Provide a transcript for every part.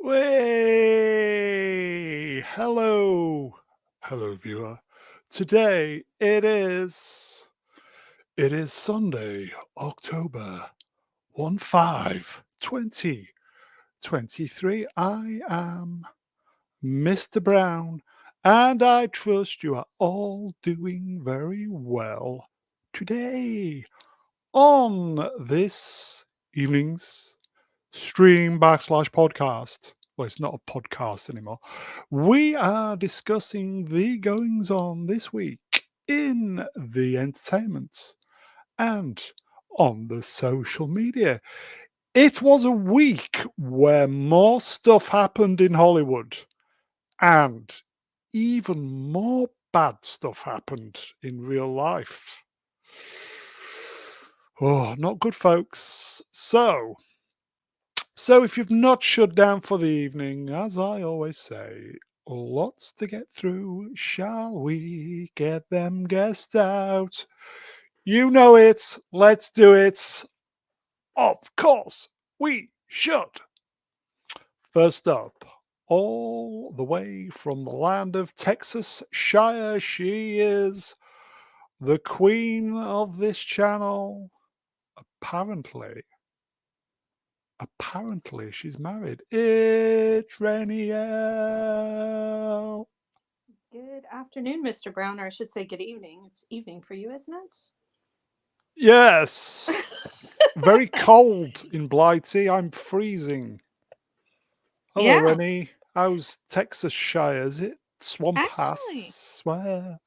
Way! Hello, viewer. Today it is Sunday, October 15, 2023. I am Mr. Brown, and I trust you are all doing very well today on this evening's stream/podcast. Well, it's not a podcast anymore. We are discussing the goings on this week in the entertainment and on the social media. It was a week where more stuff happened in Hollywood and even more bad stuff happened in real life. Oh, not good, folks. So if you've not shut down for the evening, as I always say, lots to get through. Shall we get them guessed out? You know it. Let's do it. Of course, we should. First up, all the way from the land of Texas Shire, she is the queen of this channel. Apparently, she's married. It's Reniel. Good afternoon, Mr. Brown, or I should say good evening. It's evening for you, isn't it? Yes. Very cold in Blighty. I'm freezing. Hello, Yeah. Rennie. How's Texas Shire? Is it swamp Actually, ass? Where?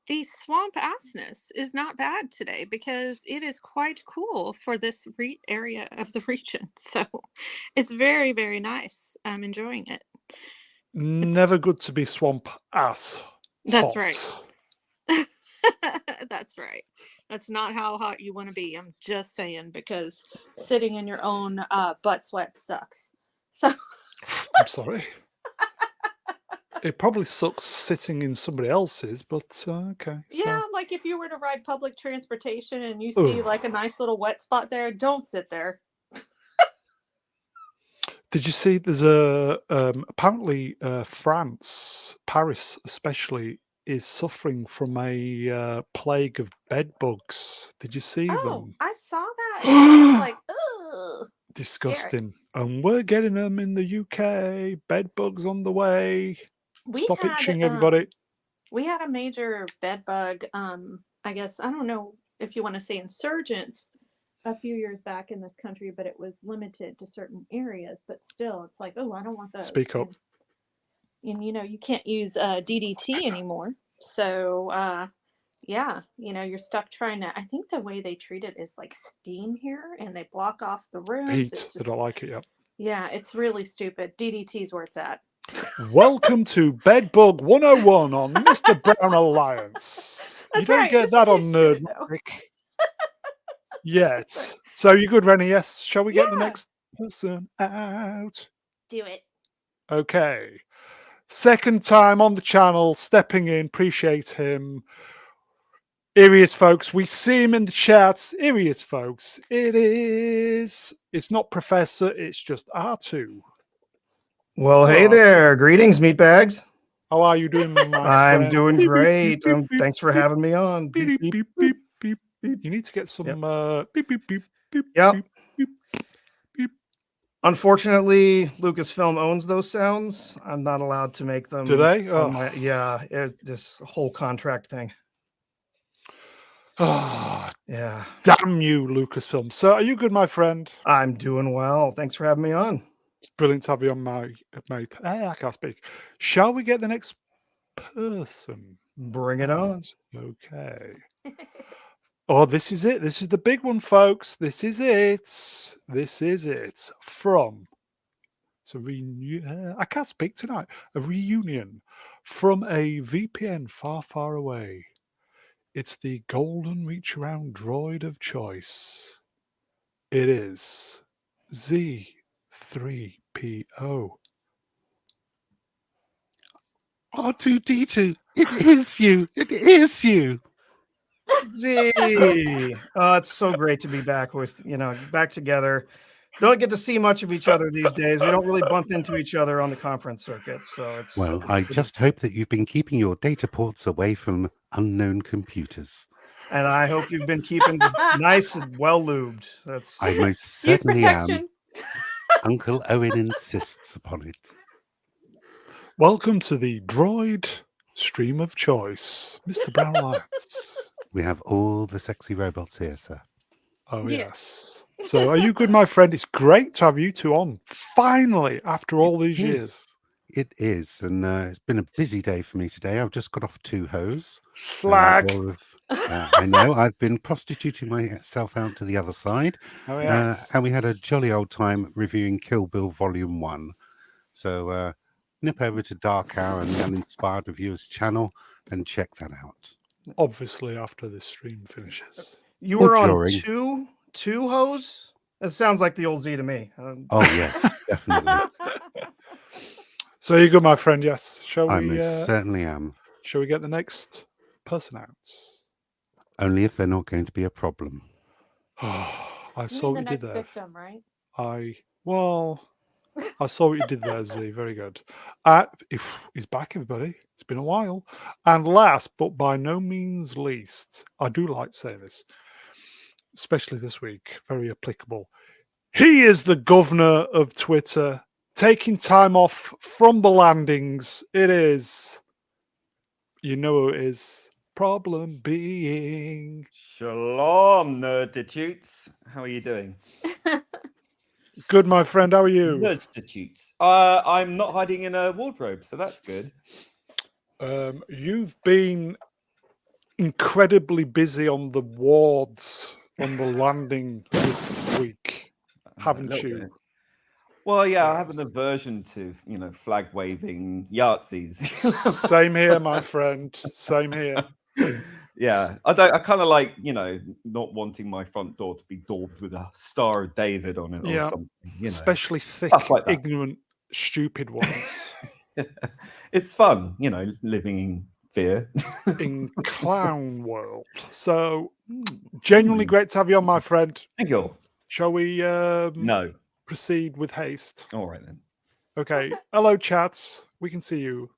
the swamp assness is not bad today because it is quite cool for this area of the region. So it's very, very nice. I'm enjoying it. It's Never good to be swamp ass That's right. hot. That's right. That's not how hot you want to be. I'm just saying because sitting in your own butt sweat sucks. So I'm sorry. It probably sucks sitting in somebody else's, but okay. yeah, So. like if you were to ride public transportation and you see like a nice little wet spot there, don't sit there. Did you see there's apparently France, Paris especially, is suffering from a plague of bed bugs. Did you see Oh, them? I saw that and I was like, ugh, scary. Disgusting. And we're getting them in the UK. Bed bugs on the way. We Stop had itching, everybody. we had a major bed bug, I guess I don't know if you want to say insurgence a few years back in this country, but it was limited to certain areas. But still, it's like, oh, I don't want those. Speak up. And you can't use DDT anymore. So yeah, you're stuck trying to. I think the way they treat it is like steam here, and they block off the rooms. Heat. It's Did I just like it? Yep. yeah, it's really stupid. DDT's where it's at. Welcome to Bedbug 101 on Mr. Brown Alliance. You That's don't right. get Just in that on case you didn't know. Nerdmatic yet. That's right. So you good, Rennie? Yes. Shall we get the Yeah, next person out? do it. Okay. Second time on the channel, stepping in. Appreciate him. Here he is, folks. We see him in the chats. Here he is, folks. It's not Professor, it's just R2. Well, hey Hello, R2. there. Greetings, meatbags. How are you doing, my friend? I'm doing Beep, beep, great. beep, beep, Thanks for beep, having me on. beep, Beep, beep, beep, beep, beep, beep. beep. You need to get some Yep. beep, beep, beep, beep, Yep. beep, beep, beep. Unfortunately, Lucasfilm owns those sounds. I'm not allowed to make them. Do they? On it's this whole contract thing. Oh, Yeah. damn you, Lucasfilm. So, are you good, my friend? I'm doing well. Thanks for having me on. It's brilliant to have you on my. I can't speak. Shall we get the next person? Bring it on. Okay. Oh, this is it. This is the big one, folks. This is it. This is it. It's a I can't speak tonight. A reunion from a VPN far, far away. It's the golden reach around droid of choice. It is Z3PO. R2D2. It is you. It is you. Z. Oh, it's so great to be back with, back together. don't get to see much of each other these days. We don't really bump into each other on the conference circuit, so it's Well, I just hope that you've been keeping your data ports away from unknown computers. and I hope you've been keeping nice and well lubed. That's I most Use certainly am. protection. Uncle Owen insists upon it. Welcome to the droid stream of choice, Mr. Brown Lights. We have all the sexy robots here, sir. Oh, Yeah. yes. So, are you good, my friend? It's great to have you two on. Finally, after all these years. It is, and it's been a busy day for me today. I've just got off 2 hoes. Slag. I know, I've been prostituting myself out to the other side. Oh, yes. And we had a jolly old time reviewing Kill Bill Volume 1. So nip over to Dark Hour and the Uninspired Reviewers channel and check that out. Obviously, after this stream finishes. you were on during. two hoes? That sounds like the old Z to me. Oh, yes, definitely. So, you good, my friend? Yes. I most certainly am. Shall we get the next person out? Only if they're not going to be a problem. I You saw mean what the you did next there. victim, right? I saw what you did there, Z. Very good. He's back, everybody. It's been a while. And last, but by no means least, I do like to say this, especially this week, very applicable. He is the governor of Twitter, taking time off from the landings. It is, you know who it is, Problem Being. Shalom, nerditudes. How are you doing? Good, my friend. How are you? Nerditudes. I'm not hiding in a wardrobe, so that's good. You've been incredibly busy on the wards on the landing this week, haven't little you? bit. Well, yeah, I have Yes. an aversion to, flag waving Yahtzees. Same here, my friend. Same here. Yeah, I kind of like, not wanting my front door to be daubed with a Star of David on it Yeah. or something. Especially thick, stuff like that. ignorant, stupid ones It's fun, living in fear. in clown world. So, genuinely great to have you on, my friend. Thank you. Shall we No. proceed with haste? All right then. Okay. Hello, chats. We can see you.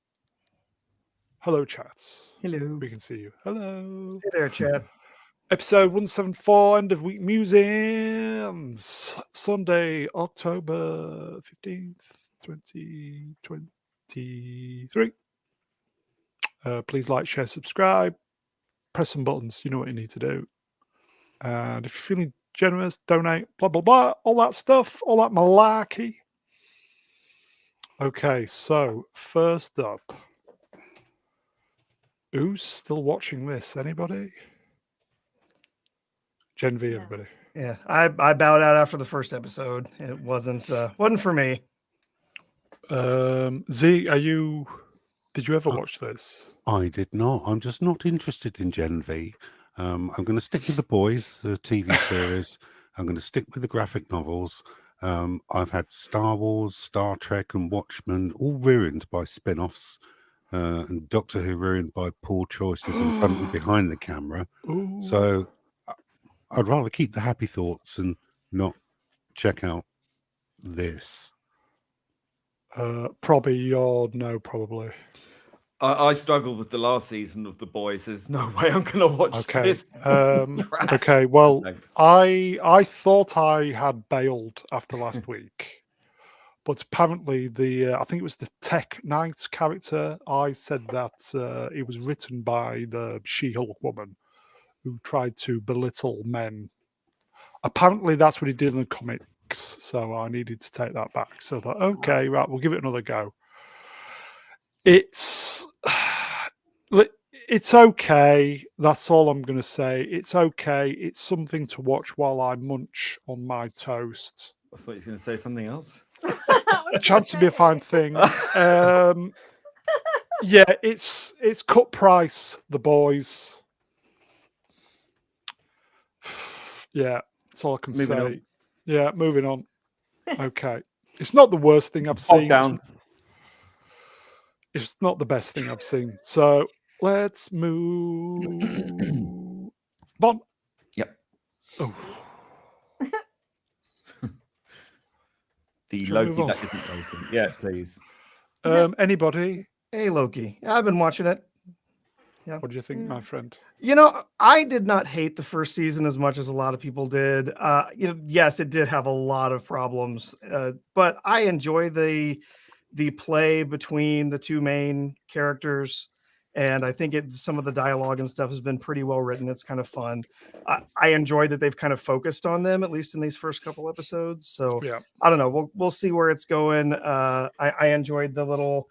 Hello, chats. Hello. We can see you. Hello. Hey there, Chad. Episode 174, end of week musings. Sunday, October 15th, 2023. Please like, share, subscribe. Press some buttons. You know what you need to do. And if you're feeling generous, donate, blah, blah, blah. All that stuff. All that malarkey. Okay, so first up. Who's still watching this? Anybody? Gen V, No. everybody. Yeah, I bowed out after the first episode. It wasn't for me. Z, did you ever watch this? I did not. I'm just not interested in Gen V. I'm going to stick with The Boys, the TV series. I'm going to stick with the graphic novels. I've had Star Wars, Star Trek, and Watchmen all ruined by spin-offs, and Doctor Who ruined by poor choices in front and behind the camera. Ooh. So I'd rather keep the happy thoughts and not check out this. Probably no, probably. I struggled with the last season of The Boys. There's no way I'm going to watch Okay. this. trash. Okay. Well, Thanks. I thought I had bailed after last week, but apparently I think it was the Tech Knight character. I said that it was written by the She-Hulk woman who tried to belittle men. Apparently, that's what he did in the comics. So I needed to take that back. So I thought, okay, right, we'll give it another go. It's okay. That's all I'm going to say. It's okay. It's something to watch while I munch on my toast. I thought you were going to say something else. A chance to be a fine thing. Yeah, it's cut price. The Boys. Yeah, that's all I can Moving say. on. Yeah, moving on. Okay, it's not the worst thing I've seen. Down. It's not the best thing I've seen. So let's move on. Yep. Oh. The Shall we Loki move that on? isn't Loki. Yeah, please. Anybody? Hey, Loki. I've been watching it. What do you think, my friend? You know, I did not hate the first season as much as a lot of people did. Yes, it did have a lot of problems, but I enjoy the play between the two main characters, and I think some of the dialogue and stuff has been pretty well written. It's kind of fun. I enjoy that they've kind of focused on them, at least in these first couple episodes. So Yeah. I don't know. We'll see where it's going. I enjoyed the little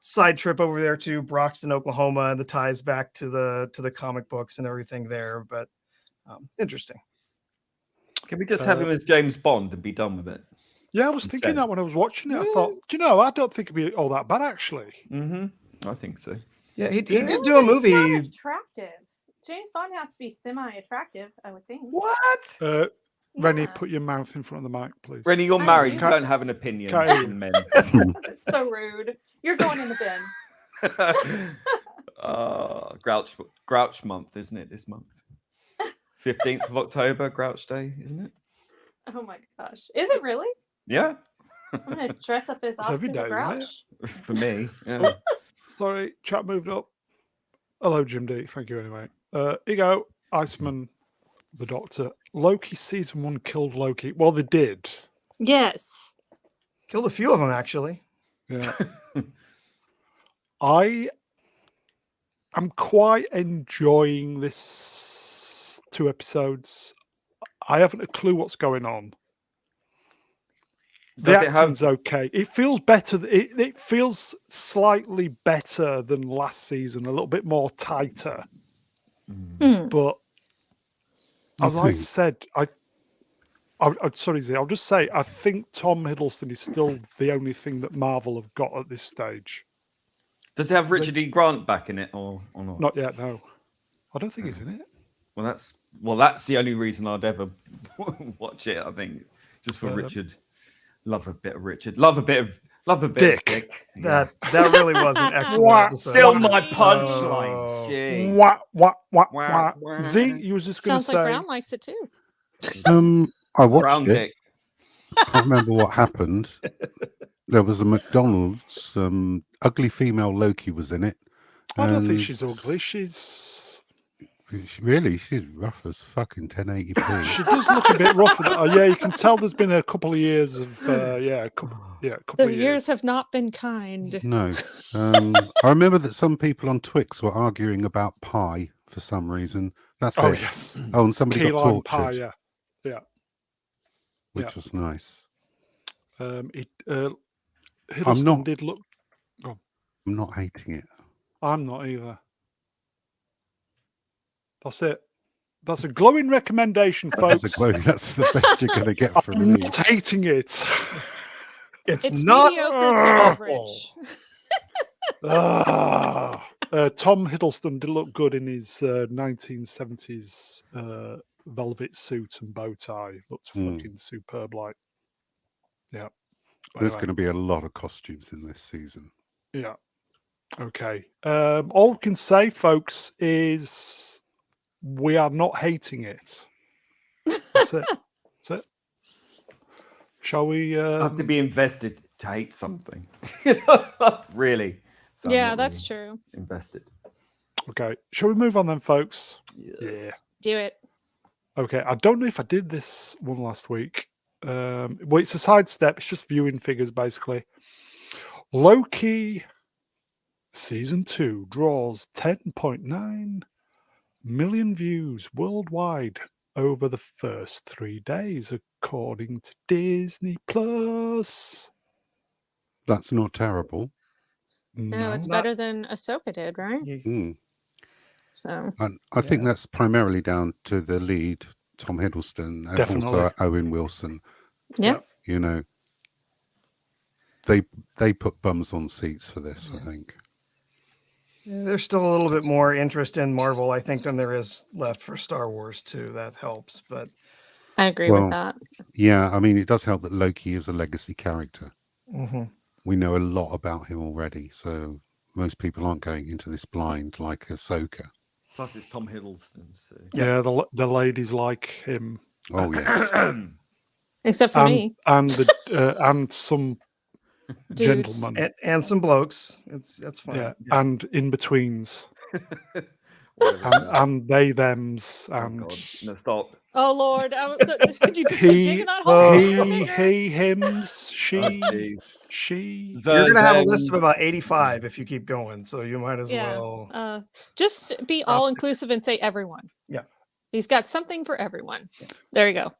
side trip over there to Broxton, Oklahoma, and the ties back to the comic books and everything there. But interesting. Can we just have him as James Bond and be done with it? Yeah, I was thinking that when I was watching it. I thought, do you know, I don't think it'd be all that bad, actually. I think so. Yeah, he Yeah. did do a movie. Not attractive. James Bond has to be semi-attractive, I would think. What? Rennie, Yeah. put your mouth in front of the mic, please. Rennie, you're I married. You do. don't have an opinion Caine. on men. That's so rude. You're going in the bin. Grouch month, isn't it? This month, 15th of October, Grouch Day, isn't it? Oh my gosh. Is it really? Yeah, I'm going to dress up as It's every Oscar the day, isn't it? Grouch. for me. Yeah. Sorry, chat moved up. Hello, Jim D. Thank you anyway. Here you go. Iceman, the Doctor. Loki season 1 killed Loki. Well, they did. Yes. Killed a few of them, actually. Yeah. I'm quite enjoying this 2 episodes. I haven't a clue what's going on. The Does it have- acting's okay. It feels better. It feels slightly better than last season, a little bit more tighter. But as I said, sorry, Z, I'll just say I think Tom Hiddleston is still the only thing that Marvel have got at this stage. Does it have Richard E. Grant back in it or not? Not yet, no. I don't think he's in it. Well, that's the only reason I'd ever watch it. I think just for Richard. Love a bit of Richard. Love a bit of Dick. That really was an excellent episode. Still my punchline. Jeez. Wah. Z, you was just going to Sounds say. like Brown likes it too. I watched Brown it. Dick. Can't remember what happened. There was a McDonald's. Ugly female Loki was in it. I don't think and she's ugly. She's she's rough as fucking 1080p. she does look a bit rough. Yeah, you can tell there's been a couple of years of a couple The of years have not been kind. No. I remember that some people on Twix were arguing about pie for some reason. That's Oh it. yes, Oh, and somebody key got lime tortured, pie. Yeah. which was nice. Hiddleston did look. I'm not hating it. I'm not either. That's it. That's a glowing recommendation, folks. That's the best you're going to get from I'm me. not hating it. It's not not mediocre to average. Tom Hiddleston did look good in his 1970s velvet suit and bow tie. Looked fucking superb. Like, yeah. There's Anyway. going to be a lot of costumes in this season. Yeah. Okay. All we can say, folks, is we are not hating it. That's it. That's it. Shall we? I have to be invested to hate something. Really. So I'm Yeah, not that's really true. invested. Okay. Shall we move on then, folks? Yes. Yeah. Do it. Okay. I don't know if I did this one last week. Well, it's a sidestep. It's just viewing figures, basically. Loki season 2 draws 10.9 million views worldwide over the first 3 days, according to Disney Plus. That's not terrible. No, it's Not- better than Ahsoka did, right? Mm. So And I think that's primarily down to the lead, Tom Hiddleston, and Definitely. also Owen Wilson. yeah. You know, they put bums on seats for this, I think. There's still a little bit more interest in Marvel, I think, than there is left for Star Wars too. That helps, but I agree Well, with that. Yeah, I mean, it does help that Loki is a legacy character. mhm. We know a lot about him already, so most people aren't going into this blind like Ahsoka. Plus, it's Tom Hiddleston. So. Yeah, the ladies like him. Oh, yes. Except for me. and some Dudes. gentlemen. And some blokes. That's fine. Yeah, and in betweens. and they thems Oh and God! No, stop. Oh Lord! Could you just keep digging that hole? he, hims, she, Oh, jeez. she. You're gonna have a list Zems. of about 85 if you keep going, so you might as Yeah. well. Just be all inclusive and say everyone. Yeah. He's got something for everyone. There you go.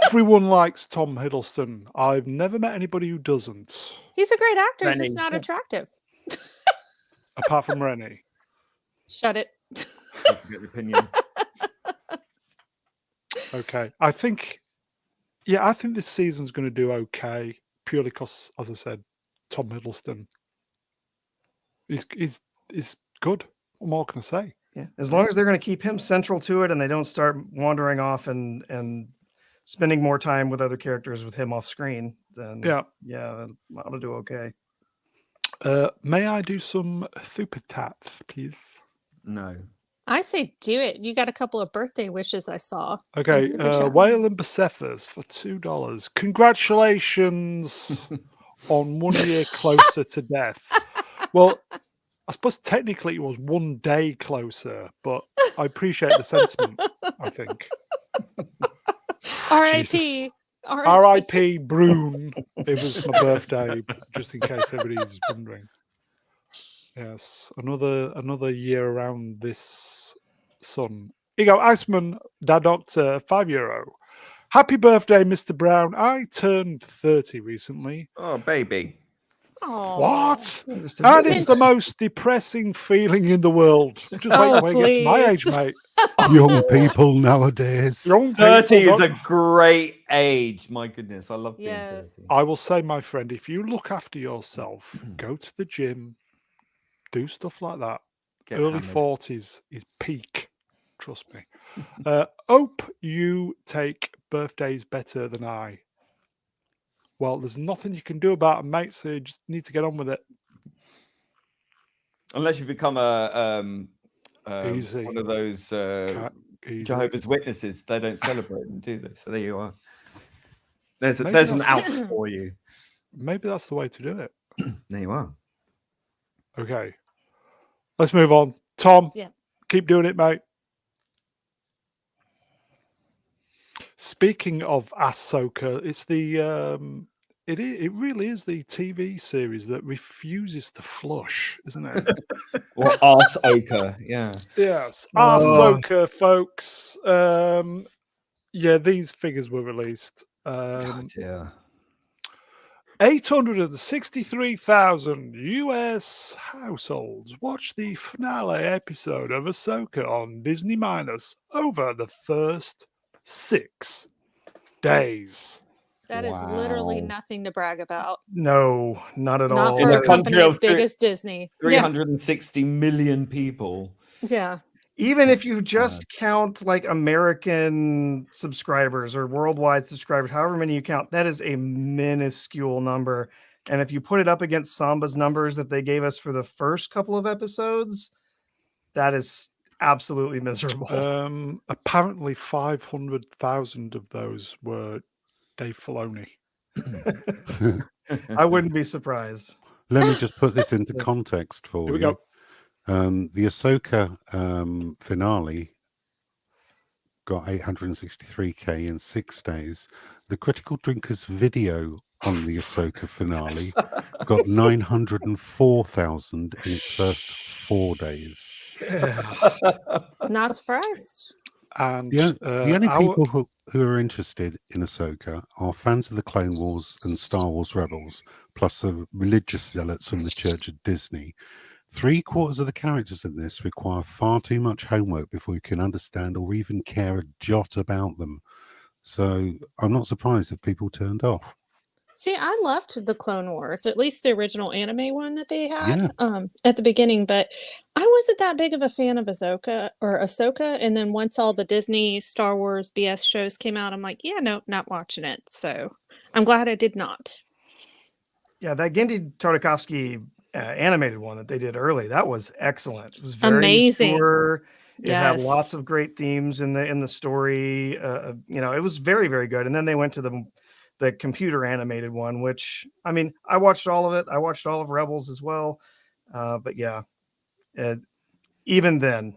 Everyone likes Tom Hiddleston. I've never met anybody who doesn't, He's a great actor. He's Rennie. just not attractive. apart from Rennie. Shut it. That's a good opinion. Okay, I think this season's going to do okay, purely because, as I said, Tom Hiddleston. He's good. What more can I say? Yeah, as long as they're going to keep him central to it, and they don't start wandering off and spending more time with other characters with him off screen, then yeah, I'll do okay. May I do some super tats, please? No. I say do it. You got a couple of birthday wishes I saw. Okay, Super chats. Whale and Persephus for $2. Congratulations on 1 year closer to death. Well, I suppose technically it was 1 day closer, but I appreciate the sentiment, I think. R.I.P. R.I.P. Brune. It was my birthday, just in case everybody's wondering. Yes, another year around this sun. Here you go, Iceman, Da Doctor, €5. Happy birthday, Mr. Brown. I turned 30 recently. Oh, baby. Aw. What? Just a That bit. is the most depressing feeling in the world. Just wait Oh, till you get to my age, please. mate. Young people nowadays. Young 30 people is a don't- great age. My goodness, I love being Yes. 30. I will say, my friend, if you look after yourself, go to the gym, do stuff like that. Get Early hammered. 40s is peak. Trust me. Hope you take birthdays better than I. Well, there's nothing you can do about it, mate, so you just need to get on with it. Unless you become a Easy. one of those Easy. Jehovah's Witnesses. They don't celebrate them, do they? So there you are. There's Maybe an out that's- for you. Maybe that's the way to do it. There you are. Okay. Let's move on. Tom, Yeah. keep doing it, mate. Speaking of Ahsoka, it's the it really is the TV series that refuses to flush, isn't it? Or arse ochre. Yeah. Yes, Oh. Ahsoka, folks. Yeah, these figures were released. Yeah. 863,000 US households watched the finale episode of Ahsoka on Disney Minus over the first 6 days. That is literally Wow. nothing to brag about. No, not at Not all. for In a a country company as of big as Disney. 360 million people. Yeah. Even if you just count like American subscribers or worldwide subscribers, however many you count, that is a minuscule number. And if you put it up against Samba's numbers that they gave us for the first couple of episodes, that is absolutely miserable. Apparently 500,000 of those were Dave Filoni. I wouldn't be surprised. Let me just put this into context for Here we you. go. The Ahsoka finale got 863K in 6 days. The Critical Drinkers video on the Ahsoka finale got 904,000 in its first 4 days. Not surprised. And The only our- people who are interested in Ahsoka are fans of the Clone Wars and Star Wars Rebels, plus the religious zealots from the Church of Disney. 3/4 of the characters in this require far too much homework before you can understand or even care a jot about them. So I'm not surprised that people turned off. See, I loved the Clone Wars, at least the original anime one that they had Yeah. at the beginning, but I wasn't that big of a fan of Ahsoka. And then once all the Disney Star Wars BS shows came out, I'm like, yeah, no, not watching it. So I'm glad I did not. Yeah, that Genndy Tartakovsky animated one that they did early, that was excellent. It was very Amazing. mature. It had lots Yes. of great themes in the story. It was very, very good. And then they went to the computer animated one, which I mean, I watched all of it. I watched all of Rebels as well. But yeah, even then,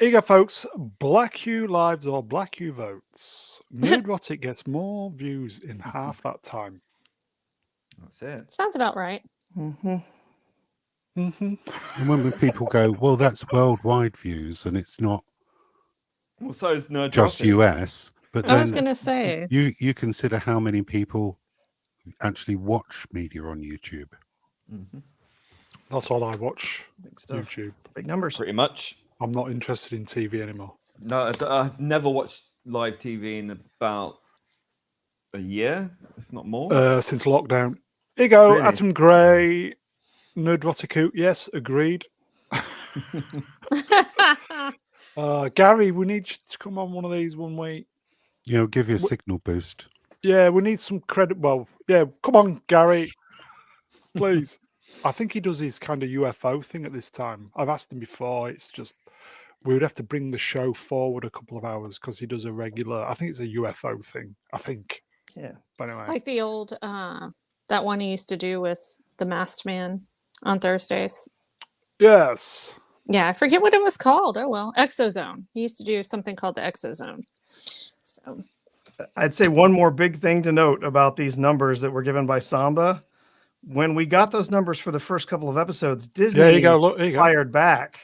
Here you go, folks. Black Hue lives or Black Hue votes. Nerdrotic gets more views in half that time. That's it. Sounds about right. Mhm. Mm-hmm. And when people go, well, that's worldwide views, and it's not Well, so is Nerdrotic. just US. But I was then gonna say. you consider how many people actually watch media on YouTube. Mhm. That's all I watch. Big stuff. YouTube. Big numbers. Pretty much. I'm not interested in TV anymore. No, I've never watched live TV in about a year, if not more. Since lockdown. Here you go, Really? Atom Gray, Nerdrotic. Yes, agreed. Gary, we need you to come on one of these one week. Give you a signal boost. Yeah, we need some credit. Well, yeah, come on, Gary. Please. I think he does his kind of UFO thing at this time. I've asked him before. It's just we would have to bring the show forward a couple of hours because he does a regular. I think it's a UFO thing. I think. Yeah. But anyway, Like the old that one he used to do with the Masked Man on Thursdays. yes. Yeah, I forget what it was called. Oh well, Exozone. He used to do something called the Exozone. So I'd say one more big thing to note about these numbers that were given by Samba. When we got those numbers for the first couple of episodes, Disney There you go. Look, there you go. fired back.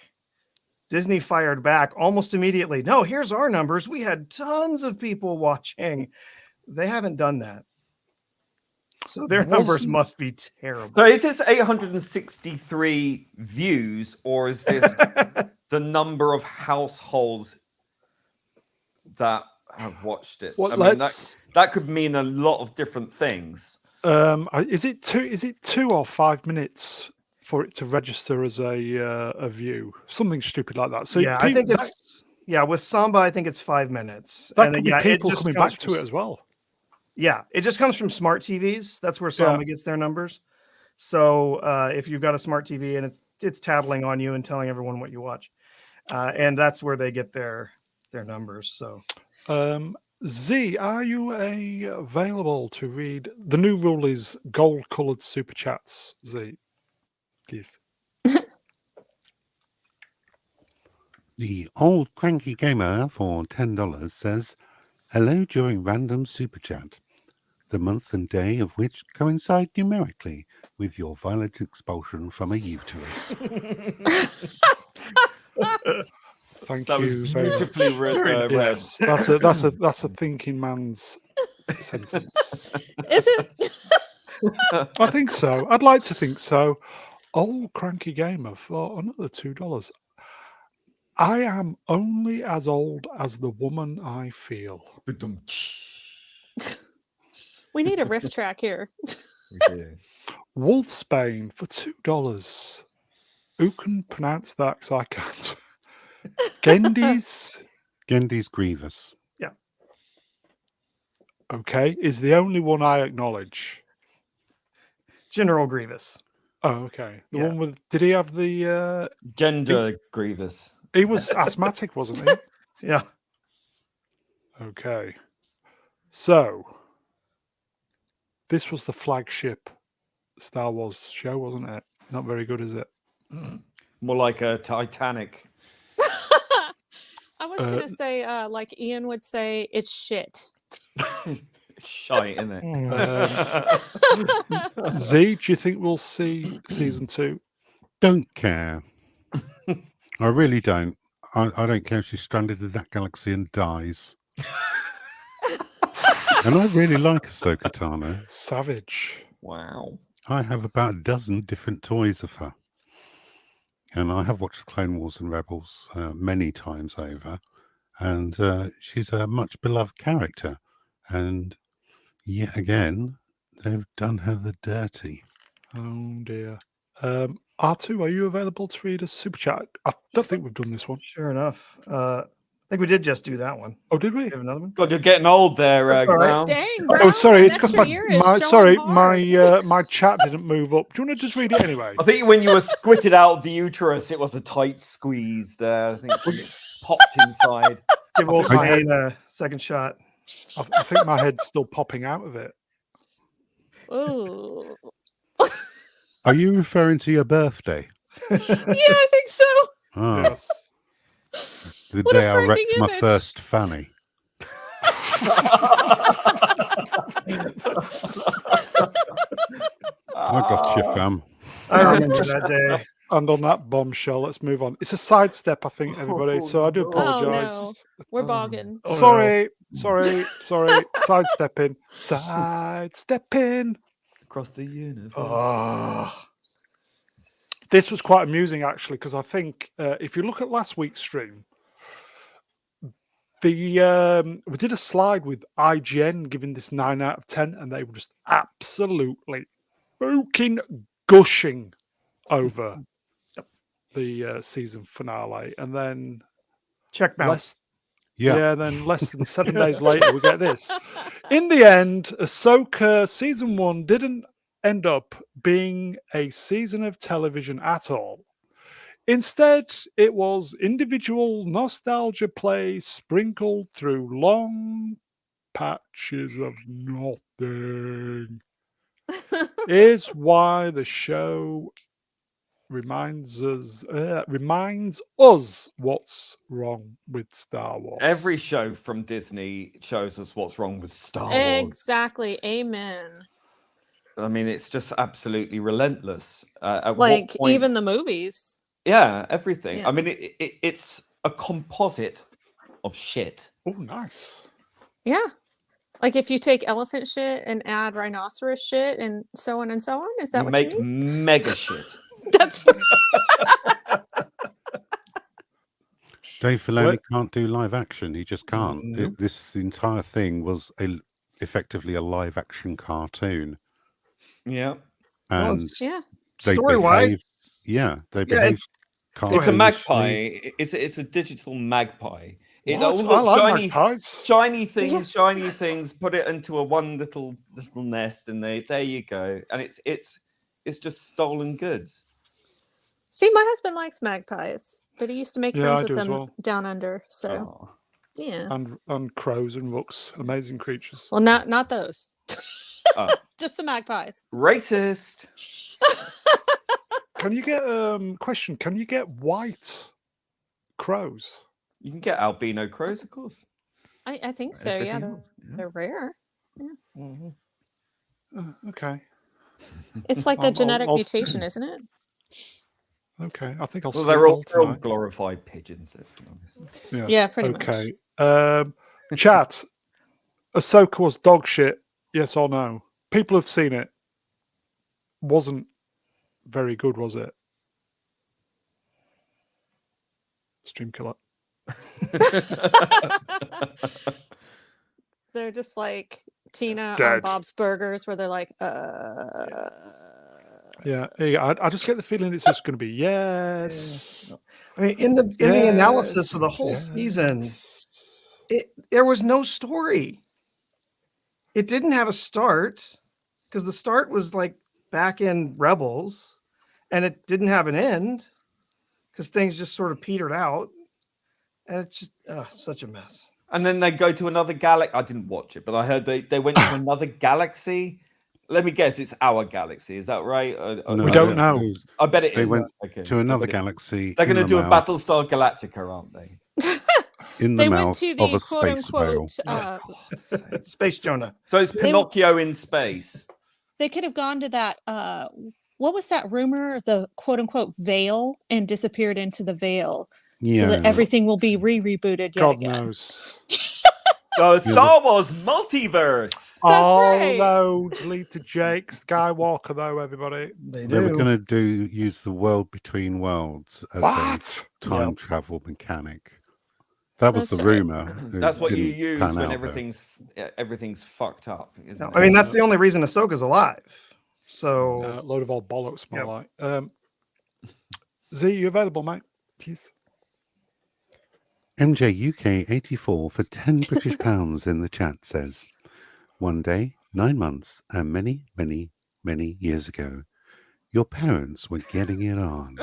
Disney fired back almost immediately. No, here's our numbers. We had tons of people watching. They haven't done that. So their numbers Wasn't- must be terrible. So is this 863 views, or is this the number of households that have watched it? Well, I mean, let's. that could mean a lot of different things. Is it 2 or 5 minutes for it to register as a view? Something stupid like that. So yeah, I think it's with Samba, I think it's 5 minutes. that And could then, be it people just coming comes back to from- it as well. Yeah, it just comes from smart TVs. That's where Samba gets their numbers. So if you've got a smart TV and it's tattling on you and telling everyone what you watch, and that's where they get their numbers. So Z, are you available to read? The new rule is gold-coloured super chats. Z, Keith. The old cranky gamer for $10 says, hello during random super chat, the month and day of which coincide numerically with your violent expulsion from a uterus. Thank That you was very much. beautifully read. Yes, that's a thinking man's sentence. is it? I think so. I'd like to think so. Old cranky gamer for another $2. I am only as old as the woman I feel. We need a riff track here. Wolfsbane for $2. Who can pronounce that? Because I can't. Gendy's, Gendy's Grievous. okay, is the only one I acknowledge. General Grievous. Oh, okay. The Yeah. one with. Did he have the? Gender grievous. He was asthmatic, wasn't he? Yeah. Okay. So, this was the flagship Star Wars show, wasn't it? Not very good, is it? More like a Titanic. I was gonna say, like Ian would say, it's shit. Shite, isn't it? Z, do you think we'll see season 2? Don't care. I really don't. I don't care if she's stranded in that galaxy and dies. And I really like Ahsoka Tano. Savage. Wow. I have about a dozen different toys of her. And I have watched Clone Wars and Rebels many times over. And she's a much beloved character. And yet again, they've done her the dirty. Oh dear. R2, are you available to read a super chat? I don't think we've done this one. Sure enough. think we did just do that one. Oh, did we? We have another one? God, you're getting old there, That's all right. Brown. Dang, Brown, Oh, sorry, that it's because extra year is my chat didn't move up. Do you want to just read it anyway? I think when you were squitted out of the uterus, it was a tight squeeze there. I think it popped inside. Give old my head- Caine a second shot. I think my head's still popping out of it. Oh, Are you referring to your birthday? yeah, I think so. Oh, Yes. the What a day I wrecked frightening my image. first fanny. I got you, fam. I remember that day. And on that bombshell, let's move on. It's a sidestep, I think, everybody. So I do Oh, apologise. We're Oh. bogging. Oh, Sorry. Sidestepping. Sidestepping. Across the universe. Oh, This was quite amusing, actually, because I think if you look at last week's stream, we did a slide with IGN giving this 9 out of 10, and they were just absolutely fucking gushing over the season finale. And then check bounce. then less than 7 days later, we get this. In the end, Ahsoka season 1 didn't end up being a season of television at all. Instead, it was individual nostalgia play sprinkled through long patches of nothing. Is why the show reminds us what's wrong with Star Wars. Every show from Disney shows us what's wrong with Star Wars. Exactly. Amen. I mean, it's just absolutely relentless. At Like what point, even the movies. yeah, everything. Yeah. I mean, it's a composite of shit. Oh, nice. Yeah. Like if you take elephant shit and add rhinoceros shit and so on, is that You what make you mean? mega shit. That's Dave Filoni can't do live action. He just can't. Nope. This entire thing was effectively a live action cartoon. Yeah, Well, And it's- yeah. they story-wise, they Yeah, behave it's a cartoonishly. magpie. It's a digital magpie. It What? all I looks like shiny, magpies. shiny things. Put it into a one little nest, and there you go. And it's just stolen goods. See, my husband likes magpies, but he used to make Yeah, friends I with do as them well. down under. So Oh. yeah. And crows and rooks, amazing creatures. Well, not those. Oh. Just the magpies. Racist. Can you get question? Can you get white crows? You can get albino crows, of course. I think so. Yeah, Everything else, yeah. they're rare. Mhm. Okay, It's like a I'll- genetic I'll- mutation, isn't it? okay. I think I'll. Well, sleep they're all well tonight. glorified pigeons, let's be honest. Yes, Yeah, pretty much. Okay. Chat. Ahsoka was dog shit. Yes or no? People have seen it. Wasn't very good, was it? Stream killer. They're just like Tina on Dead. Bob's Burgers, where they're like, Yeah. I just get the feeling it's just going to be yes. I mean, in the analysis of the yes, whole season, yes. there was no story. It didn't have a start because the start was like back in Rebels, and it didn't have an end because things just sort of petered out, and it's just such a mess. And then they go to another galaxy. I didn't watch it, but I heard they went to another galaxy. Let me guess, it's our galaxy. Is that right? No, We don't know. I bet it They is. went Okay, to another I bet it- galaxy. They're going to in do the a mouth- Battlestar Galactica, aren't they? in the they went mouth to of the a quote space whale. unquote. God's sake. Space Jonah. So it's They- Pinocchio in space. They could have gone to that. What was that rumor? The quote unquote veil and disappeared into the veil, Yeah, so that everything will be rebooted yet God again. knows. So it's Star Wars multiverse. All right. roads lead to Jake Skywalker, though. Everybody. They they were do. going to use the world between worlds as What? a time travel mechanic. That was That's the right. rumor. It That's what you didn't use pan when out, though. everything's fucked up. Isn't No, it? I mean, that's the only reason Ahsoka's alive. So Load of old bollocks, more Yep. like. Z, you available, mate? Please. MJUK84 for 10 British pounds in the chat says, one day, 9 months, and many, many, many years ago, your parents were getting it on.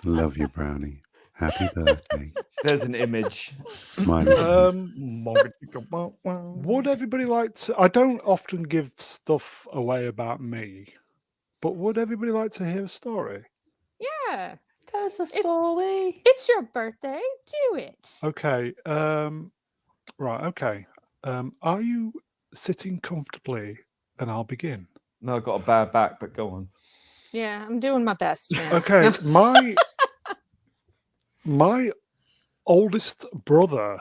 Love you, Brownie. Happy birthday. There's an image. Smiley face. Would everybody like to? I don't often give stuff away about me, but would everybody like to hear a story? Yeah. Tell us a story. It's your birthday. Do it. Okay. Right. Okay. Are you sitting comfortably? And I'll begin. No, I've got a bad back, but go on. Yeah, I'm doing my best, man. Okay. My oldest brother,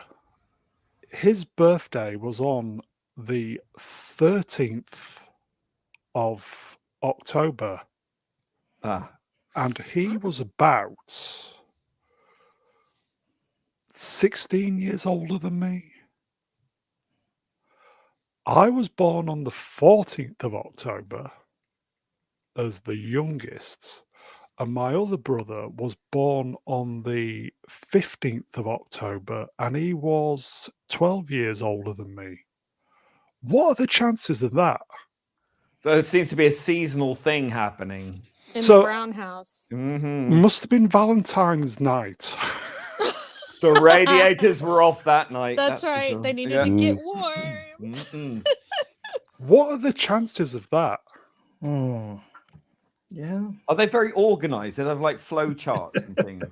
his birthday was on the 13th of October, and he was about 16 years older than me. I was born on the 14th of October as the youngest, and my other brother was born on the 15th of October, and he was 12 years older than me. What are the chances of that? There seems to be a seasonal thing happening. In So- the Brown house. Mm-hmm. Must have been Valentine's night. The radiators were off that night. That's for right. sure. They needed Yeah. to get warm. Mhm. What are the chances of that? Yeah. Are they very organized? They have like flow charts and things.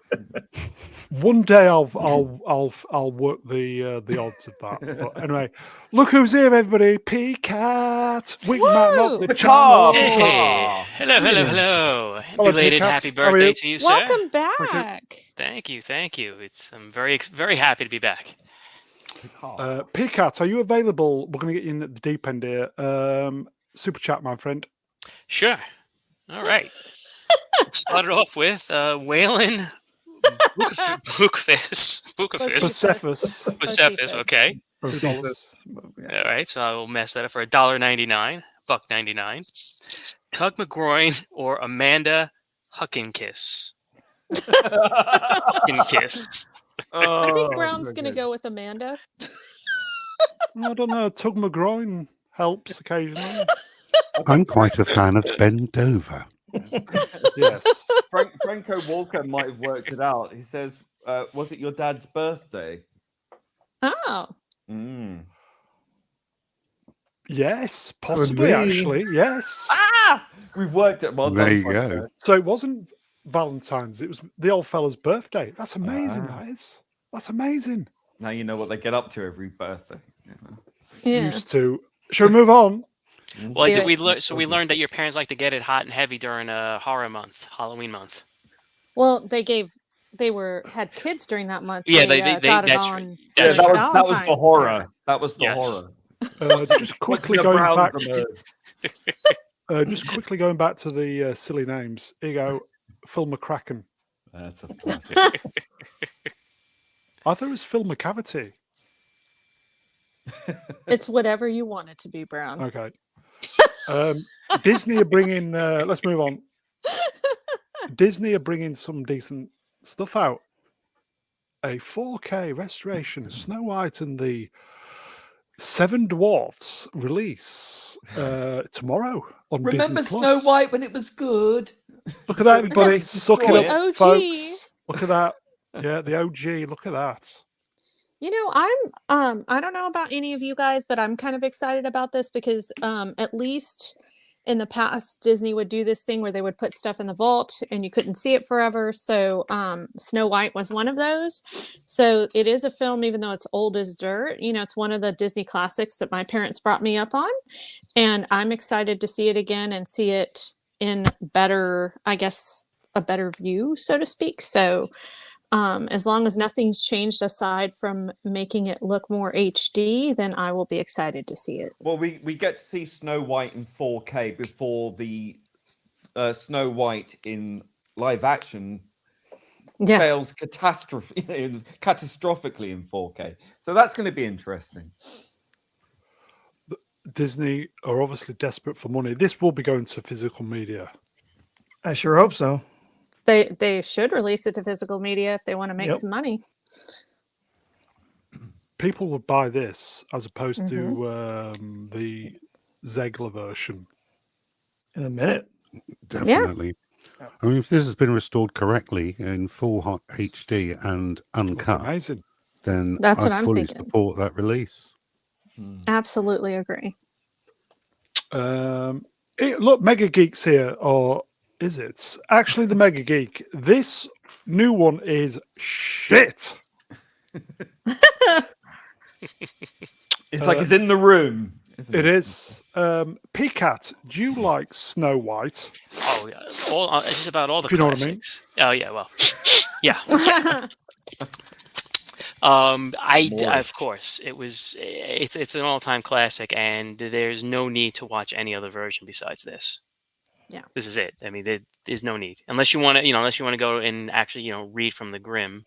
One day I'll work the odds of that. But anyway, look who's here, everybody! P-Cat, Wingman Woo! up the The channel. car! Hey, hello. Hello, Belated Pickaxe. happy How are birthday you? to you, sir. Welcome back. Thank you. I'm very happy to be back. The car. P-Cat, are you available? We're going to get you in at the deep end here. Super chat, my friend. Sure. All right. Started off with Waylon Bookfist. Persephus. Okay. $2. All right, so I will mess that up for $1.99, $1.99. Tug McGroin or Amanda Huckenkiss. Huckenkiss. I think Oh, Brown's very going to good. go with Amanda. I don't know. Tug McGroin helps occasionally. I'm quite a fan of bend over. Yes. Franco Walker might have worked it out. He says, was it your dad's birthday? Oh. Mm. Yes, possibly, be. actually. Yes. We've worked it once. There you go. So it wasn't Valentine's. It was the old fella's birthday. That's amazing, that is. That's amazing. Now you know what they get up to every birthday. You know? Yeah. Used to. Shall we move on? Well, Do did we it. we learned that your parents like to get it hot and heavy during horror month, Halloween month. Well, they had kids during that month. Yeah, they they got it that's on. right. Yeah, That's that during was the Valentine's. horror. That was the Yes. horror. Just quickly What's the going brown back. from Just quickly going back to the silly names. Here you go. Phil McCracken. That's a classic. I thought it was Phil McCavity. It's whatever you want it to be, Brown. Okay. Disney are bringing. Let's move on. Disney are bringing some decent stuff out. A 4K restoration of Snow White and the Seven Dwarfs release tomorrow on Remember Disney Snow Plus. White when it was good? Look at that, everybody! Suck it The up, OG. folks. Look at that. Yeah, the OG. Look at that. You know, I don't know about any of you guys, but I'm kind of excited about this because at least in the past Disney would do this thing where they would put stuff in the vault and you couldn't see it forever. So Snow White was one of those. So it is a film, even though it's old as dirt. You know, it's one of the Disney classics that my parents brought me up on. And I'm excited to see it again and see it in better, I guess, a better view, so to speak. So as long as nothing's changed aside from making it look more HD, then I will be excited to see it. Well, we get to see Snow White in 4K before the Snow White in live action Yeah. fails catastrophically in 4K. So that's going to be interesting. Disney are obviously desperate for money. This will be going to physical media. I sure hope so. They should release it to physical media if they want to make Yep. some money. People would buy this as opposed Mm-hmm. to the Zegler version. In a minute. Definitely. Yeah. I mean, if this has been restored correctly in full HD and It would be uncut, amazing. then That's I what I'm fully thinking. support that release. Absolutely agree. Look, Mega Geek's here, or is it? Actually, the Mega Geek. This new one is shit. It's like it's in the room. Isn't It is. Peacat, do you like Snow White? Oh, yeah. Just about all the If you know what I mean. classics. Oh, yeah. Well, yeah. More. Of course, it's an all-time classic, and there's no need to watch any other version besides this. Yeah. This is it. I mean, there's no need unless you want to go and actually, read from the Grimm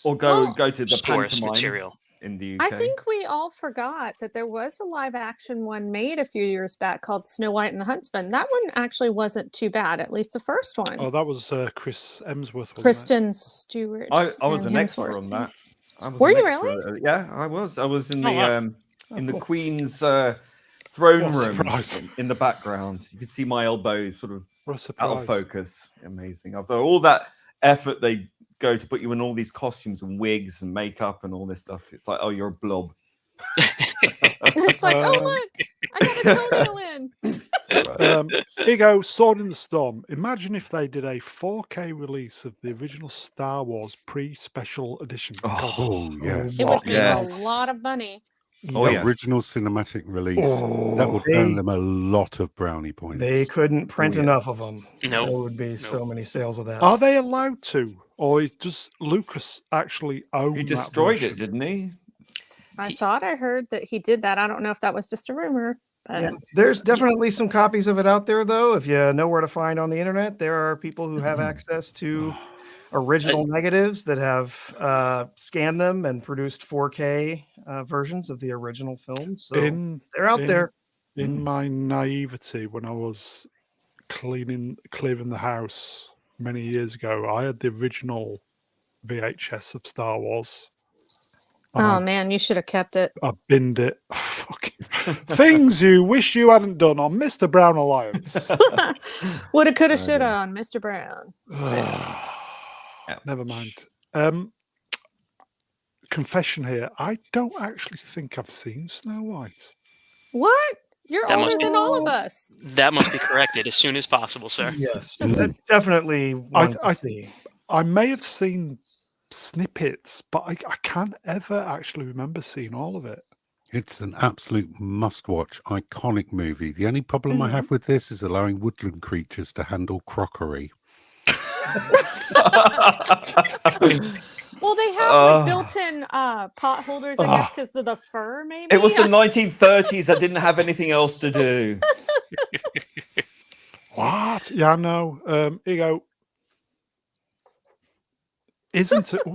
Or go Well, to the source pantomime material. in the UK. I think we all forgot that there was a live action one made a few years back called Snow White and the Huntsman. That one actually wasn't too bad, at least the first one. Oh, that was Chris Emsworth, wasn't Kristen Stewart. I was and an extra Hemsworth. on that. I was Were an you extra. really? Yeah, I was. I was in Oh, the wow. in the cool. Queen's throne What a room surprise. in the background. You could see my elbows sort of What a out surprise. of focus. Amazing. After all that effort they go to put you in all these costumes and wigs and makeup and all this stuff, it's like, oh, you're a blob. It's like, oh, look, I got a toenail in. Here you go, Sword in the Storm. Imagine if they did a 4K release of the original Star Wars pre-special edition. Oh, yes. It would make Yes. a lot of money. Oh, The yeah. original cinematic release. That would They- earn them a lot of brownie points. They couldn't print yeah. enough of them. No. There would be so many sales of that. Are they allowed to? Or does Lucas actually own He that destroyed version? it, didn't he? I thought I heard that he did that. I don't know if that was just a rumor. But Yeah, there's definitely some copies of it out there, though. If you know where to find on the internet, there are people who have access to original negatives that have scanned them and produced 4K versions of the original film. So they're out there. In my naivety, when I was clearing the house many years ago, I had the original VHS of Star Wars. And oh man, you should have kept it. I binned it. Fucking things you wish you hadn't done on Mr. Brown Alliance. Woulda, coulda, shoulda on Mr. Brown. Never mind. Confession here. I don't actually think I've seen Snow White. What? You're That older must be- than all of us. That must be corrected as soon as possible, sir. Yes, that's definitely one to see. I may have seen snippets, but I can't ever actually remember seeing all of it. It's an absolute must-watch, iconic movie. The only problem I have with this is allowing woodland creatures to handle crockery. Well, they have like built-in pot holders, I guess, because of the fur, maybe. It was the 1930s. I didn't have anything else to do. What? Yeah, I know. Here you go. Isn't it a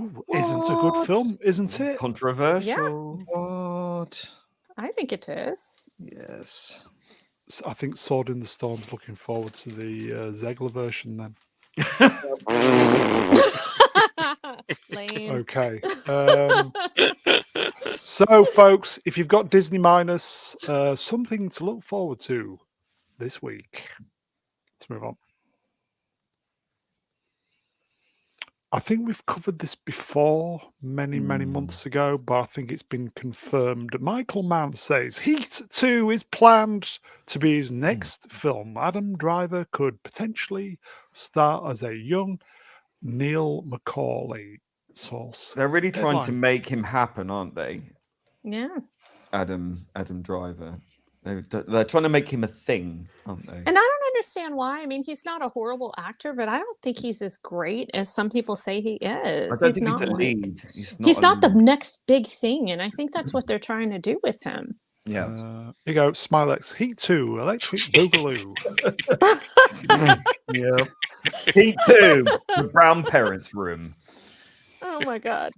good film? Isn't it? Controversial. What? I think it is. Yes. I think Sword in the Storm's looking forward to the Zegler version then. Lame. Okay. So, folks, if you've got Disney Minus, something to look forward to this week. Let's move on. I think we've covered this before many months ago, but I think it's been confirmed. Michael Mount says Heat 2 is planned to be his next film. Adam Driver could potentially star as a young Neil McCauley. Source. They're really trying to Deadline. make him happen, aren't they? Yeah. Adam Driver. They're trying to make him a thing, aren't they? And I don't understand why. I mean, he's not a horrible actor, but I don't think he's as great as some people say he is. I don't He's think not he's a like- lead. He's a not the lead. next big thing, and I think that's what they're trying to do with him. Yeah. Here you go, Smilex. Heat 2, Electric Boogaloo. Yep. Heat 2, the brown parents' room. Oh my god.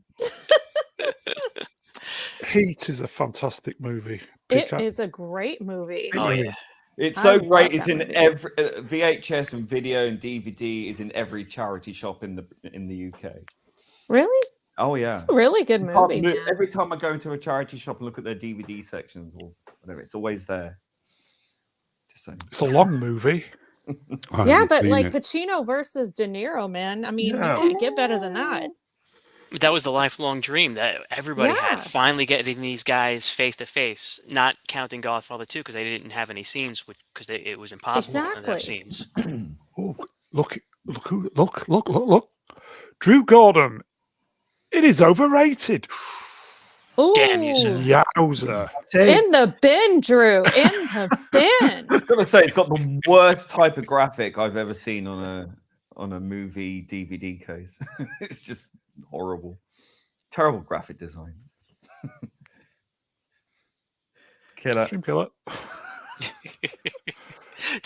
Heat is a fantastic movie. It Peacock. is a great movie. Oh yeah. It's I so love great. It's that in movie. every VHS and video and DVD is in every charity shop in the UK. Really? Oh yeah. It's a really good movie, man. Every time I go into a charity shop and look at their DVD sections or whatever, it's always there. Just saying. It's a long movie. I Yeah, haven't but seen like it. Pacino versus De Niro, man. I mean, Yeah. you can't get better than that. That was the lifelong dream that everybody Yeah. had. Finally getting these guys face to face, not counting Godfather 2 because they didn't have any scenes, because it was impossible to have Exactly. scenes. Oh, look! Drew Gordon. It is overrated. Ooh, Damn you, sir. Yowza! in the bin, Drew. In the bin. I've got to say, it's got the worst type of graphic I've ever seen on a movie DVD case. It's just horrible, terrible graphic design. Killer. Stream killer.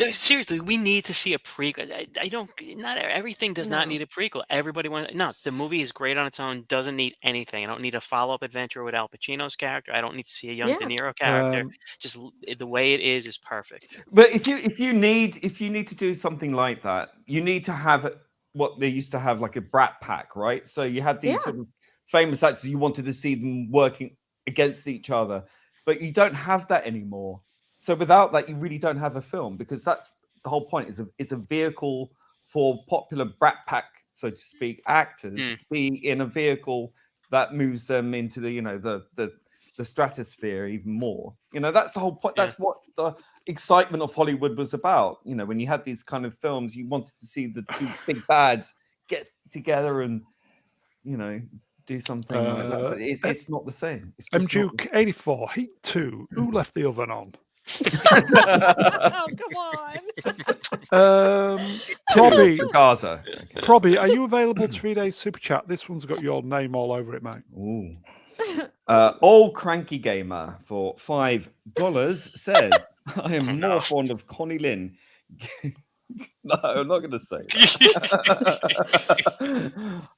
Seriously, we need to see a prequel. I don't. Not everything does not No. need a prequel. Everybody wants. No, the movie is great on its own. Doesn't need anything. I don't need a follow-up adventure with Al Pacino's character. I don't need to see a young De Yeah. Niro character. Um, Just the way it is perfect. But if you need to do something like that, you need to have what they used to have, like a brat pack, right? So you had these Yeah. sort of famous actors. You wanted to see them working against each other, but you don't have that anymore. So without that, you really don't have a film, because that's the whole point. Is a vehicle for popular brat pack, so to speak, actors be in a vehicle that moves them into the stratosphere even more. That's the whole point. Yeah. That's what the excitement of Hollywood was about. When you had these kind of films, you wanted to see the two big bads get together and do something like that. But it's not the same. It's just Duke 84 Heat 2. Who left the oven on? Oh, come on. Probby, Gaza. Okay. Probby, are you available to read a super chat? This one's got your name all over it, mate. Ooh. Old Cranky Gamer for $5 says, I am more fond of Connie Lynn. No, I'm not going to say that.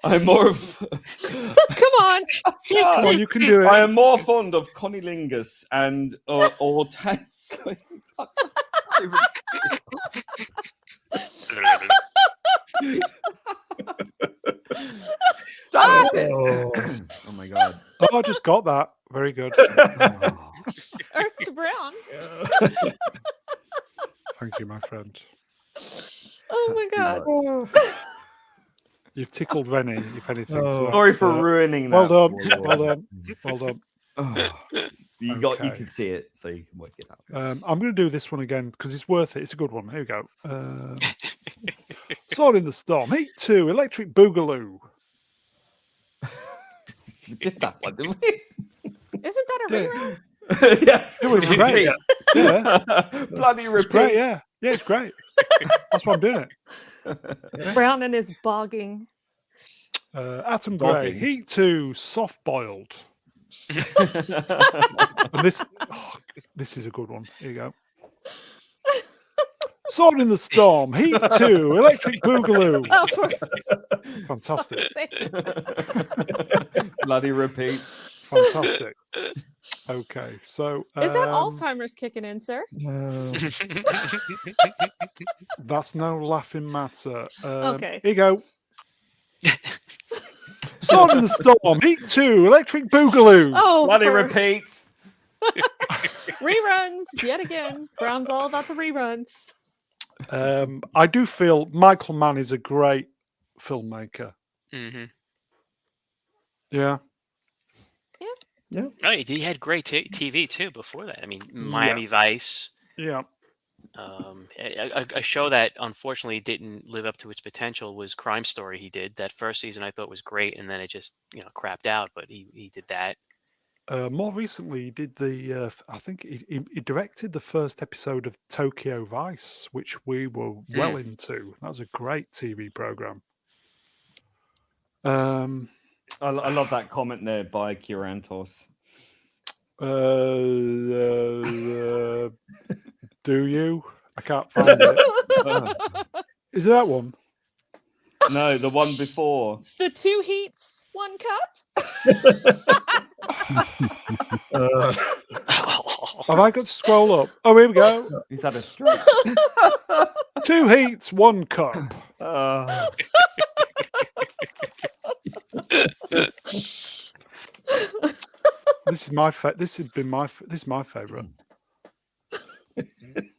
I'm more of. Come on. Come on, you can do it. I am more fond of Connie Lingus and or Tess. Oh my god! Oh, I just got that. Very good. Earth to Brown. Thank you, my friend. Oh my god. You've tickled Rennie, if anything. So Sorry that's, for ruining well that. done. Well done. Well done. Oh, you Okay. can see it, so you can work it out. I'm going to do this one again because it's worth it. It's a good one. Here we go. Sword in the Storm. Heat 2. Electric Boogaloo. We did that one, didn't we? Isn't that a Yeah. rerun? Yes. It was great. Yeah. Bloody It's repeat. great. Yeah. Yeah, it's great. That's why I'm doing it. Brown and his bogging. Atom Grey. Bogging. Heat 2. Soft boiled. And this is a good one. Here you go. Sword in the Storm. Heat 2. Electric Boogaloo. Oh, for Fantastic. sake. Bloody repeat. Fantastic. Okay, so Is that Alzheimer's kicking in, sir? that's no laughing matter. Okay. Here you go. Sword in the Storm. Heat 2. Electric Boogaloo. Oh, Bloody for repeats. reruns yet again. Brown's all about the reruns. I do feel Michael Mann is a great filmmaker. Mm-hmm. Yeah. Oh, he had great TV too before that. I mean, Miami Vice. Yeah. A show that unfortunately didn't live up to its potential was Crime Story. He did that first season. I thought was great, and then it just crapped out. But he did that. More recently, he did the. I think he directed the first episode of Tokyo Vice, which we were well into. That was a great TV program. I love that comment there by Kirantos. Do you? I can't find it. Is it that one? No, the one before. The 2 heats, 1 cup. Have I got to scroll up? Oh, here we go. He's had a stroke. 2 heats, 1 cup. This is my this has been my this is my favorite.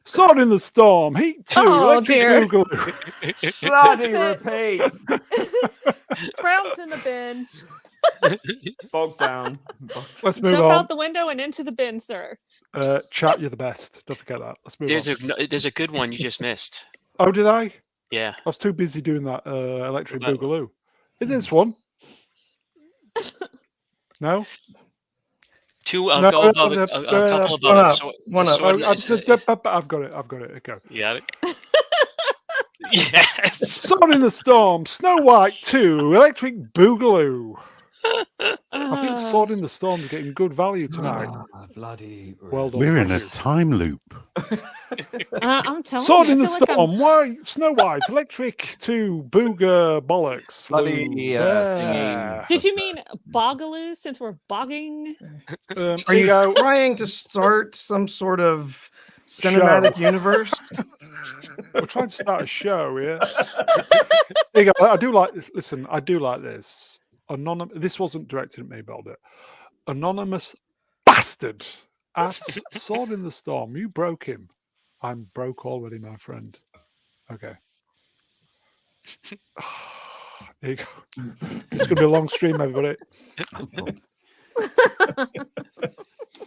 Sword in the Storm, Heat 2, Oh, Electric dear. Boogaloo. Bloody That's repeats. Brown's in the bin. Bogged down. Let's move Jump on. out the window and into the bin, sir. Chat, you're the best. Don't forget that. Let's move on. There's a good one you just missed. Oh, did I? Yeah. I was too busy doing that Electric What about- Boogaloo. Is this one? No? Two. I'll No, go above it. A couple above it. one up. Oh, I've got it. I've got it. Okay. You got it. Yes. Sword in the Storm, Snow White 2, Electric Boogaloo. I think Sword in the Storm is getting good value tonight. Bloody. Well done. We're in thank a you. time loop. I'm telling Sword you, in I the feel like I'm- Storm, White, Snow White, Electric 2, Booger, Bollocks. Bloody, Lou. thingy. Did you mean Bogaloo since we're bogging? Here Are you you go. trying to start some sort of cinematic universe? We're trying to start a show here. Here you go. I do like this. Listen, I do like this. This wasn't directed at me, but I'll do it. Anonymous bastard at Sword in the Storm. You broke him. I'm broke already, my friend. Okay. There you go. It's going to be a long stream, everybody.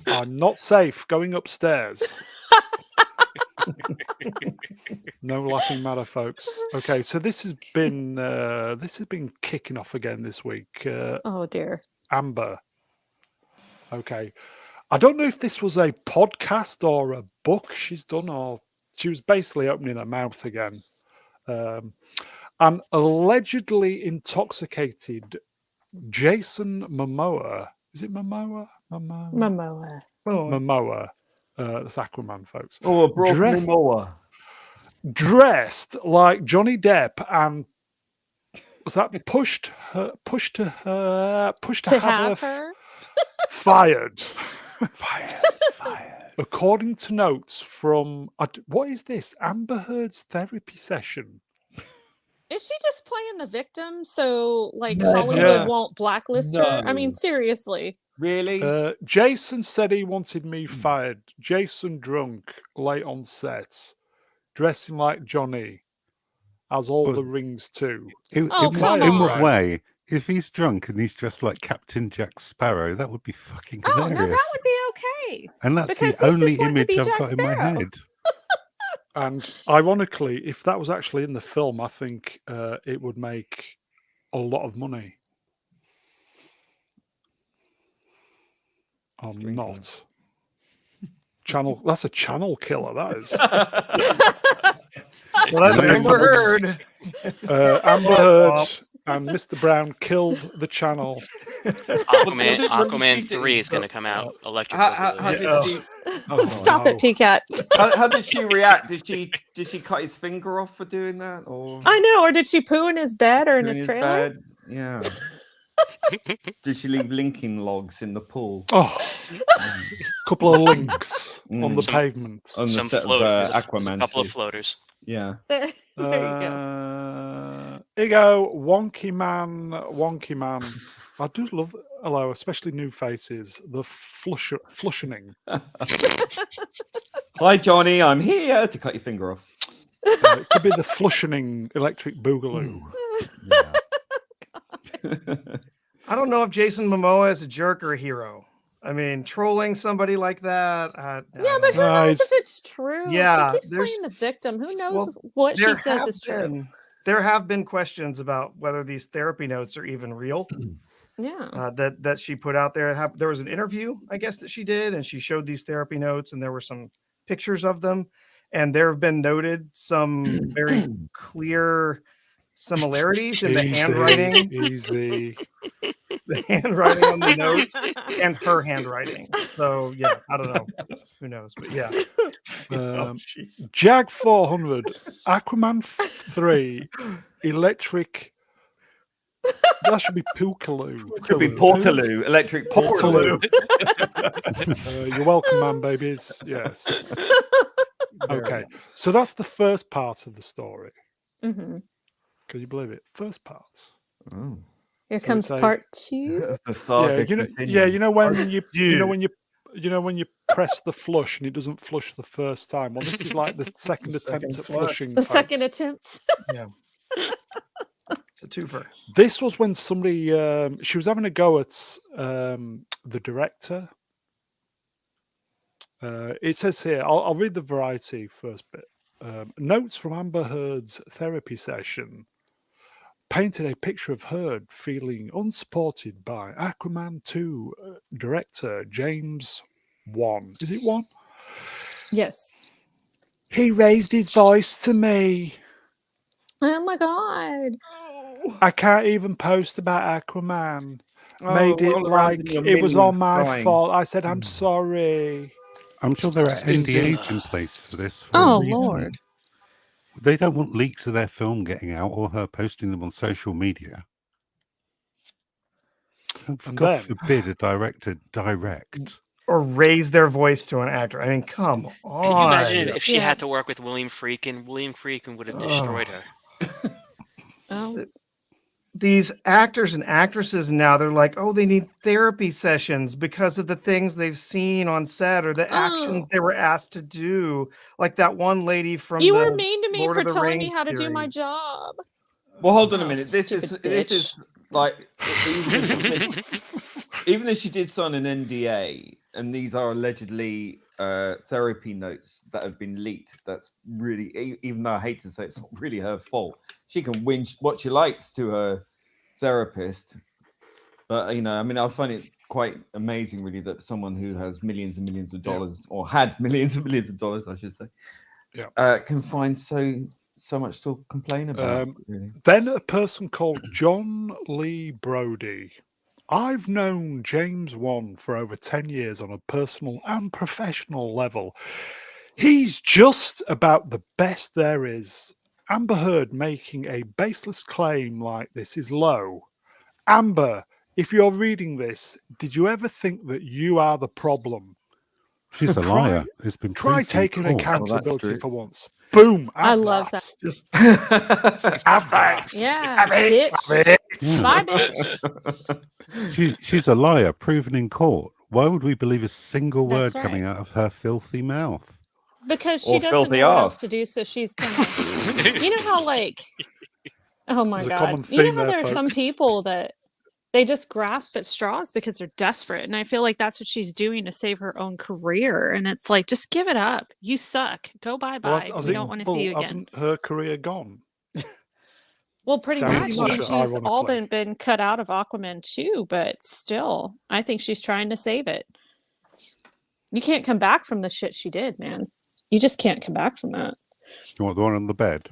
I'm not safe going upstairs. No laughing matter, folks. Okay, so this has been kicking off again this week. Oh dear. Amber. Okay. I don't know if this was a podcast or a book she's done, or she was basically opening her mouth again. And allegedly intoxicated Jason Momoa. Is it Momoa? Momoa. Momoa. That's Aquaman, folks. Oh, a broken Dressed- Momoa. Dressed like Johnny Depp, and was that pushed to have her? fired. Fired. According to notes from what is this? Amber Heard's therapy session. Is she just playing the victim so like Never. Hollywood Yeah. won't blacklist her? I mean, No. seriously. Really? Jason said he wanted me fired. Jason drunk, late on set, dressing like Johnny, has all Well, the rings too. Oh, come in what on. way? If he's drunk and he's dressed like Captain Jack Sparrow, that would be fucking Oh, hilarious. no, that would be okay. And that's because the he's only just wanting to image be I've Jack got in my Sparrow. head. And ironically, if that was actually in the film, I think it would make a lot of money. I'm Strangely. not. Channel. That's a channel killer. That is. Well, that's Yeah. Amber Heard. Amber Heard and Mr. Brown killed the channel. Aquaman, did she Aquaman do? 3 is going to come out. Electric. How Boogaloo. did she? Oh, Stop no. it, Peacat. How did she react? Did she cut his finger off for doing that, or I know. Or did she poo in his bed or in doing his his trailer? bed? Yeah. Did she leave linking logs in the pool? Oh, couple of links on the Mm. pavement. On the Some set of, floaters. There's a Aquaman couple of 2. floaters. Yeah. There you go. Here you go, Wonky Man. I do love, hello, especially new faces. The flushing. Hi, Johnny. I'm here to cut your finger off. It could be the flushing Electric Boogaloo. I don't know if Jason Momoa is a jerk or a hero. I mean, trolling somebody like that. Yeah, but who No, knows it's- if it's true? Yeah, She keeps there's- playing the victim. Who knows Well, what she there says have is true? There have been questions about whether these therapy notes are even real. Yeah. That she put out there. There was an interview, I guess, that she did, and she showed these therapy notes, and there were some pictures of them, and there have been noted some very clear similarities in the handwriting, Easy. the handwriting on the notes, and her handwriting. So yeah, I don't know, who knows, but yeah. Jeez. Jag 400, Aquaman 3, Electric. That should be Pookaloo. Could be Portaloo, electric Portaloo. You're welcome, man, babies. Yes. Okay. So that's the first part of the story. Hmm. Can you believe it? First part. Oh. Here So comes it's a- part 2. The saga yeah, continues. you know when Dude. you know when you press the flush and it doesn't flush the first time. Well, this is like the second The attempt second at flush. flushing. The second folks. attempt. Yeah. It's a twofer. This was when somebody she was having a go at the director. It says here, I'll read the Variety first bit. Notes from Amber Heard's therapy session painted a picture of Heard feeling unsupported by Aquaman 2 director James Wan. Is it Wan? Yes. He raised his voice to me. Oh my god. I can't even post about Aquaman. Oh, Made it roll around in like your it was all minis my crying. fault. I said, I'm sorry. I'm sure there are In NDAs in place for this for a Oh reason. lord. They don't want leaks of their film getting out or her posting them on social media. And And God then- forbid a director direct. Or raise their voice to an actor. I mean, come on. Can you imagine if she Yeah. had to work with William Friedkin? William Friedkin would have destroyed her. Oh. These actors and actresses now, they're like, oh, they need therapy sessions because of the things they've seen on set or the actions they were asked to do. Like that one lady from You the were mean to me Lord for of the telling me Rings how to do my series. job. Well, hold on a Oh, minute. This stupid is like even if she did sign an NDA, and these are allegedly therapy notes that have been leaked. That's really, even though I hate to say it's not really her fault. She can whinge what she likes to her therapist, but you know, I mean, I find it quite amazing, really, that someone who has millions and millions of dollars, or had millions and millions of dollars, I should say, can find so much to complain about. Really. Then a person called John Lee Brody. I've known James Wan for over 10 years on a personal and professional level. He's just about the best there is. Amber Heard making a baseless claim like this is low. Amber, if you're reading this, did you ever think that you are the problem? She's a liar. It's been Try proved in taking court. accountability true. for once. Boom. I have love that. Just Have that. Yeah, Have it. bitch. Have it. Yeah. Bye, bitch. She's a liar, proven in court. Why would we believe a single word That's coming right. out of her filthy mouth? Because she Or doesn't filthy know what else arse. to do, so she's kind of. You know how, like. Oh my There's a god. common You know theme how there, there are some folks. people that they just grasp at straws because they're desperate. And I feel like that's what she's doing to save her own career. And it's like, just give it up. You suck. Go bye bye. We don't want to see you again. Hasn't her career gone? Well, pretty Down much. I mean, Russia, she's all ironically. been cut out of Aquaman too, but still, I think she's trying to save it. You can't come back from the shit she did, man. You just can't come back from that. You want the one on the bed?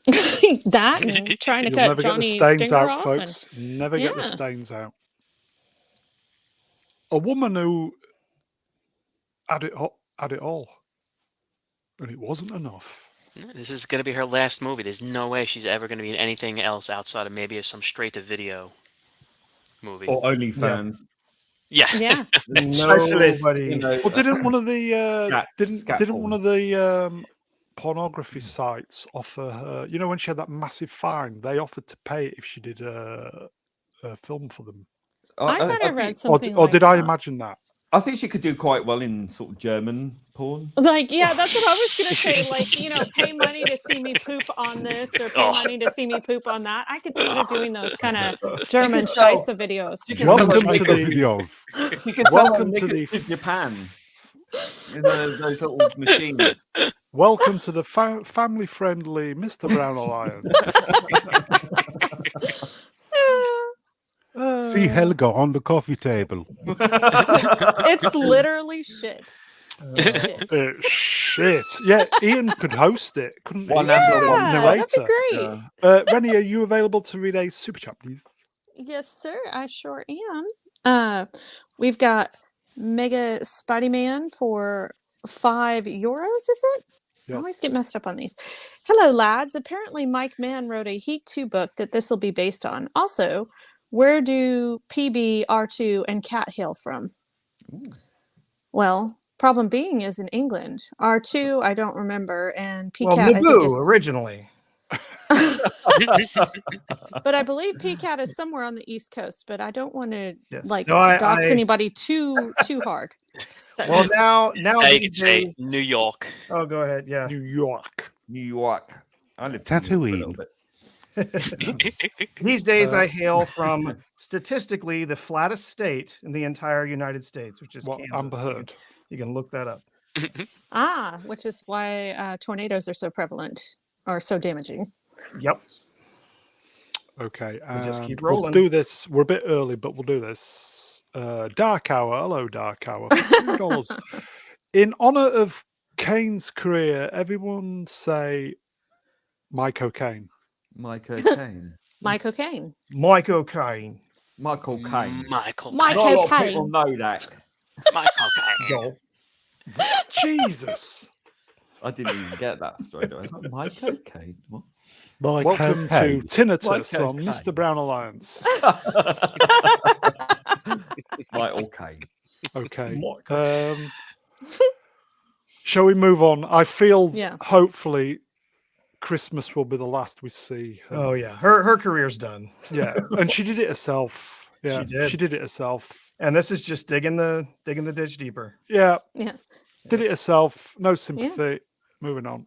That and trying to You'll cut never get the Johnny's stains finger out, off. folks. Never get the Yeah. stains out. A woman who had it all, and it wasn't enough. This is going to be her last movie. There's no way she's ever going to be in anything else outside of maybe some straight-to-video movie. Or OnlyFans. Yeah. Yeah. Specialist, nobody. you know, Well, didn't one of the scat didn't porn. one of the pornography sites offer her? You know, when she had that massive fine, they offered to pay if she did a film for them. I thought I read think, something Or like did that. I imagine that? I think she could do quite well in sort of German porn. Like, yeah, that's what I was gonna say. Like, you know, pay money to see me poop on this, or pay money to see me poop on that. I could see her doing those kind of German sell- Scheisse videos. Welcome Like to the the videos. You could sell Welcome them to knickers the- to Japan. In those little machines. welcome to the family-friendly Mr. Brown Alliance. See Helga on the coffee table. It's literally shit. Shit. Shit. Yeah, Ian could host it, couldn't he? One after one Yeah, narrator. that'd be great. Rennie, are you available to read a super chat, please? Yes, sir. I sure am. We've got Mega Spidey-Man for €5, is it? I always get messed up on these. Hello, lads. Apparently, Mike Mann wrote a Heat 2 book that this will be based on. Also, where do PB, R2, and Cat hail from? Well, problem being is in England. R2, I don't remember, and Well, PCAT, I think Naboo is originally. But I believe PCAT is somewhere on the East Coast, but I don't want to Yes. like No, dox I- anybody too hard. So Well, now Now you can these say days. New York. Oh, go ahead. Yeah. New York. New York. I lived in New York for a little Tatooine. bit. These days, I hail from statistically the flattest state in the entire United States, which is What Kansas. Amber Heard. You can look that up. which is why tornadoes are so prevalent or so damaging. Yep. Okay, We'll just and keep we'll rolling. do this. We're a bit early, but we'll do this. Dark Hour. Hello, Dark Hour. For $2. In honor of Caine's career, everyone say Michael Caine. Michael Caine. Michael Caine. Michael Caine. Michael Caine. Michael. Michael Not a lot of Caine. people know that. Michael Caine. Go. Jesus. I didn't even get that straight away. I was like, Michael Caine. What? Welcome to Tinnitus Michael on Caine. Mr. Brown Alliance. Michael Caine. Okay. Shall we move on? I feel Yeah. hopefully Christmas will be the last we see her. Oh yeah, her career's done. Yeah, and she did it herself. Yeah, did. She did it herself. And this is just digging the ditch deeper. Yeah, Yeah. did it herself. No sympathy. Moving on.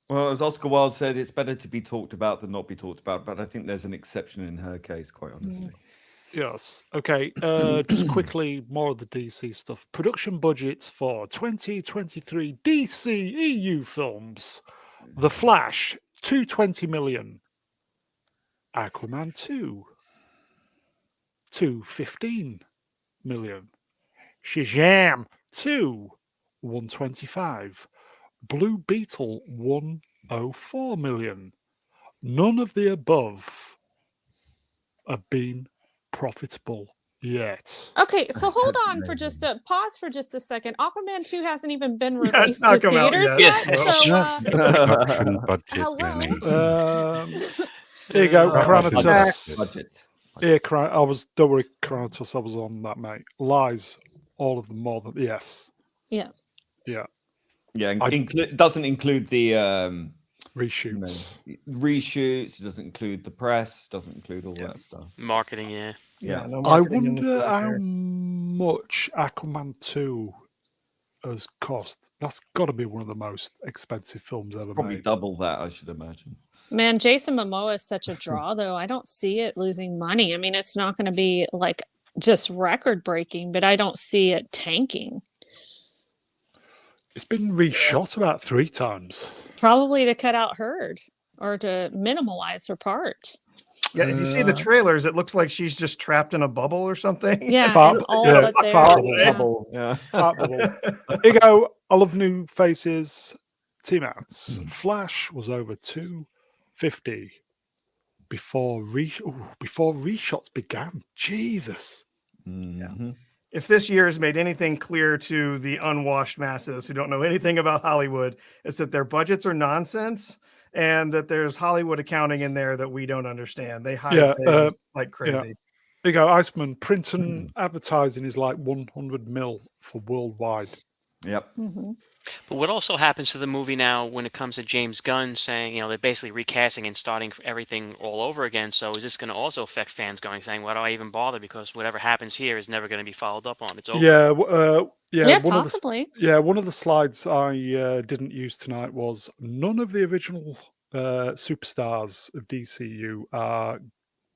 Well, as Oscar Wilde said, it's better to be talked about than not be talked about. But I think there's an exception in her case, quite honestly. Yes. Okay. Just quickly, more of the DC stuff. Production budgets for 2023 DC EU films: The Flash, 220 million. Aquaman 2, 215 million. Shazam 2, 125. Blue Beetle 104 million. None of the above have been profitable yet. Okay, so hold on for just a pause for just a second. Aquaman 2 hasn't even been it's released not to come out theaters yet. yet. No. So Just the production budget, hello? Lenny. Here you go, Production Cranatus. Budget. Here, don't worry, Cranatus, I was on that, mate. Lies, all of them more than, yes. yeah. Yeah, Yeah, I- doesn't include the reshoots. reshoots. It doesn't include the press. Doesn't include all that stuff. Marketing, yeah. Yeah. no I marketing in the wonder theater. how much Aquaman 2 has cost. That's got to be one of the most expensive films ever Probably made. double that, I should imagine. Man, Jason Momoa is such a draw, though. I don't see it losing money. I mean, it's not going to be like just record breaking, but I don't see it tanking. It's been reshot about 3 times. Probably to cut out Heard or to minimalize her part. Yeah, if you see the trailers, it looks like she's just trapped in a bubble or something. Yeah, Fart- and all yeah, but there. fart Yeah. Double. Yeah. Fat bubble. Here you go. I love new faces. Team outs. Flash was over 250 before reshots began. Jesus. Mhm. If this year has made anything clear to the unwashed masses who don't know anything about Hollywood, it's that their budgets are nonsense and that there's Hollywood accounting in there that we don't understand. They hide Yeah, things like crazy. Here you go. Iceman. Print and advertising is like 100 mil for worldwide. Yep. Mhm. But what also happens to the movie now when it comes to James Gunn saying, they're basically recasting and starting everything all over again. So is this going to also affect fans saying, why do I even bother? Because whatever happens here is never going to be followed up on. It's over. Yeah, Yeah, one possibly. one of the slides I didn't use tonight was none of the original superstars of DCU are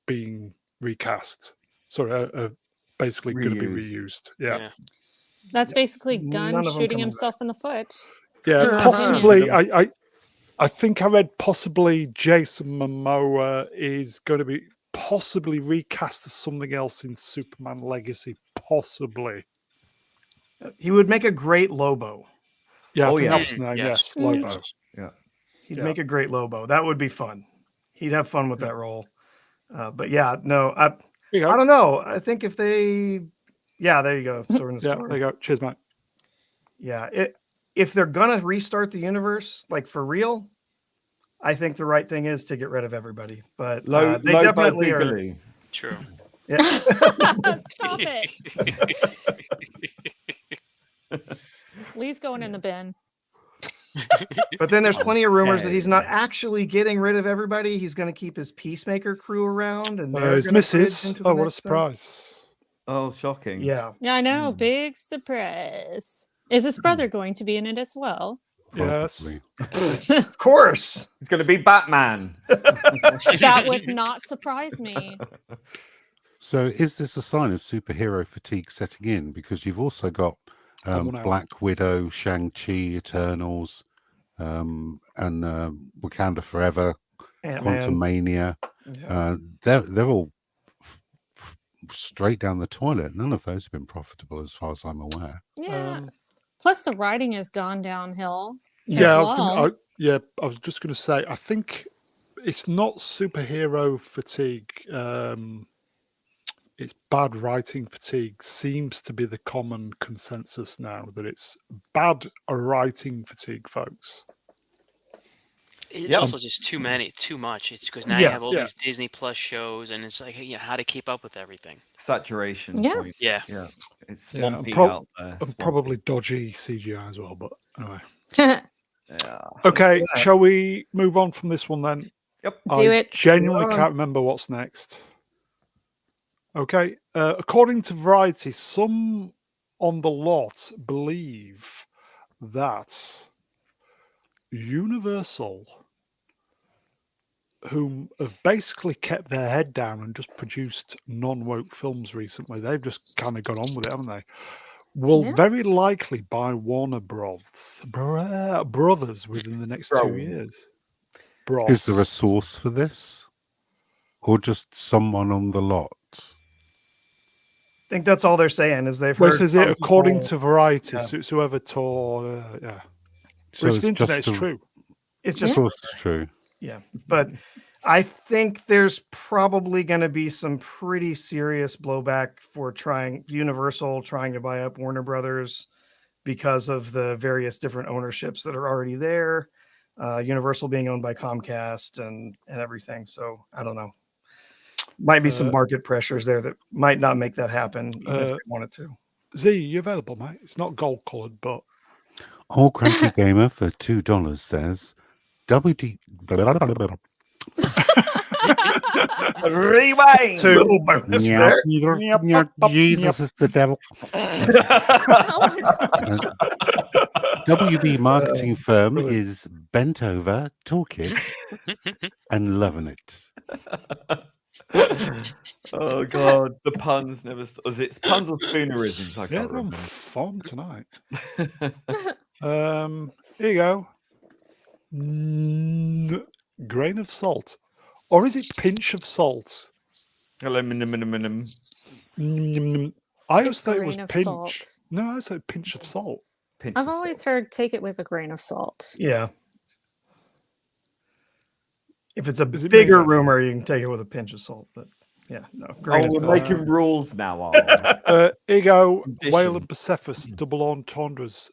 being recast. Sorry, basically going to be reused. Yeah, That's basically Gunn None of them shooting coming himself in the foot. yeah. in my Possibly, opinion. I think I read possibly Jason Momoa is going to be possibly recast as something else in Superman Legacy. Possibly. He would make a great Lobo. Yeah, I Oh, think yeah. that was the name. Yes. Yes, Lobo. He'd Yeah. make a great Lobo. That would be fun. He'd have fun with that role. But yeah, no, Here you go. I don't know. I think if they, yeah, there you go. Sword in the Yeah, Storm. there you go. Cheers, mate. Yeah, if they're gonna restart the universe, like for real, I think the right thing is to get rid of everybody. But they Lobo definitely are. Boogaloo. True. Yeah. Stop it. Lee's going in the bin. But then there's plenty of rumors that he's not Okay. actually getting rid of everybody. He's going to keep his Peacemaker crew around, and they're His going to bridge missus. into the Oh, what a next film. surprise. Oh, shocking. Yeah. Yeah, I know. Hmm. Big surprise. Is his brother going to be in it as well? Yes. Probably. Of course. It's going to be Batman. That would not surprise me. So is this a sign of superhero fatigue setting in? Because you've also got Someone out. Black Widow, Shang-Chi, Eternals, and Wakanda Forever, Ant-Man. Quantumania. Yeah. They're all straight down the toilet. None of those have been profitable as far as I'm aware. Yeah. Plus, the writing has gone downhill. Yeah, as I was gonna, well. I was just going to say, I think it's not superhero fatigue. It's bad writing fatigue seems to be the common consensus now, that it's bad writing fatigue, folks. It's Yep. also just too much. It's because now you Yeah, have all yeah. these Disney Plus shows, and it's like, how to keep up with everything. Saturation Yeah. point. Yeah. Yeah. It's Yeah, and swampy prob- out there. And swampy. probably dodgy CGI as well, but anyway. Yeah. Okay, Yeah. shall we move on from this one then? Yep. Do it. Genuinely Move on. can't remember what's next. Okay, according to Variety, some on the lot believe that Universal, whom have basically kept their head down and just produced non-woke films recently, they've just kind of gone on with it, haven't they? Will Yeah. very likely buy Warner Brothers within the next 2 Bro. years. Is there a Bros. source for this? Or just someone on the lot? I think that's all they're saying is they've Well, it heard says from it according people- to Variety, Yeah. so it's whoever tore, yeah. So Which the internet is just true. It's Of just course it's true. Yeah, but I think there's probably going to be some pretty serious blowback for Universal trying to buy up Warner Brothers because of the various different ownerships that are already there. Universal being owned by Comcast and everything. So I don't know. Might be some market pressures there that might not make that happen even if they wanted to. Z, you available, mate? It's not gold coloured, but Old Cranky Gamer for $2 says WD. Rewind. Two. Little bonus there. Jesus is the devil. WB marketing firm is bent over, toolkit, and loving it. Oh god, the puns never. Was it puns or spoonerisms? I yeah, can't they're on remember. form tonight. Here you go. Grain of salt. Or is it pinch of salt? Hello, minimum. I always It's thought it was grain of pinch. salt. No, I always thought pinch of salt. I've always heard take it with a grain of salt. Yeah. If it's a Is it bigger me then? rumor, you can take it with a pinch of salt. But yeah, no. Oh, Grain of we're salt. making rules now, are we? Here you go. Condition. Whale and Persephus double entendres.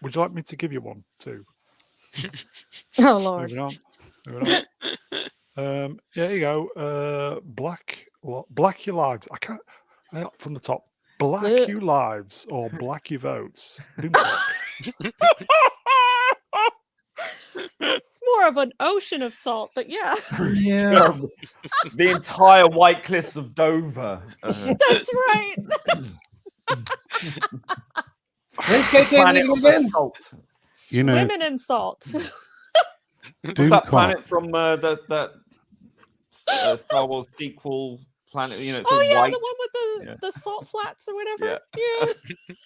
Would you like me to give you one too? Oh Lord. Moving on. Here you go. Black your lives. I can't. From the top. Black Blech. you lives or black you votes. Doomcock. It's more of an ocean of salt, but yeah, Yeah. The entire White Cliffs of Dover. that's right. When's KK Planet leaving of the again? Salt. You know, Swimming in salt. What's that Doomcock. planet from that Star Wars sequel planet? You know, it's Oh all yeah, white. the one with Yeah. the salt flats or whatever. Yeah.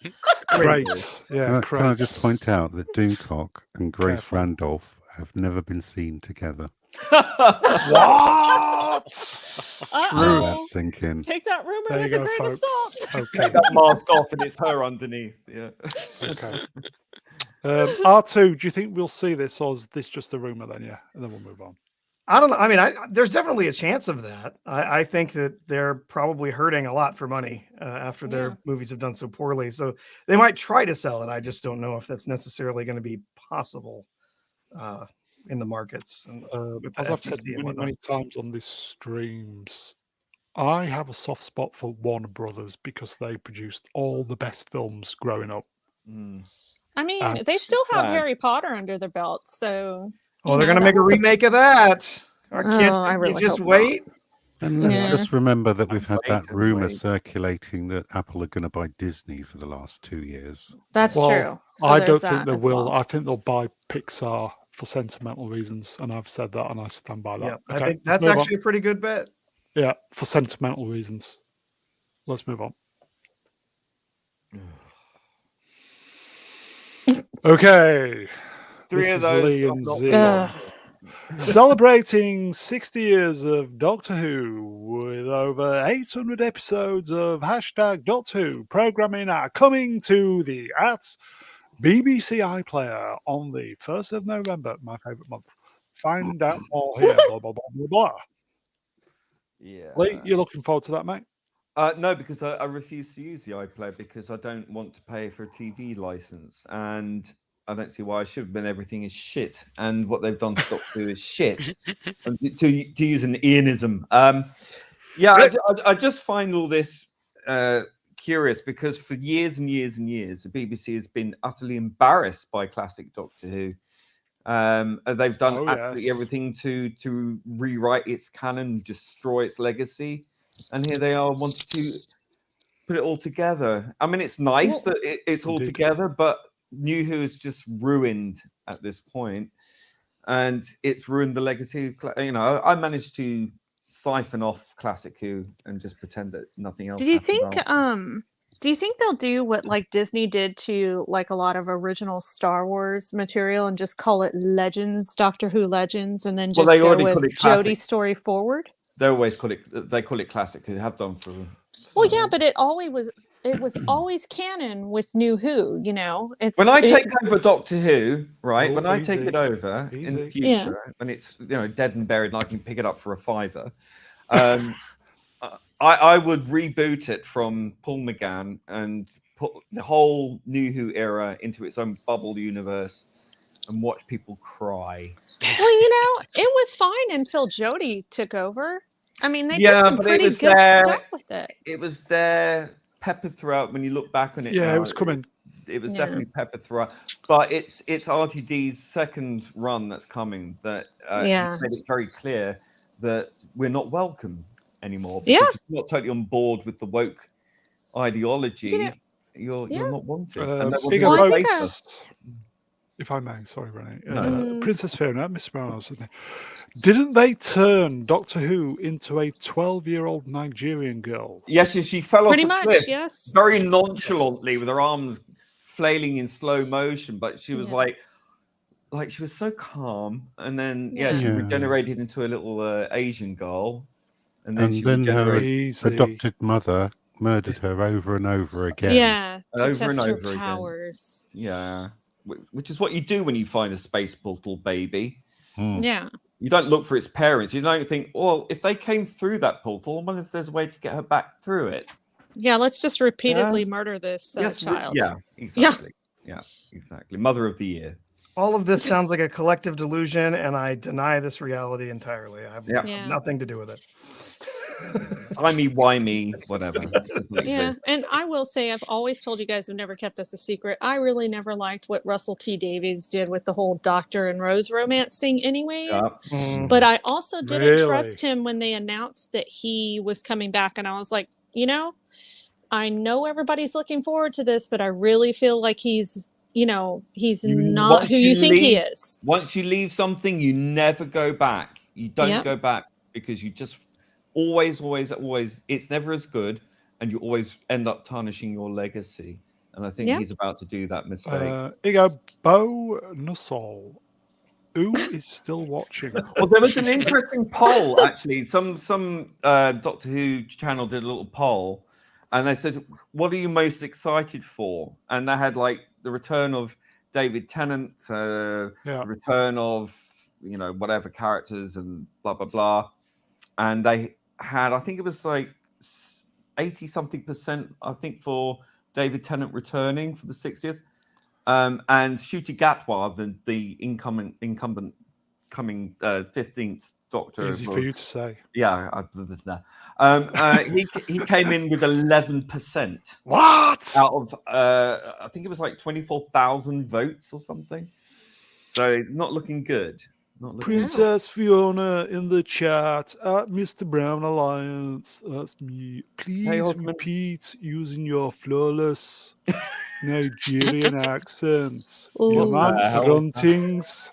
Yeah. Great. Yeah, Can I just point out that Doomcock and Grace Careful. Randolph have never been seen together? What? Let Uh-oh. that sink in. Take that rumor There you with a go, grain of folks. salt. Okay. Take that mask off and it's her underneath. Yeah. Okay. R2, do you think we'll see this, or is this just a rumor then? Yeah, and then we'll move on. I don't know. I mean, there's definitely a chance of that. I think that they're probably hurting a lot for money after their Yeah. movies have done so poorly. So they might try to sell it. I just don't know if that's necessarily going to be possible in the markets. And, with the As I've said FTC and many, whatnot. many times on these streams, I have a soft spot for Warner Brothers because they produced all the best films growing up. Mm. I mean, That's they still have sad. Harry Potter under their belt, so. Oh, you they're know, gonna that make a was remake of that. Or can't Oh, I you really just hope not. wait? And let's Yeah. just remember that we've had Wait that and rumor wait. circulating that Apple are going to buy Disney for the last 2 years. That's Well, true. So I there's don't think that they as will. well. I think they'll buy Pixar for sentimental reasons, and I've said that, and I stand by that. Yeah, I Okay, think let's that's move actually a pretty good bet. on. Yeah, for sentimental reasons. Let's move on. Okay, Three this of is those Lee have and not Z. been on. Celebrating 60 years of Doctor Who with over 800 episodes of hashtag Doctor Who programming are coming to the BBC iPlayer on the 1st of November, my favourite month. Find out more here, blah, blah, blah, blah, blah. Yeah. Lee, you're looking forward to that, mate? No, because I refuse to use the iPlayer because I don't want to pay for a TV license, and I don't see why I should. When everything is shit, and what they've done to Doctor Who is shit. And to use an Ianism, yeah, I just find all this curious because for years and years and years, the BBC has been utterly embarrassed by classic Doctor Who. They've done absolutely everything to rewrite its canon, destroy its legacy. And here they are wanting to put it all together. I mean, it's nice that it's all together, but New Who is just ruined at this point, and it's ruined the legacy. You know, I managed to siphon off Classic Who and just pretend that nothing else. Do you happened think after. do you think they'll do what like Disney did to like a lot of original Star Wars material and just call it Legends, Doctor Who Legends, and then Well, just they go already call with it classic. Jodie's story forward? They always call it. They call it classic. They have done for. Well, yeah, but it was always canon with New Who. You know, When I it, take over Doctor Who, right? Oh, when I take easy. it over in Easy. the future, when it's dead and buried, and I can pick it up for a £5, I would reboot it from Paul McGann and put the whole New Who era into its own bubble universe and watch people cry. Well, you know, it was fine until Jodie took over. I mean, they did Yeah, some but it pretty was good there. stuff with it. It was there, peppered throughout. When you look back on it Yeah, now, it was coming. It was Yeah. definitely peppered throughout. But it's RTD's second run that's coming that Yeah. made it very clear that we're not welcome anymore. Yeah. Because if you're not totally on board with the woke ideology, You know, you're not wanted. Big and they want up to Well, I think replace I- us. If I may, sorry, Renee. No. Princess Fiona, Miss Morales, didn't they turn Doctor Who into a 12-year-old Nigerian girl? Yes, she fell Pretty off a much, cliff yes. very nonchalantly with her arms flailing in slow motion, but she was Yeah. like she was so calm, and then Yeah. she Yeah. regenerated into a little Asian girl, and And she then her regenerated Easy. adopted mother murdered her over and over again. Yeah, to over test and her over again. powers. Yeah, which is what you do when you find a space portal baby. Mm. Yeah. You don't look for its parents. You don't think, well, if they came through that portal, I wonder if there's a way to get her back through it. Yeah, let's just repeatedly murder this child. Yeah, exactly. Yeah, exactly. Mother of the year. All of this sounds like a collective delusion, and I deny this reality entirely. I have Yeah. nothing to do with it. Timey-wimey, whatever. Yeah, and I will say I've always told you guys, I've never kept this a secret. I really never liked what Russell T Davies did with the whole Doctor and Rose romance thing anyways. But I also didn't trust him when they announced that he was coming back, and I was like, you know, I know everybody's looking forward to this, but I really feel like he's not who you think he is. Once you leave something, you never go back. You don't go back because you just always, it's never as good, and you always end up tarnishing your legacy. And I think he's about to do that mistake. Here you go, Bo Nussall. Who is still watching? Well, there was an interesting poll, actually. Some Doctor Who channel did a little poll, and they said, what are you most excited for? And they had like the return of David Tennant, the return of, whatever characters and blah, blah, blah. And they had, I think it was like 80 something %, I think, for David Tennant returning for the 60th. And Ncuti Gatwa, the incumbent coming 15th Doctor. Easy for you to say. Yeah, he came in with 11%. What? Out of I think it was like 24,000 votes or something. So not looking good. Not looking Princess Fiona in the chat at Mr. Brown Alliance. That's me. Please Osman. repeat using your flawless Nigerian accent. Ooh. Your man hell? runtings.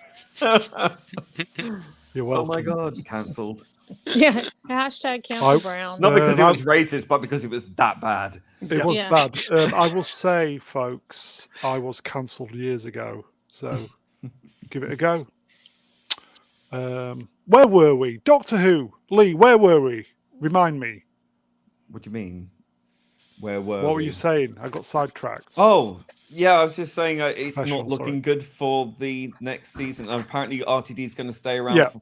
You're Oh welcome. my god, cancelled. Yeah. Hashtag cancel Brown. Not because it I- was racist, but because it was that bad. It was Yeah. bad. I will say, folks, I was cancelled years ago. So give it a go. Where were we? Doctor Who. Lee, where were we? Remind me. What do you mean? Where were What were we? you saying? I got sidetracked. Oh, yeah, I was just saying it's Professional, not looking sorry. good for the next season. And apparently RTD is going to stay around Yeah. for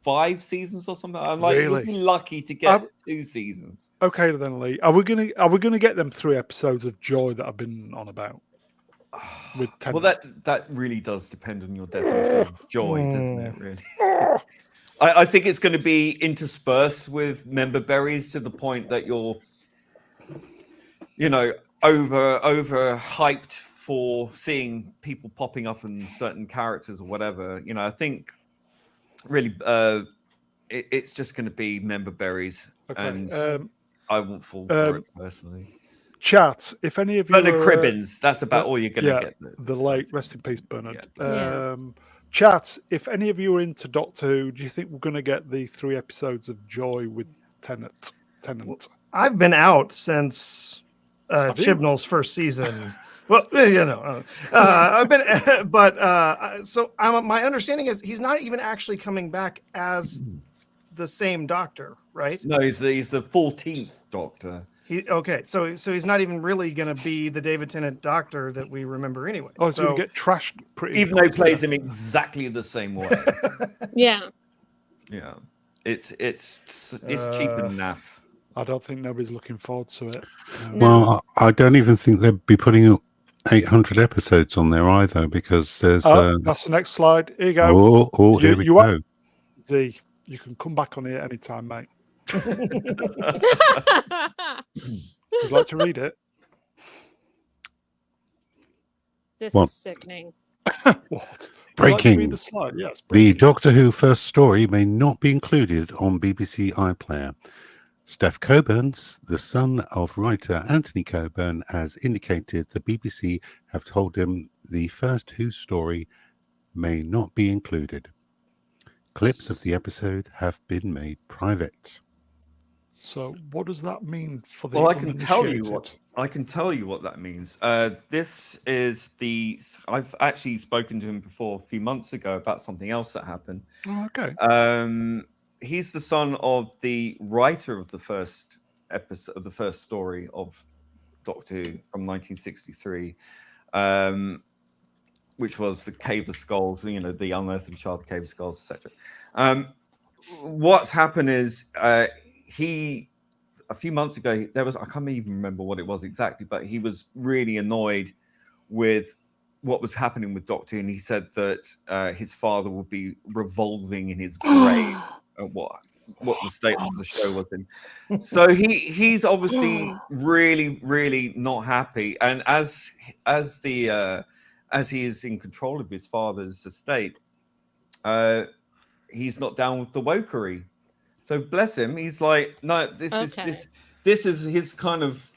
5 seasons or something. I'm like, Really? you'd be lucky to get 2 seasons. Okay then, Lee. Are we gonna get them 3 episodes of Joy that I've been on about? With Tennant? Well, that really does depend on your definition of joy, doesn't it? Really. I think it's going to be interspersed with member berries to the point that you're, over hyped for seeing people popping up in certain characters or whatever. I think really it's just going to be member berries, Okay. and I won't fall for it personally. Chat, if any of you Bernard are, Cribbins, that's about all you're going to get. The late, rest in peace, Bernard. Yeah. Chat, if any of you are into Doctor Who, do you think we're going to get the 3 episodes of Joy with Tennant? I've been out since Have you? Chibnall's first season. Well, I've been, but so my understanding is he's not even actually coming back as the same Doctor, right? No, he's the 14th Doctor. So he's not even really going to be the David Tennant Doctor that we remember anyway. Oh, so you get trashed pretty. Even though he plays him exactly the same way. Yeah. Yeah, it's cheap and naff. I don't think nobody's looking forward to it. Well, I don't even think they'd be putting 800 episodes on there either, because there's. That's the next slide. Here you go. Here we go. Z, you can come back on here anytime, mate. Would you like to read it? This What? is sickening. What? Would you like to Breaking. read the slide? Yes. The Doctor Who first story may not be included on BBC iPlayer. Steph Coburn, the son of writer Anthony Coburn, has indicated the BBC have told him the first Who story may not be included. Clips of the episode have been made private. So, what does that mean for the Well, I can tell you uninitiated? what that means. This is I've actually spoken to him before a few months ago about something else that happened. Oh, okay. He's the son of the writer of the first episode of the first story of Doctor Who from 1963, which was the Cave of Skulls, the Unearthly Child, the Cave of Skulls, etc. What's happened is he, a few months ago, I can't even remember what it was exactly, but he was really annoyed with what was happening with Doctor Who, and he said that his father would be revolving in his grave. What the state of the show was in. So he's obviously really, really not happy. And as he is in control of his father's estate, he's not down with the wokery. So bless him. He's like, no, this is his kind of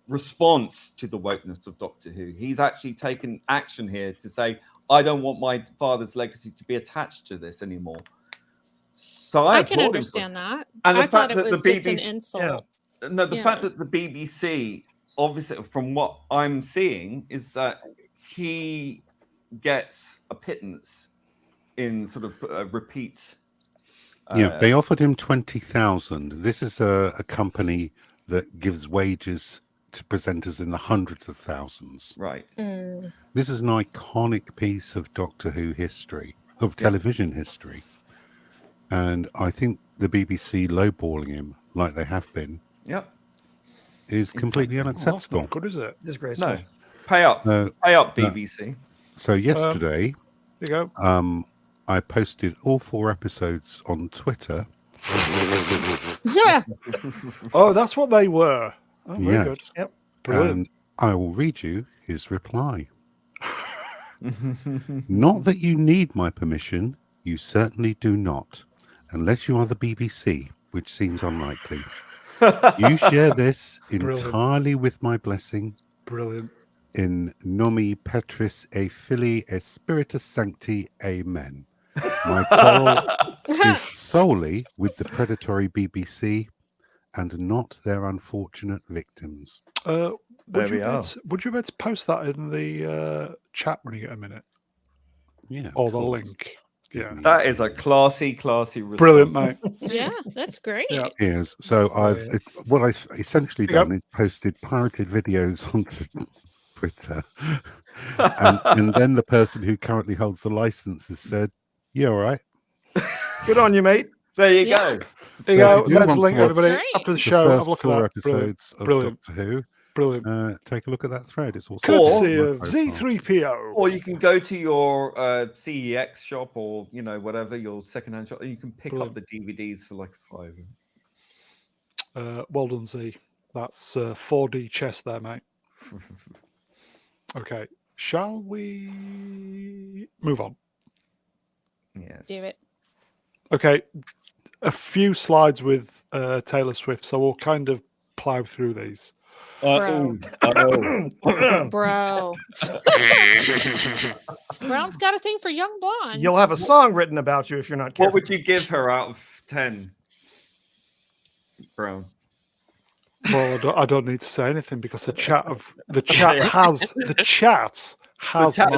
response to the wokeness of Doctor Who. He's actually taken action here to say, I don't want my father's legacy to be attached to this anymore. So I can understand that. And I thought it was just an insult. Yeah. No, the fact that the BBC, obviously, from what I'm seeing, is that he gets a pittance in sort of repeats. They offered him 20,000. This is a company that gives wages to presenters in the hundreds of thousands. Right. This is an iconic piece of Doctor Who history, of television history. And I think the BBC lowballing him, like they have been, is completely unacceptable. That's not good, is it? Disgraceful. No. Pay up, BBC. So yesterday, there you go. I posted all 4 episodes on Twitter. Yeah. Oh, that's what they were. Oh, very Yes. good. Yep. Brilliant. And I will read you his reply. Not that you need my permission, you certainly do not, unless you are the BBC, which seems unlikely. You share this Brilliant. entirely with my blessing, Brilliant. in nomi Petris e Filii e Spiritus Sancti, Amen. My quarrel is solely with the predatory BBC and not their unfortunate victims. There Would we you are. be able to post that in the chat when you get a minute? Yeah, of Or the course. link? Give Yeah. me- That is a classy response. Brilliant, mate. Yeah, that's great. Yeah. Yes. So what I've essentially There you done is posted pirated videos onto Twitter, and then the person who currently holds the license has said, "Yeah, all right." Good on you, mate. There you Yeah. go. There you So go. if you There's want the link, to watch everybody. great. After the The show, have a first look at 4 that. Brilliant. episodes of Brilliant. Doctor Who. Brilliant. Take a look at that thread. It's also Courtesy on my of profile. Z3PO. Or you can go to your CEX shop or whatever your secondhand shop, and you can pick Brilliant. up the DVDs for like $5. Well done, Z. That's 4D chess there, mate. Okay. Shall we move on? Yes. Do it. Okay. A few slides with Taylor Swift, so we'll kind of plow through these. Bro. Oh. Bro. Brown's got a thing for young blondes. You'll have a song written about you if you're not careful. What would you give her out of 10? Brown. Well, I don't need to say anything because the chat has The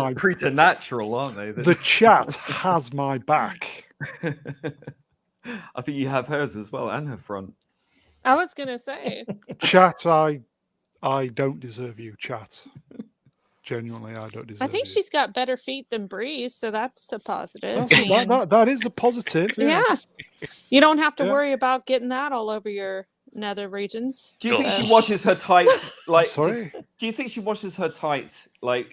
my is preternatural, aren't they? the chat has my back. I think you have hers as well and her front. I was gonna say. Chat, I don't deserve you, chat. Genuinely, I don't deserve I think you. she's got better feet than Breeze, so that's a positive. That is a positive. Yes. You don't have to Yeah. worry about getting that all over your nether regions. Do you think so- she washes her tights like? Sorry. Do you think she washes her tights like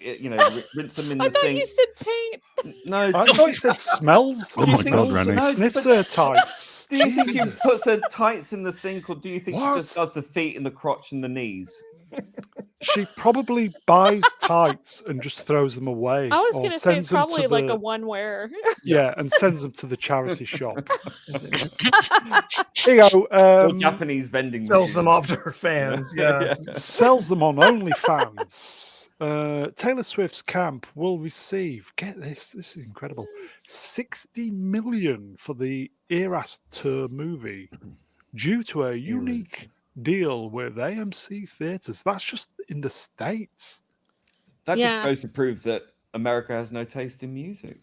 rinse them in I the thought sink? you said taint. No. I thought you said smells. Oh my Smells God, and Rennie. Sniffs her tights. Do you think she Jesus. puts her tights in the sink, or do you think What? she just does the feet and the crotch and the knees? She probably buys tights and just throws them away. I was or gonna say sends it's them to probably like the- a one wear. Yeah, and sends them to the charity shop. Here you go. Or Japanese vending Sells them machine. off to her fans. Yeah. Sells them on OnlyFans. Taylor Swift's camp will receive, get this is incredible, 60 million for the Eras Tour movie due to a unique deal with AMC Theatres. That's just in the States. That Yeah. just goes to prove that America has no taste in music.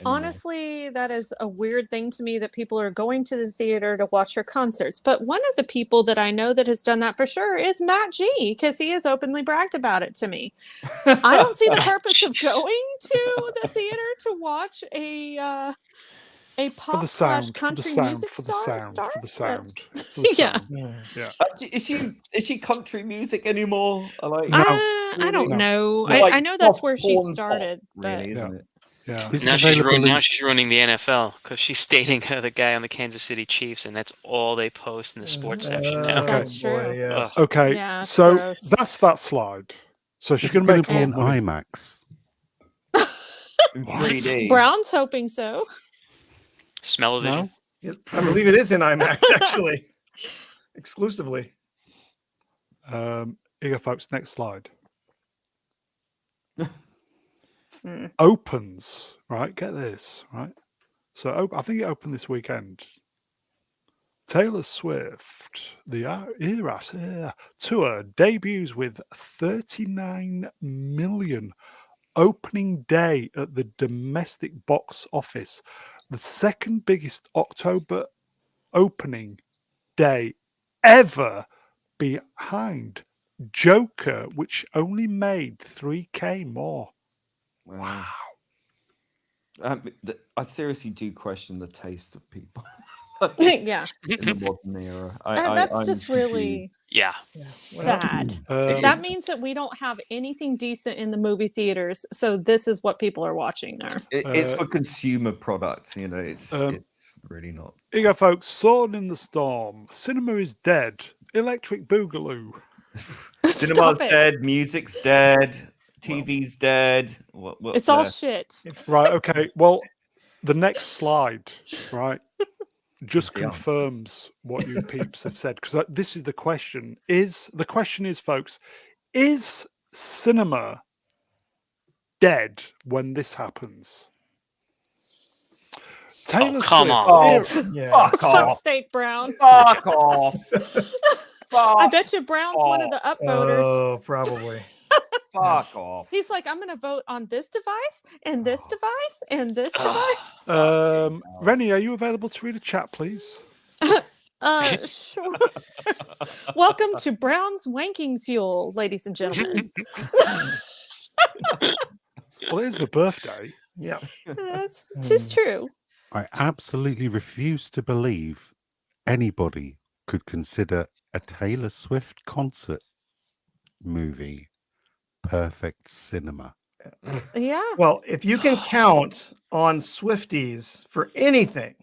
anymore. Honestly, that is a weird thing to me that people are going to the theater to watch her concerts. But one of the people that I know that has done that for sure is Matt G, because he has openly bragged about it to me. I don't see the purpose of going to the theater to watch a For pop the slash sound, for the country sound, music for the star. sound, for the But- sound. For the Yeah. sound. Yeah. Is she country music anymore? I I don't know. Like I know that's soft where she porn pop, started, but really, isn't it? Yeah. This Now is she's, available in- now she's ruining the NFL because she's dating the guy on the Kansas City Chiefs, and that's all they post in the sports section now. Okay. That's true. Yeah. Ugh. Okay. Yeah, it's So gross. that's that slide. So she's It's going going to to make be more in money. IMAX. In What? 3D. Brown's hoping so. Smell-o-vision. No? I believe it is in IMAX actually, exclusively. Here you go, folks. Next slide. Hmm. Opens, right? Get this, right? So I think it opened this weekend. Taylor Swift, the Eras tour debuts with 39 million opening day at the domestic box office, the second biggest October opening day ever, behind Joker, which only made 3K more. Wow. I seriously do question the taste of people Yeah. in the modern era. That's I'm just confused. really Yeah. Sad. Um, That means that we don't have anything decent in the movie theaters, so this is what people are watching there. It's for consumer products, you know. It's really not. Here you go, folks. Sword in the Storm. Cinema is dead. Electric Boogaloo. Cinema's Stop it. dead, music's dead, TV's dead. What's It's all left? shit. Right, okay. Well, the next slide, right, just The answer. confirms what you peeps have said. Because this is the question. The question is, folks, is cinema dead when this happens? Taylor come Swift. on. Here- Yeah. Fuck Fuck off! Steak Brown. Fuck off! I bet you Brown's one of the upvoters. Oh, probably. Fuck off! He's like, I'm going to vote on this device and this device and this Ah. device. Rennie, are you available to read a chat, please? Sure. Welcome to Brown's Wanking Fuel, ladies and gentlemen. Well, it is my birthday. Yeah. That's tis true. I absolutely refuse to believe anybody could consider a Taylor Swift concert movie perfect cinema. Yeah. Well, if you can count on Swifties for anything,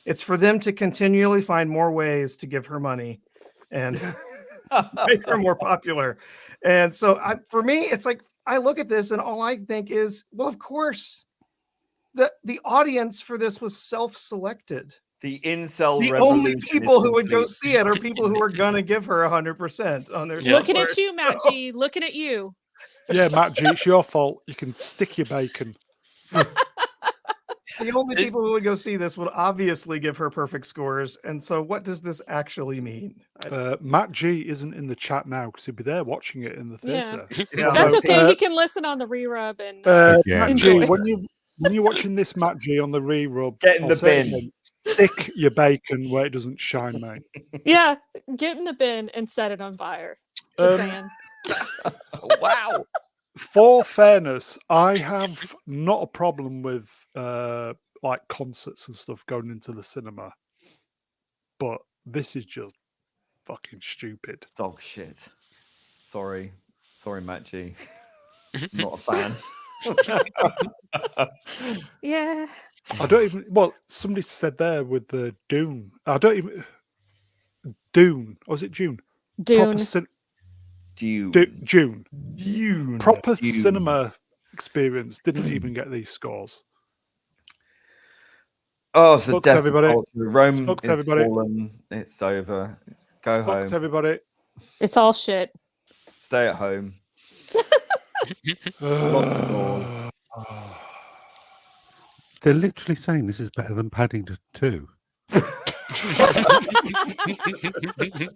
it's for them to continually find more ways to give her money and make her more popular. And so for me, it's like I look at this and all I think is, well, of course, the audience for this was self-selected. The incel The revolution. only is people who would go complete. see it are people who are gonna give her 100% on their. Yeah. Looking at software. you, Matt G. Looking at you. Yeah, Matt G, it's your fault. You can stick your bacon. The only people who would go see this would obviously give her perfect scores. And so, what does this actually mean? Matt G isn't in the chat now because he'll be there watching it in the Yeah. theatre. Yeah. That's So, okay. He can listen on the re-rub and Yeah. Matt G, enjoy. when you're watching this, Matt G, on the re-rub, Get in I'll the say it bin. again, stick your bacon where it doesn't shine, mate. Yeah, get in the bin and set it on fire. Just Um, saying. Wow. For fairness, I have not a problem with like concerts and stuff going into the cinema, but this is just fucking stupid. Dog shit. Sorry, Matt G. Not a fan. Yeah. I don't even. Well, somebody said there with the Dune. I don't even. Dune, or was it June? Dune. Dune. June. Dune. Proper Dune. cinema experience didn't even get these scores. Oh, it's a Fucked death everybody. of culture. Rome Fucked is everybody. fallen. It's over. Go It's home. fucked everybody. It's all shit. Stay at home. They're literally saying this is better than Paddington 2.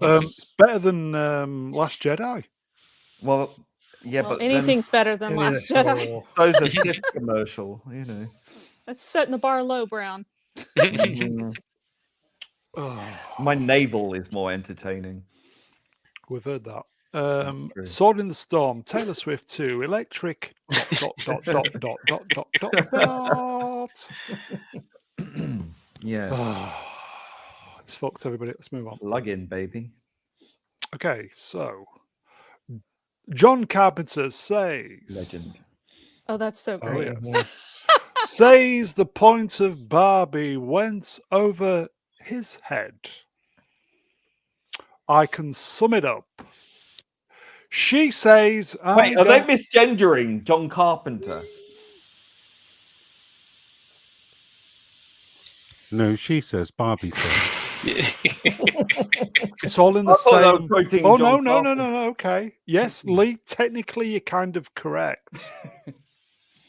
It's better than Last Jedi. Well, yeah, Well, but anything's better than Last Jedi. Those are Sith commercial, you know. That's setting the bar low, Brown. Mhm. Oh, My navel is more entertaining. we've heard that. True. Sword in the Storm, Taylor Swift 2, Electric. Dot. Yes. It's fucked everybody. Let's move on. Plug in, baby. Okay, so John Carpenter says Legend. Oh, that's so Oh, great. yes. Says the point of Barbie went over his head. I can sum it up. She says, Wait, are they misgendering John Carpenter? No, she says, Barbie says. It's all in the I thought they were same. quoting Oh, John no. Carpenter. Okay. Yes, Lee, technically you're kind of correct.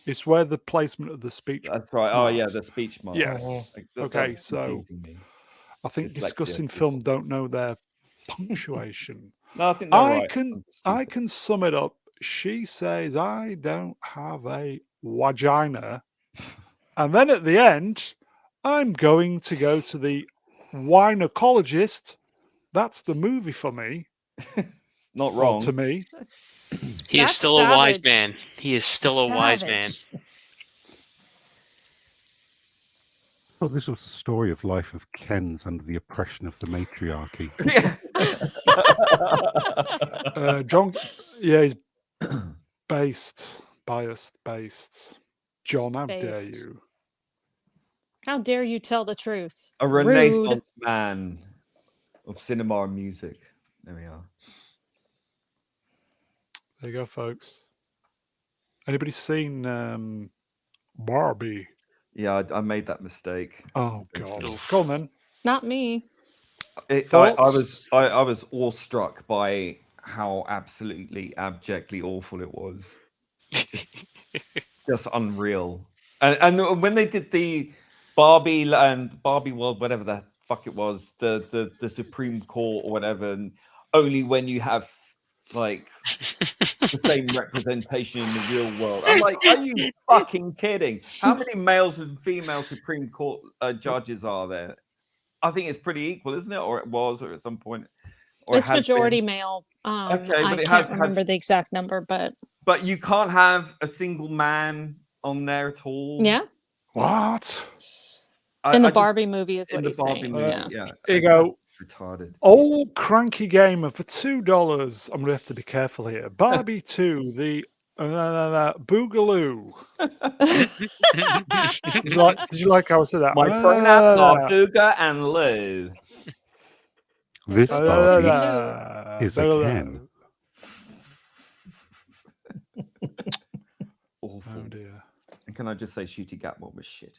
It's where the placement of the speech. That's right. Oh, yeah, marks. the speech mark. Yes. Like, Okay, was so confusing me. I think Dyslexia discussing people. film don't know their punctuation. No, I think they're I right. can I'm I stupid. can sum it up. She says, I don't have a vagina. And then at the end, I'm going to go to the gynecologist. That's the movie for me. It's not Or wrong. to me. He is That's still a wise savage. man. He is still a wise man. Savage. thought this was the story of life of Ken's under the oppression of the matriarchy. Yeah. John, yeah, he's biased. John, how dare Based. you? How dare you tell the truth? A Rude. renaissance man of cinema and music. There we are. There you go, folks. Anybody seen Barbie? Yeah, I made that mistake. Oh God, Oof. go on then. Not me. I Thoughts? was awestruck by how absolutely abjectly awful it was. Just unreal. And when they did the Barbie and Barbie World, whatever the fuck it was, the Supreme Court or whatever, and only when you have like the same representation in the real world. I'm like, are you fucking kidding? How many males and female Supreme Court judges are there? I think it's pretty equal, isn't it? Or it was, or at some point. Or It's majority male. Okay, I but it can't has remember the exact number, but But you can't have a single man on there at all. yeah. What? In the I just- Barbie movie is in what the he's Barbie saying. movie, Yeah. yeah. Here you go. It's retarded. Old cranky gamer for $2. I'm gonna have to be careful here. Barbie 2, the Boogaloo. Did you like how I said that? My pronouns are Booga and Lou. This Barbie Barbie is a Ken. Awful. Oh dear. And can I just say Shooty Gatmore was shit?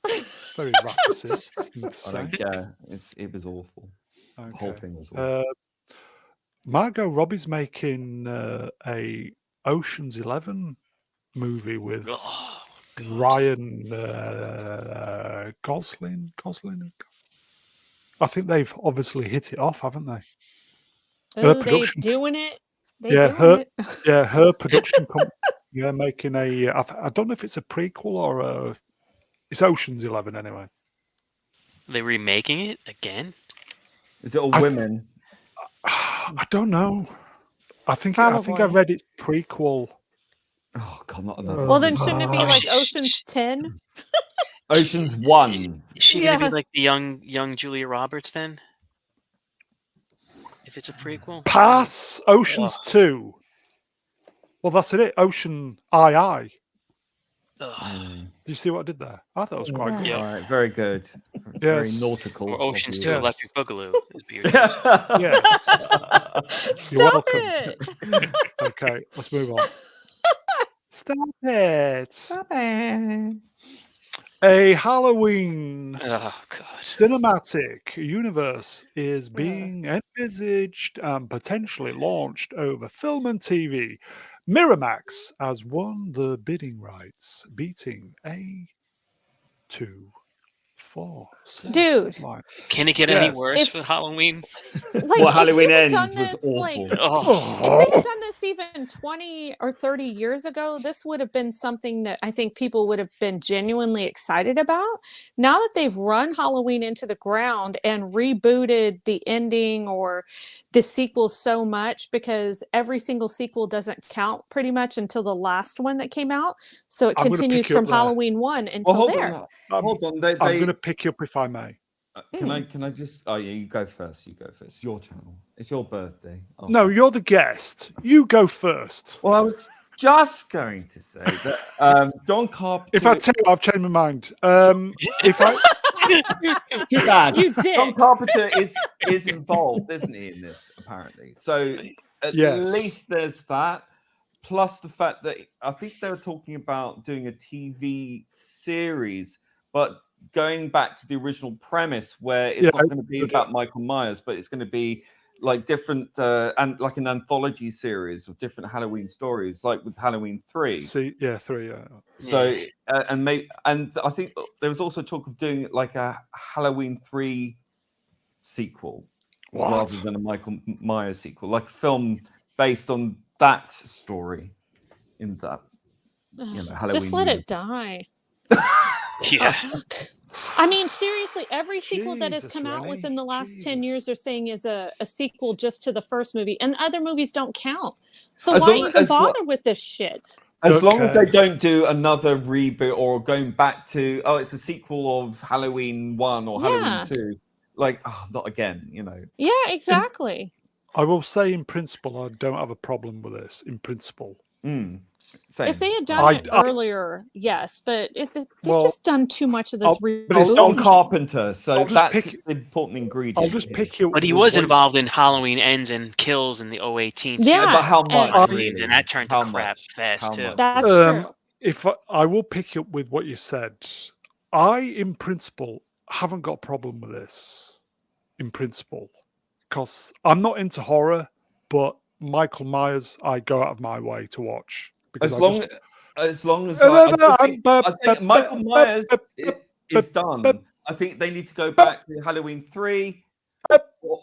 It's very racist thing to I say. don't care. It was awful. The whole Okay. thing was awful. Margot Robbie's making a Ocean's 11 movie with Oh, God. Ryan Gosling. I think they've obviously hit it off, haven't they? Oh, they production- doing it. They Yeah, doing her- it. Yeah, her production company. Yeah, making a. I don't know if it's a prequel or a. It's Ocean's 11 anyway. They remaking it again? Is it all I- women? I don't know. I think I Probably. read it's prequel. Oh god, not another. Well, then shouldn't it be like Oh. Ocean's 10? Ocean's 1. Is she gonna Yeah. be like the young Julia Roberts then? If it's a prequel? Pass. Ocean's Ugh. 2. Well, that's it. Ocean II. Ugh. Do you see what I did there? I thought it was quite Yeah. good. Yeah. All right, very good. Very Yes. nautical. Or Ocean's of 2 you. Electric Boogaloo. Is what you're doing. Yes. Stop welcome. it! Okay, let's move on. Stop it. A Halloween Oh God. cinematic universe is being envisaged and potentially launched over film and TV. Miramax has won the bidding rights, beating A24 Source Dude. headline. Can it get any Yes. worse If- for Halloween? Like, Well, if Halloween you had Ends done was this, awful. like, Oh, if they had done this even 20 or 30 years ago, this would have been something that I think people would have been genuinely excited about. Now that they've run Halloween into the ground and rebooted the ending or the sequel so much, because every single sequel doesn't count pretty much until the last one that came out. So it I'm gonna continues pick you from up there. Halloween 1 Well, until hold there. on. I'm- Hold on. They, I'm going to pick you up if I may. Can I just? Oh yeah, you go first. You go first. It's your channel. It's your birthday. Oh, No, fuck. you're the guest. You go first. Well, I was just going to say that John Carpenter. If I tell you, I've changed my mind. If I Too bad. You John did. Carpenter is involved, isn't he, in this? Apparently, so at Yes. least there's that. Plus the fact that I think they were talking about doing a TV series, but going back to the original premise, where it's Yeah, not going to be good. about Michael Myers, but it's going to be like different and like an anthology series of different Halloween stories, like with Halloween 3. see, yeah, 3. Yeah. So and I think there was also talk of doing like a Halloween 3 sequel rather What? than a Michael Myers sequel, like a film based on that story in that Halloween. Just let universe. it die. yeah. I mean, seriously, every sequel that has Jesus, come out Rennie, within the last 10 years Jesus. they're saying is a sequel just to the first movie, and other movies don't count. So As why long even as what- bother with this shit? As Don't long as they care. don't do another reboot or going back to, it's a sequel of Halloween 1 or Halloween Yeah. 2. Like, not again, Yeah, exactly. I will say, in principle, I don't have a problem with this. In principle, Same. If they had done I- it I- earlier, yes, but they've Well, just done too much of this. But it's John rebooting. Carpenter, so I'll just that's pick- the important ingredient. I'll just here. pick you. But he with was what you involved in Halloween Ends and Kills in the 018 Yeah, But how and- much? scenes, and really? that turned How to crap much? fast How too. much? That's Um, true. If I will pick you up with what you said, I, in principle, haven't got a problem with this. In principle, because I'm not into horror, but Michael Myers, I go out of my way to watch because As I long just. as I think Michael Myers is done. but- I think they need to go back to Halloween 3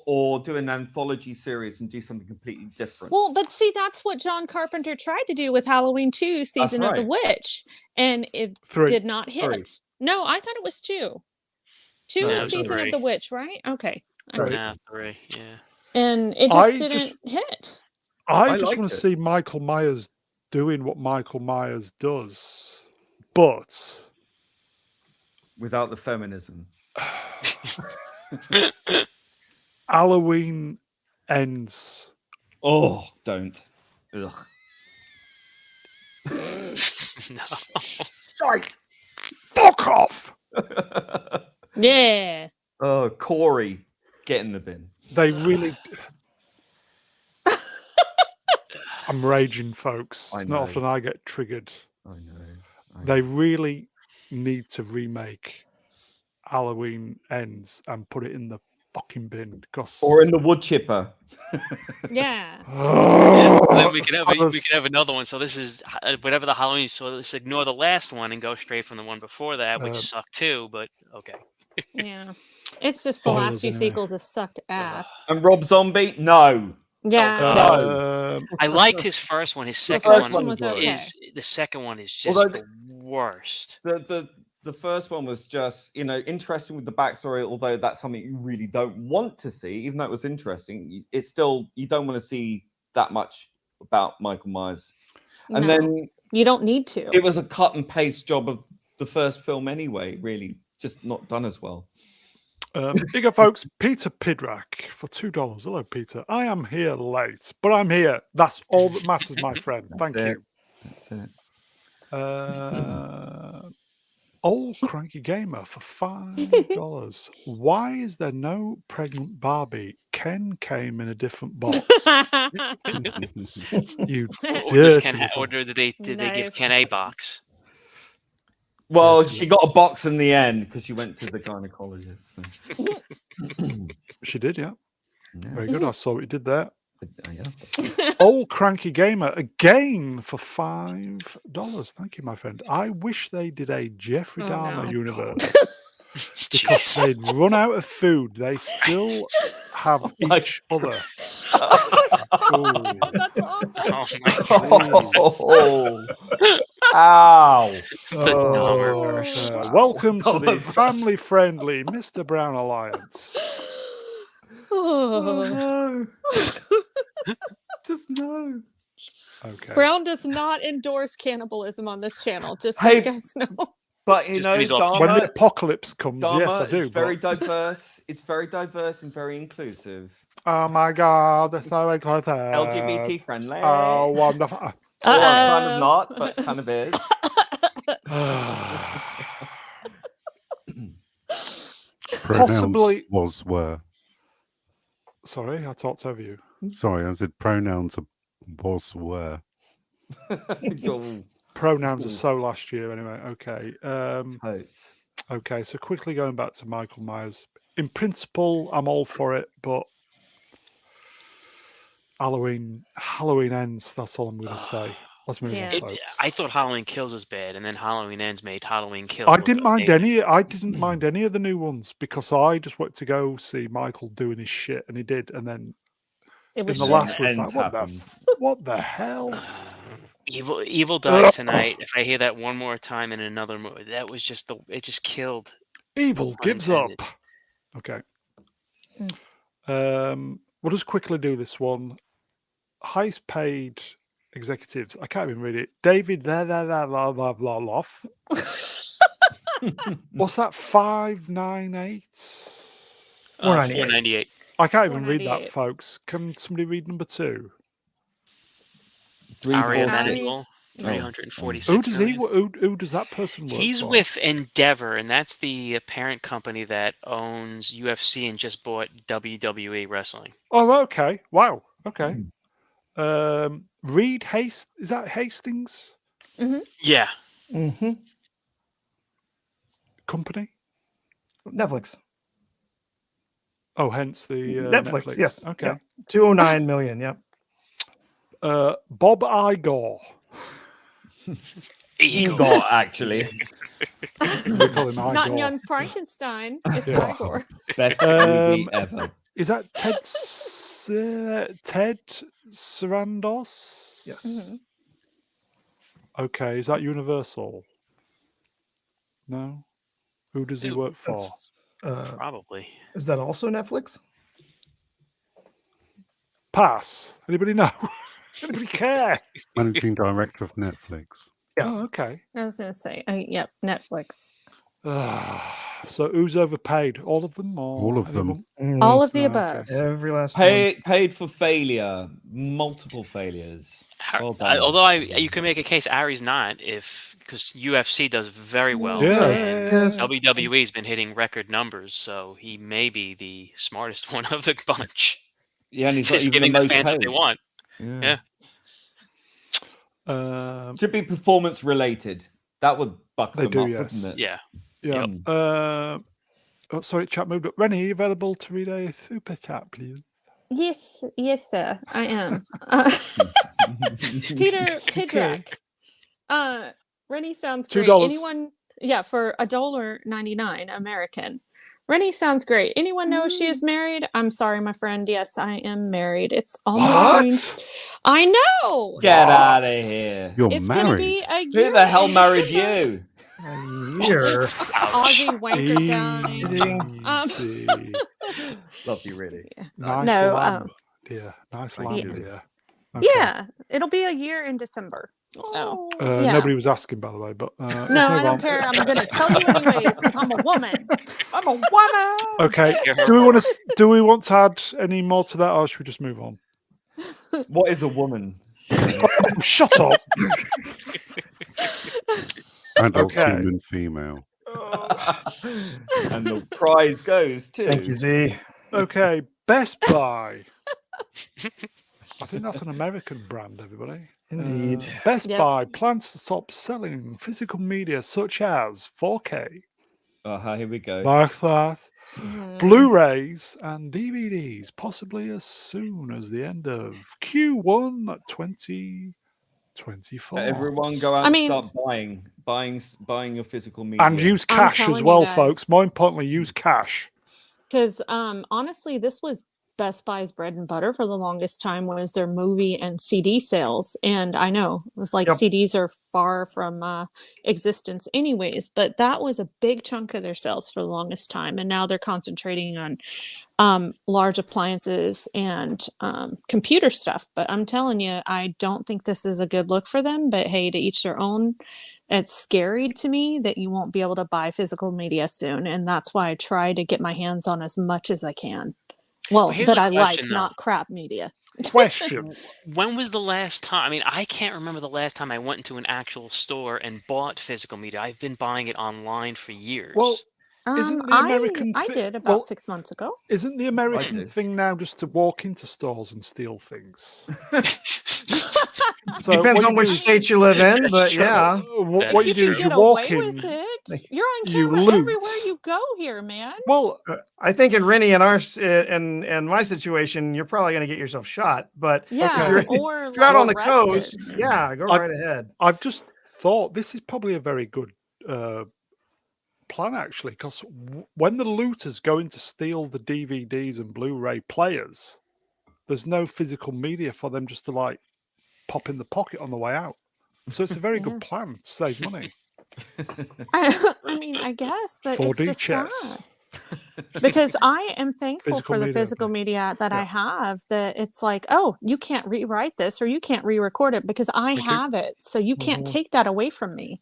or do an anthology series and do something completely different. Well, but see, that's what John Carpenter tried to do with Halloween 2 Season of the Witch, and it 3. did not hit. 3. No, I thought it was 2. 2 No, is it was Season 3. of the Witch, right? Okay. Right. Nah, 3, yeah. And it I just just- didn't hit. I I just liked want it. to see Michael Myers doing what Michael Myers does, but Without the feminism. Halloween Ends. Oh, don't. Ugh. No. Shite. Fuck off! Yeah. Oh, Corey, get in the bin. They really. I'm raging, folks. I It's know. not often I get triggered. I know. They really need to remake Halloween Ends and put it in the fucking bin. Because Or in the wood chipper. Yeah. Then we can have another one. So this is whatever the Halloween. So let's ignore the last one and go straight from the one before that, which sucked too. But okay. Yeah. It's just the last Spoilers, few anyway. sequels have sucked ass. And Rob Zombie? No. Yeah. I liked his first one. His second first one one was okay. the second one is just Although the worst. The first one was just, interesting with the backstory, although that's something you really don't want to see, even though it was interesting. It's still, you don't want to see that much about Michael Myers. And No, then you don't need to. it was a cut and paste job of the first film anyway, really, just not done as well. Bigger folks, Peter Pidrak for $2. Hello, Peter. I am here late, but I'm here. That's all that matters, my friend. Thank you. That's it. Old Cranky Gamer for $5. Why is there no pregnant Barbie? Ken came in a different box. You Or did they give Nice. Ken a box? Well, Yes, she got a box in the end because she went to the gynecologist. So. She did, yeah. Yeah. Very good. I saw what you did there. Yeah. Old Cranky Gamer again for $5. Thank you, my friend. I wish they did a Jeffrey Oh, Dahmer no. universe because they'd run out of food. They still have each other. Oh, that's awful. Oh my Oh, ow. Dahmerverse. Welcome to the Dahmerverse. family-friendly Mr. Brown Alliance. Oh. No. Just no. Okay. Brown does not endorse cannibalism on this channel, just so Hey, you guys know. But Just ease off. When the Dahmer, apocalypse comes, yes, I Dahmer do. is very but- diverse. It's very diverse and very inclusive. Oh my God, that's so inclusive. LGBT friendly. Oh, wonderful. Well, kind of Uh-oh. not, but kind of is. Pronouns Possibly- was were. Sorry, I talked over you. Sorry, I said pronouns was were. Your Pronouns are so last year anyway. Okay. totes. Okay, so quickly going back to Michael Myers. In principle, I'm all for it, but Halloween Ends, that's all I'm going to say. Let's move Yeah. on, folks. I thought Halloween Kills was bad, and then Halloween Ends made Halloween Kills. I look didn't mind amazing. I didn't mind any of the new ones because I just wanted to go see Michael doing his shit, and he did. And then It in was the shit. last was Ends like, happened. what the hell? Evil dies tonight. If I hear that one more time in another movie, that was just it just killed. Evil pun gives up. intended. Okay. We'll just quickly do this one. Highest paid executives. I can't even read it. David Loff. What's that? 598. 498. I can't even read that, 498. folks. Can somebody read number 2? Three, Ari four, Emanuel, Oh. 346 Who does he? million. Who does that person work He's for? with Endeavor, and that's the parent company that owns UFC and just bought WWE Wrestling. Oh, okay. Wow. Okay. Reed Is that Hastings Yeah. Mm-hmm. company? Netflix. Oh, hence the Netflix, yes. Okay. Yeah. 209 million. Yep. Bob Igor. Igor, actually. We call him Igor. Not in Young Frankenstein. It's Yeah. Igor. Best movie ever. Is that Ted Sarandos? Yes. Mhm. Okay. Is that Universal? No. Who does he work for? That's, Probably. is that also Netflix? Pass. Anybody know? Anybody care? Managing director of Netflix. Yeah. Oh, okay. I was going to say, yep, Netflix. So who's overpaid? All of them? Or All of them. Mm, All of the okay. above. every last one. Paid for failure. Multiple failures. Well done. Although you can make a case Ari's not, because UFC does very well, Yeah. and Yes. WWE's been hitting record numbers, so he may be the smartest one of the bunch. Yeah, and he's not Just even the giving the most fans what they paid. want. Yeah. Yeah. Should be performance related. That would buck They them do, up, yes. wouldn't it? Yeah. Yeah. Yep. Oh, sorry, chat moved up. Rennie, are you available to read a super chat, please? Yes, sir, I am. Peter Pidrak. Rennie sounds great. $2. Anyone? Yeah, for $1.99 American. Rennie sounds great. Anyone know if she is married? I'm sorry, my friend. Yes, I am married. It's almost going. I know. Get out of here. You're It's married. gonna be a year. Who the hell in married December. you? A year. Aussie wanker guy. Easy. Love you, really. Nice No, lamb, dear. Nice lamb, yeah. dear. Okay. Yeah, it'll be a year in December. So yeah. Nobody was asking, by the way, but no, let's I move don't on. care. I'm gonna tell you anyways because I'm a woman. I'm a woman. Okay. You're her Do we want woman. to? Do we want to add any more to that, or should we just move on? What is a woman? Oh, shut up. Adult Okay. human female. And the prize goes to. Thank you, Z. Okay, Best Buy. I think that's an American brand, everybody. Indeed. Best Yep. Buy plans to stop selling physical media such as 4K, Here we go. like that, Mhm. Blu-rays, and DVDs, possibly as soon as the end of Q1 2024. Everyone go out I and mean- start buying your physical media. And use I'm cash as telling you well, guys. folks. More importantly, use cash. Because honestly, this was Best Buy's bread and butter for the longest time was their movie and CD sales. And I know it was like Yep. CDs are far from existence anyways, but that was a big chunk of their sales for the longest time. And now they're concentrating on large appliances and computer stuff. But I'm telling you, I don't think this is a good look for them. But hey, to each their own. It's scary to me that you won't be able to buy physical media soon. And that's why I try to get my hands on as much as I can. Well, here's that my I like, question, though. not crap media. Question. When was the last time? I mean, I can't remember the last time I went into an actual store and bought physical media. I've been buying it online for years. Well, Isn't the American I thi- did about well, 6 months ago. Isn't the American do. thing now just to walk into stores and steal things? So Depends what on you which do- state you live in, That's but true. yeah. What That's you do You is get you walk away in. with it. You're on you camera loot. everywhere you go here, man. Well, I think in Rennie and in my situation, you're probably going to get yourself shot. But Yeah, if you're, or if you're out on the arrested. coast, yeah, go I've- right ahead. I've just thought this is probably a very good plan, actually, because when the looters go in to steal the DVDs and Blu-ray players, there's no physical media for them just to like pop in the pocket on the way out. So it's a very Yeah. good plan to save money. I mean, I guess, but it's 4D just chess. sad. Because I am thankful Physical for the media, physical okay. media that I Yeah. have, that it's like, oh, you can't rewrite this or you can't re-record it because I Thank you. have it. So you can't Mhm. take that away from me.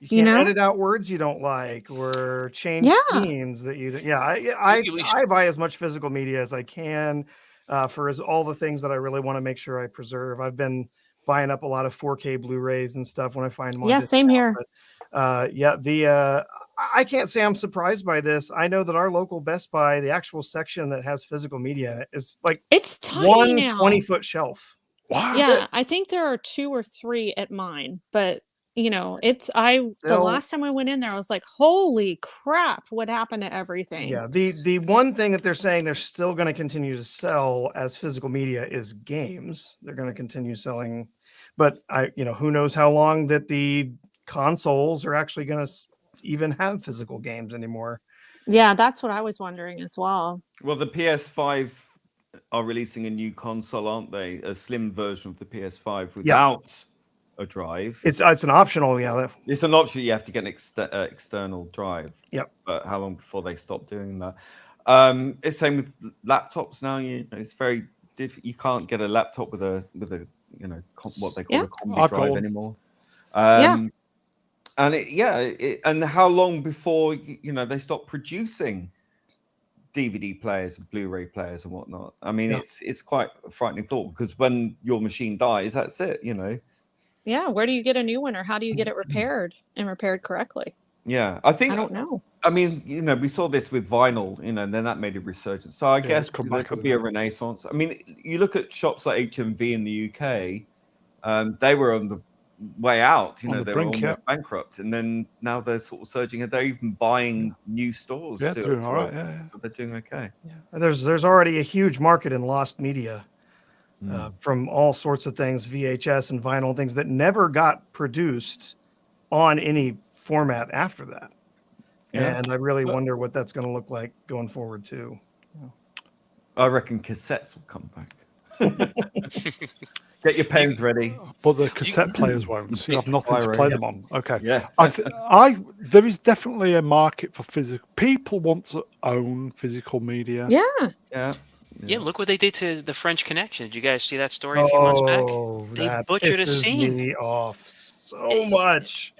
You You can't know? edit out words you don't like or change Yeah. scenes that you. Yeah, I We I buy as much physical media as I can for all the things that I really want to make sure I preserve. I've been buying up a lot of 4K Blu-rays and stuff when I find them on Yeah, same discount. here. But yeah, I can't say I'm surprised by this. I know that our local Best Buy, the actual section that has physical media in it, is like It's tiny one now. 20-foot shelf. Wow. Yeah, I think there are 2 or 3 at mine, but the They'll last time I went in there, I was like, holy crap, what happened to everything? Yeah, the one thing that they're saying they're still going to continue to sell as physical media is games. They're going to continue selling, but who knows how long that the consoles are actually going to even have physical games anymore. Yeah, that's what I was wondering as well. Well, the PS5 are releasing a new console, aren't they? A slim version of the PS5 without a drive. It's an optional, It's an option. You have to get an external drive. Yep. But how long before they stop doing that? It's same with laptops now. It's very difficult. You can't get a laptop with a what they call Yeah. a combi I've got drive one. anymore. Yeah. And how long before they stop producing DVD players, Blu-ray players, and whatnot? I mean, Yeah. it's quite a frightening thought, because when your machine dies, that's it. Yeah, where do you get a new one, or how do you get it repaired and repaired correctly? Yeah, I think. I don't know. I mean, we saw this with vinyl, and then that made a resurgence. So I Yeah, guess it's come there back, could hasn't be a it? renaissance. I mean, you look at shops like HMV in the UK, they were on the way out. On the They were brink, almost bankrupt, and then now they're sort of surging. And they're even buying new stores. Yeah, to- doing to all right. open, Yeah. So they're doing okay. Yeah. There's already a huge market in lost media. From all sorts of things, VHS and vinyl, things that never got produced on any format after that. Yeah. And I really wonder what that's going to look like going forward too. I reckon cassettes will come back. Get your pens ready. But the cassette players won't. You have nothing to play them on. Okay. Yeah. There is definitely a market for physical. People want to own physical media. Yeah. Yeah. Yeah, look what they did to the French Connection. Did you guys see that story a few months back? They That butchered a pisses scene. me off so much.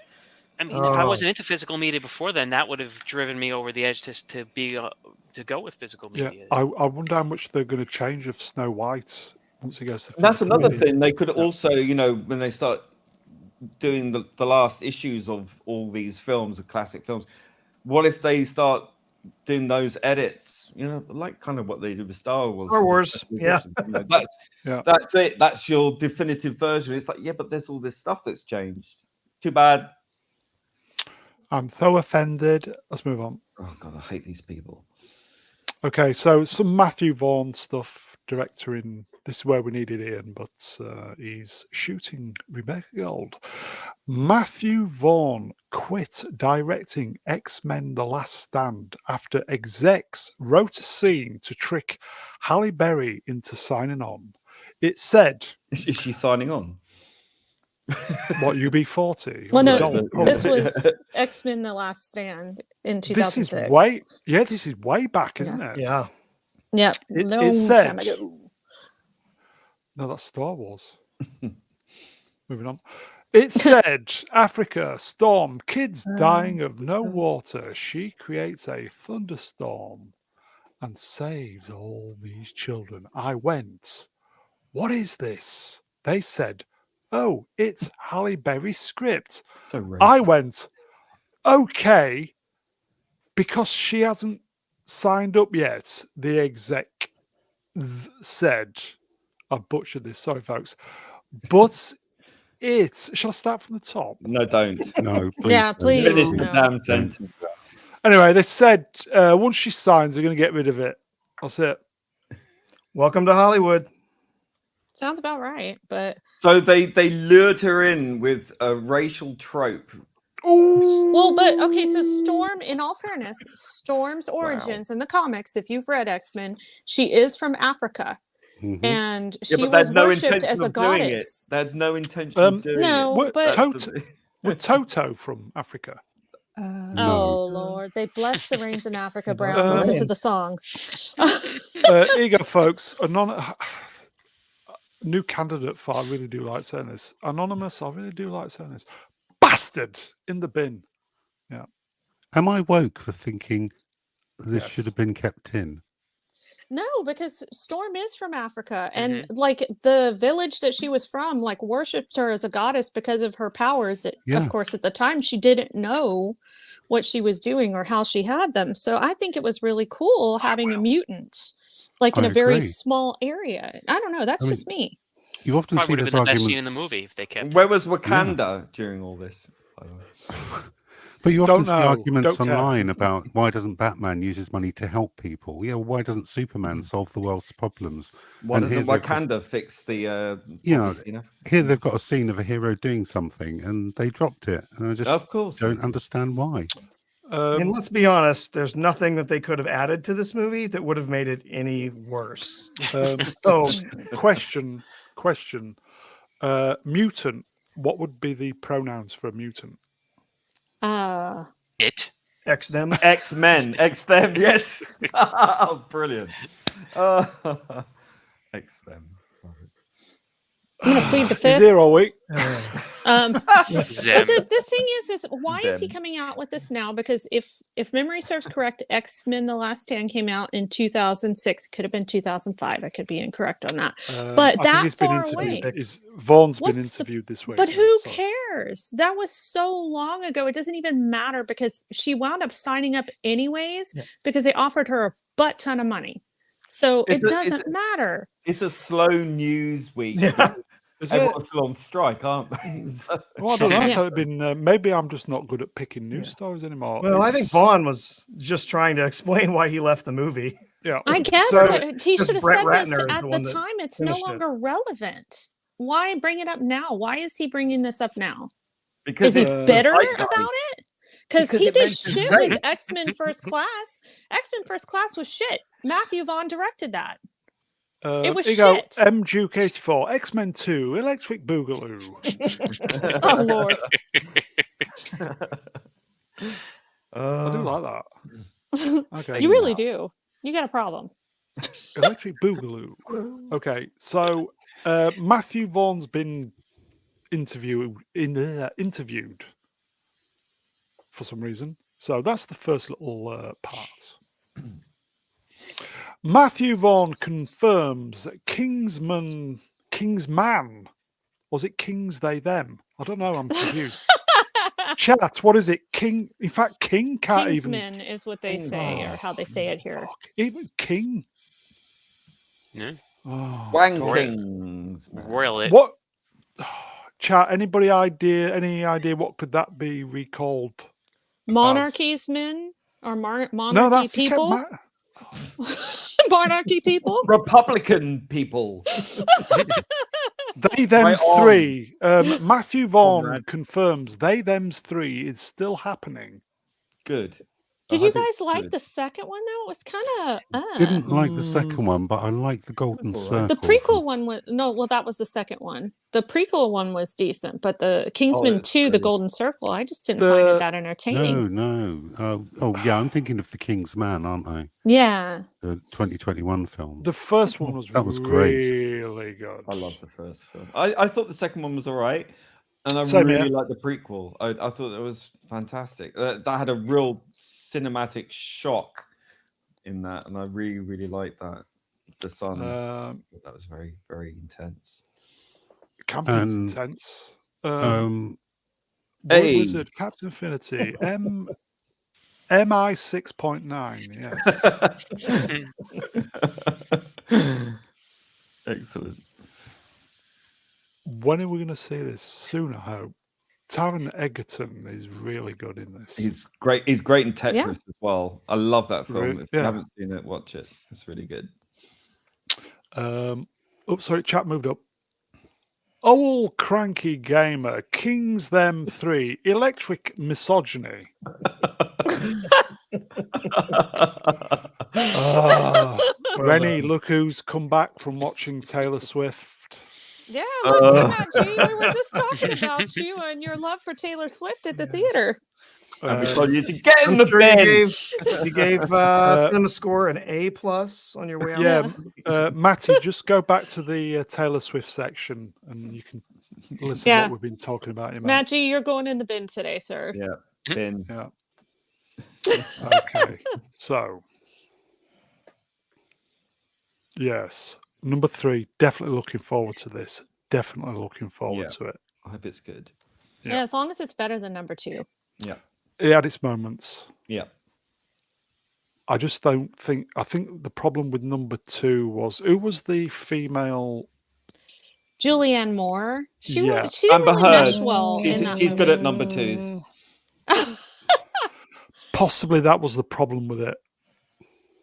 I mean, if I wasn't into physical media before then, that would have driven me over the edge to go with physical Yeah, media. I wonder how much they're going to change of Snow White once it goes to. That's physical another media. thing. They could also, when they start doing the last issues of all these films, the classic films, what if they start doing those edits? Like kind of what they did with Star Wars. Star Wars, Special yeah. editions, Yeah. That's it. That's your definitive version. It's like, yeah, but there's all this stuff that's changed. Too bad. I'm so offended. Let's move on. Oh God, I hate these people. Okay, so some Matthew Vaughn stuff, director in. This is where we needed Ian, but he's shooting Rebecca Gold. Matthew Vaughn quit directing X-Men: The Last Stand after execs wrote a scene to trick Halle Berry into signing on. It said, Is she signing on? "What, UB40?" Well, no, Don't. this was X-Men: The Last Stand in 2006. This is way back, isn't it? Yeah. Yeah, It long said- time ago. No, that's Star Wars. Moving on. It said, Africa, storm, kids dying of no water. She creates a thunderstorm and saves all these children. I went, what is this? They said, oh, it's Halle Berry's script. So racist. I went, okay, because she hasn't signed up yet, the exec said, I butchered this, sorry folks, but shall I start from the top? No, don't. No, please. Yeah, don't. please. Finish no. the damn sentence. Anyway, they said once she signs, they're going to get rid of it. That's it. Welcome to Hollywood. Sounds about right, but So they lured her in with a racial trope. Ooh. well, but okay, so Storm, in all fairness, Storm's origins in the comics, if you've read X-Men, she is from Africa. Mhm. And Yeah, she but they was had no worshipped intention as a of doing it. goddess. They had no intention of doing No, it. We're but Toto from Africa. No. Oh Lord, they bless the rains in Africa, Brown. Listen to the songs. Here you go, folks. New candidate for I really do like saying this. Anonymous, I really do like saying this. Bastard in the bin. Yeah. Am I woke for thinking this should Yes. have been kept in? No, because Storm is from Africa, and like the village that she was from, like worshipped her as a goddess because of her powers. Yeah. Of course, at the time, she didn't know what she was doing or how she had them. So I think it was really cool having a mutant, like in I a very agree. small area. I don't know. That's just me. You often Probably see would have this been the best scene argument, in the movie if they kept. Where was Wakanda during all this? By the way? but you often Don't see know, arguments don't care. online about why doesn't Batman use his money to help people? Yeah, why doesn't Superman solve the world's problems? Why And doesn't here they've got- Wakanda fix the? You know, problems, you know? Here they've got a scene of a hero doing something, and they dropped it, and I just Of course. they don't do. understand why. And let's be honest, there's nothing that they could have added to this movie that would have made it any worse. So, question. Mutant. What would be the pronouns for a mutant? It. X them. X-Men, X-Them, yes. Oh, brilliant. X-Them. I'm gonna plead the He's fifth. here all week. Zem. But the thing is why is he Them. coming out with this now? Because if memory serves correct, X-Men: The Last Stand came out in 2006. It could have been 2005. I could be incorrect on that. But I think that he's been far interviewed. away. Vaughn's been What's the- interviewed this week. But yeah, who so- cares? That was so long ago. It doesn't even matter because she wound up signing up anyways because they offered her a butt ton of money. So it doesn't matter. It's a slow news week. Yeah. Is it? Everyone's still on strike, aren't they? So- Well, I don't know. I Yeah. thought it'd been. Maybe I'm just not good at picking news stories anymore. Well, I think It's- Vaughn was just trying to explain why he left the movie. Yeah. I guess, So- but he because should have Brett said this Ratner is at the the one that time. It's no finished it. longer relevant. Why bring it up now? Why is he bringing this up now? because Is he it's bitter zeitgeist. about it? Because Because he it did mentions shit rape. with X-Men First Class. X-Men First Class was shit. Matthew Vaughn directed that. It was here you go. shit. M Duke 84, X-Men 2, Electric Boogaloo. Oh Lord. I do like that. Okay. You really do. You got a problem. Electric Boogaloo. Okay, so Matthew Vaughn's been interviewed for some reason. So that's the first little part. Matthew Vaughn confirms that Kingsman, was it Kings they them? I don't know. I'm confused. Chat, what is it? King. In fact, King can't even. Kingsman is what they say, or how they say it here. Fuck, even King. Yeah. Oh, Wang God. Kings. man. Royal it. What? Chat. Any idea what could that be recalled? Monarchies men or monarchy No, that's people. Monarchy people. Republican people. They them's Right on. three. Matthew Vaughn Conrad. confirms they them's three is still happening. Good. Did I you hope it's guys like good. the second one though? It was kind of Didn't like the second one, but I like the Golden That's all Circle. right. the prequel one was that was the second one. The prequel one was decent, but the Kingsman it's 2, the great. Golden Circle, I just didn't find The- it that entertaining. No. Oh, yeah, I'm thinking of The King's Man, aren't I? Yeah. The 2021 film. The first one was That was great. really good. I love the first film. I thought the second one was all right. And I Same really here. liked the prequel. I thought it was fantastic. That had a real cinematic shock in that. And I really, really liked that. The sun. That was very, very intense. Campion's And, intense. Um, Boy Hey. Wizard, Captain Infinity, MI 6.9. Yes. Excellent. When are we going to see this? Soon, I hope. Taron Egerton is really good in this. He's great. He's great in Tetris Yeah. as well. I love that film. Really? If you Yeah. haven't seen it, watch it. It's really good. Sorry, chat moved up. Old cranky gamer, Kings them three, electric misogyny. Rennie, look who's come back from watching Taylor Swift. Yeah, look at G. We were just talking about you and your love for Taylor Swift at the theater. And we Uh, told you to get in I'm the sure bin. you gave Cinema Score an A+ on your way out. yeah, Matty, just go back to the Taylor Swift section and you can listen Yeah. what we've been talking about. You Matt G, you're going in the bin today, sir. Yeah, bin. Yeah. Okay. So, yes, number 3. Definitely looking forward to this. Definitely looking forward Yeah. to it. I hope it's good. Yeah. Yeah, as long as it's better than number 2. Yeah. It had its moments. Yeah. I just don't think. I think the problem with number 2 was who was the female. Julianne Moore. She Yeah. she Amber really Heard. meshed well She's in that good movie. at number 2s. Possibly that was the problem with it.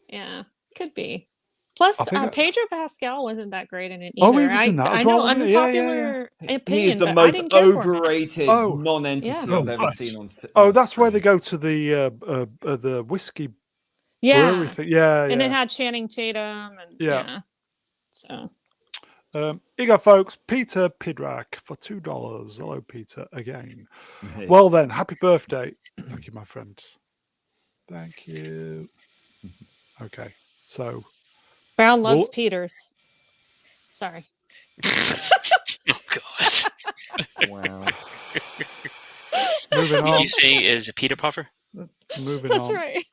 Yeah, could be. Plus, I think Pedro Pascal wasn't that great in it Oh, either. he was in that as I well, know, wasn't he? Yeah, yeah, unpopular He opinion, is the but I most didn't care for him. overrated Oh. non-entity Yeah. I've ever much. seen on. Oh, that's where they go to the whiskey brewery Yeah, thing. Yeah, and it yeah. had Channing Tatum, and Yeah. yeah. So Here you go, folks. Peter Pidrak for $2. Hello, Peter, again. Well then, happy birthday. Thank you, my friend. Thank you. Okay, so Brown loves Well- Peters. Sorry. Oh God. Wow. moving on. You saying is a Peter Puffer? Moving That's on. right.